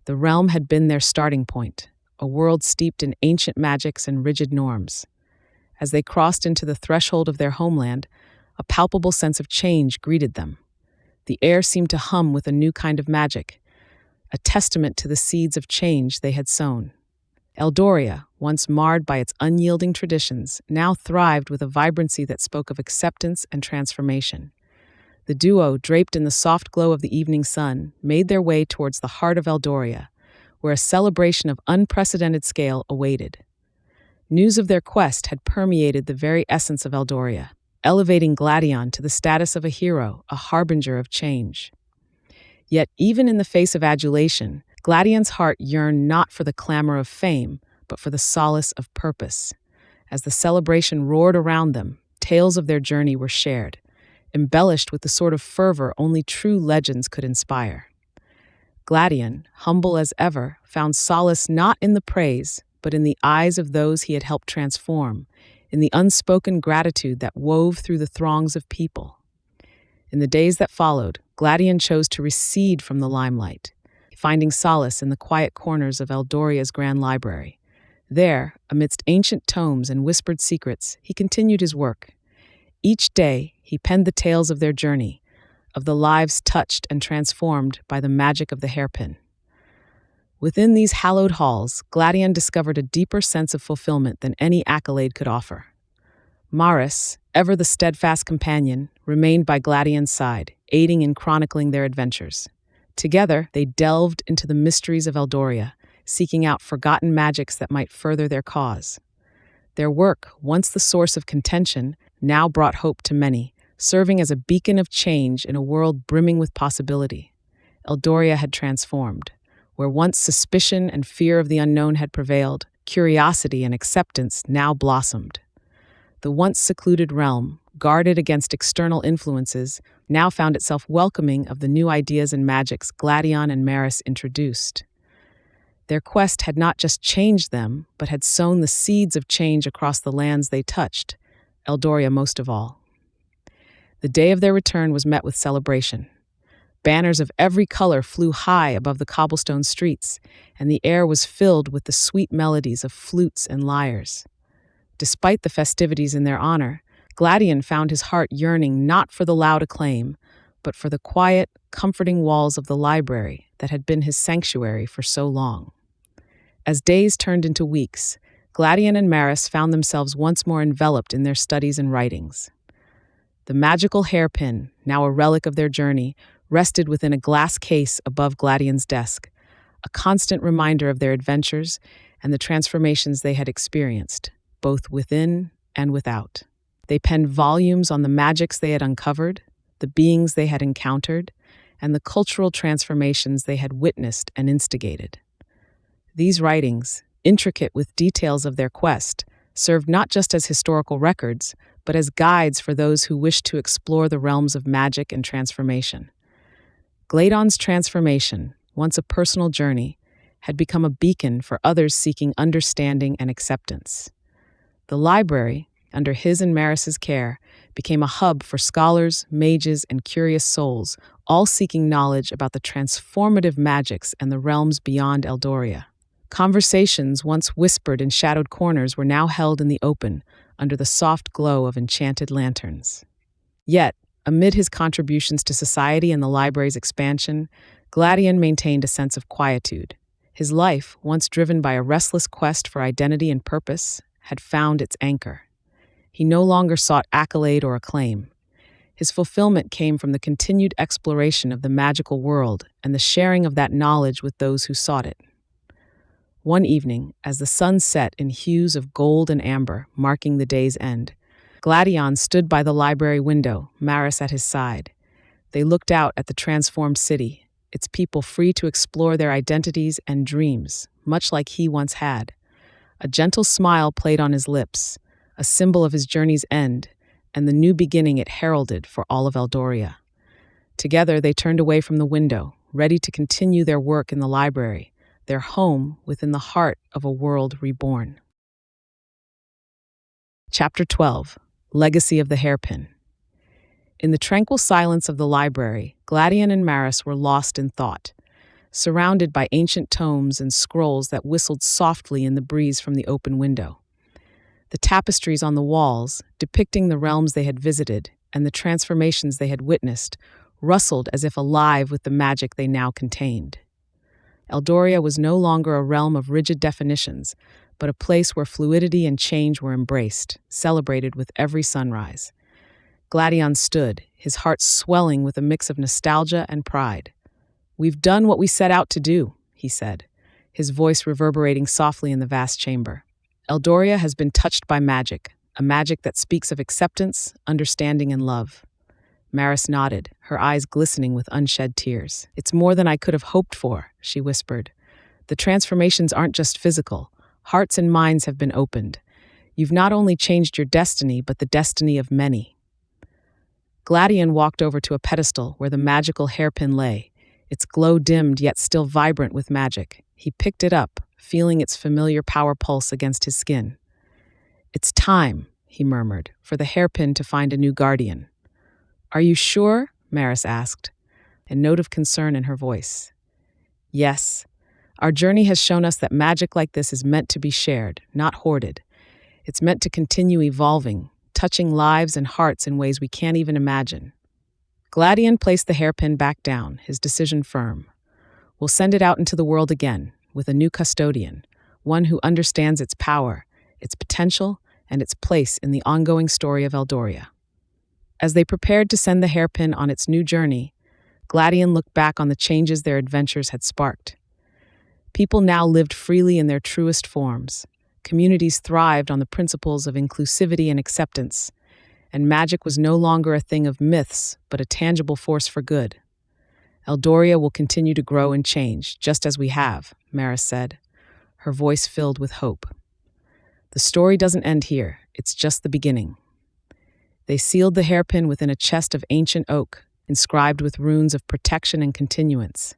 The realm had been their starting point, a world steeped in ancient magics and rigid norms. As they crossed into the threshold of their homeland, a palpable sense of change greeted them. The air seemed to hum with a new kind of magic, a testament to the seeds of change they had sown. Eldoria, once marred by its unyielding traditions, now thrived with a vibrancy that spoke of acceptance and transformation. The duo, draped in the soft glow of the evening sun, made their way towards the heart of Eldoria, where a celebration of unprecedented scale awaited. News of their quest had permeated the very essence of Eldoria, elevating Gladion to the status of a hero, a harbinger of change. Yet, even in the face of adulation, Gladion's heart yearned not for the clamor of fame, but for the solace of purpose. As the celebration roared around them, tales of their journey were shared, embellished with the sort of fervor only true legends could inspire. Gladion, humble as ever, found solace not in the praise, but in the eyes of those he had helped transform, in the unspoken gratitude that wove through the throngs of people. In the days that followed, Gladion chose to recede from the limelight, finding solace in the quiet corners of Eldoria's grand library. There, amidst ancient tomes and whispered secrets, he continued his work. Each day, he penned the tales of their journey, of the lives touched and transformed by the magic of the hairpin. Within these hallowed halls, Gladion discovered a deeper sense of fulfillment than any accolade could offer. Maris, ever the steadfast companion, remained by Gladion's side, aiding in chronicling their adventures. Together, they delved into the mysteries of Eldoria, seeking out forgotten magics that might further their cause. Their work, once the source of contention, now brought hope to many, serving as a beacon of change in a world brimming with possibility. Eldoria had transformed. Where once suspicion and fear of the unknown had prevailed, curiosity and acceptance now blossomed. The once secluded realm, guarded against external influences, now found itself welcoming of the new ideas and magics Gladion and Maris introduced. Their quest had not just changed them, but had sown the seeds of change across the lands they touched, Eldoria most of all. The day of their return was met with celebration. Banners of every color flew high above the cobblestone streets, and the air was filled with the sweet melodies of flutes and lyres. Despite the festivities in their honor, Gladion found his heart yearning not for the loud acclaim, but for the quiet, comforting walls of the library that had been his sanctuary for so long. As days turned into weeks, Gladion and Maris found themselves once more enveloped in their studies and writings. The magical hairpin, now a relic of their journey, rested within a glass case above Gladion's desk, a constant reminder of their adventures and the transformations they had experienced, both within and without. They penned volumes on the magics they had uncovered, the beings they had encountered, and the cultural transformations they had witnessed and instigated. These writings, intricate with details of their quest, served not just as historical records, but as guides for those who wished to explore the realms of magic and transformation. Gladion's transformation, once a personal journey, had become a beacon for others seeking understanding and acceptance. The library, under his and Maris's care, became a hub for scholars, mages, and curious souls, all seeking knowledge about the transformative magics and the realms beyond Eldoria. Conversations once whispered in shadowed corners were now held in the open, under the soft glow of enchanted lanterns. Yet, amid his contributions to society and the library's expansion, Gladion maintained a sense of quietude. His life, once driven by a restless quest for identity and purpose, had found its anchor. He no longer sought accolade or acclaim. His fulfillment came from the continued exploration of the magical world and the sharing of that knowledge with those who sought it. One evening, as the sun set in hues of gold and amber, marking the day's end, Gladion stood by the library window, Maris at his side. They looked out at the transformed city, its people free to explore their identities and dreams, much like he once had. A gentle smile played on his lips, a symbol of his journey's end, and the new beginning it heralded for all of Eldoria. Together, they turned away from the window, ready to continue their work in the library, their home within the heart of a world reborn. Chapter 12, Legacy of the Hairpin. In the tranquil silence of the library, Gladion and Maris were lost in thought, surrounded by ancient tomes and scrolls that whistled softly in the breeze from the open window. The tapestries on the walls, depicting the realms they had visited and the transformations they had witnessed, rustled as if alive with the magic they now contained. Eldoria was no longer a realm of rigid definitions, but a place where fluidity and change were embraced, celebrated with every sunrise. Gladion stood, his heart swelling with a mix of nostalgia and pride. "We've done what we set out to do," he said, his voice reverberating softly in the vast chamber. "Eldoria has been touched by magic, a magic that speaks of acceptance, understanding, and love." Maris nodded, her eyes glistening with unshed tears. "It's more than I could have hoped for," she whispered. "The transformations aren't just physical. Hearts and minds have been opened. You've not only changed your destiny, but the destiny of many." Gladion walked over to a pedestal where the magical hairpin lay, its glow dimmed yet still vibrant with magic. He picked it up, feeling its familiar power pulse against his skin. "It's time," he murmured, "for the hairpin to find a new guardian." "Are you sure?" Maris asked, a note of concern in her voice. "Yes. Our journey has shown us that magic like this is meant to be shared, not hoarded. It's meant to continue evolving, touching lives and hearts in ways we can't even imagine." Gladion placed the hairpin back down, his decision firm. "We'll send it out into the world again, with a new custodian, one who understands its power, its potential, and its place in the ongoing story of Eldoria." As they prepared to send the hairpin on its new journey, Gladion looked back on the changes their adventures had sparked. People now lived freely in their truest forms. Communities thrived on the principles of inclusivity and acceptance, and magic was no longer a thing of myths, but a tangible force for good. "Eldoria will continue to grow and change, just as we have," Maris said, her voice filled with hope. "The story doesn't end here, it's just the beginning." They sealed the hairpin within a chest of ancient oak, inscribed with runes of protection and continuance.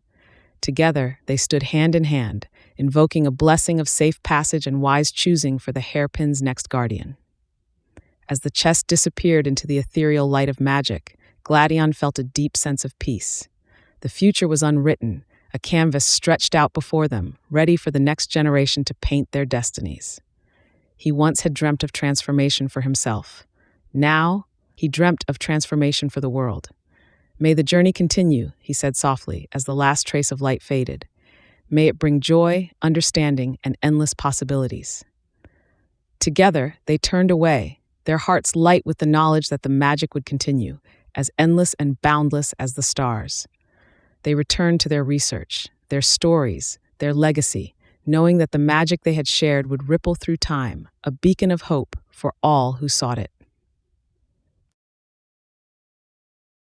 Together, they stood hand in hand, invoking a blessing of safe passage and wise choosing for the hairpin's next guardian. As the chest disappeared into the ethereal light of magic, Gladion felt a deep sense of peace. The future was unwritten, a canvas stretched out before them, ready for the next generation to paint their destinies. He once had dreamt of transformation for himself. Now, he dreamt of transformation for the world. "May the journey continue," he said softly, as the last trace of light faded. "May it bring joy, understanding, and endless possibilities." Together, they turned away, their hearts light with the knowledge that the magic would continue, as endless and boundless as the stars. They returned to their research, their stories, their legacy, knowing that the magic they had shared would ripple through time, a beacon of hope for all who sought it.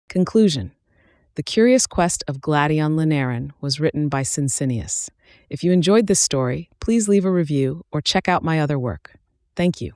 Conclusion. The Curious Quest of Gladion Linaeren was written by Cincinius. If you enjoyed this story, please leave a review or check out my other work. Thank you.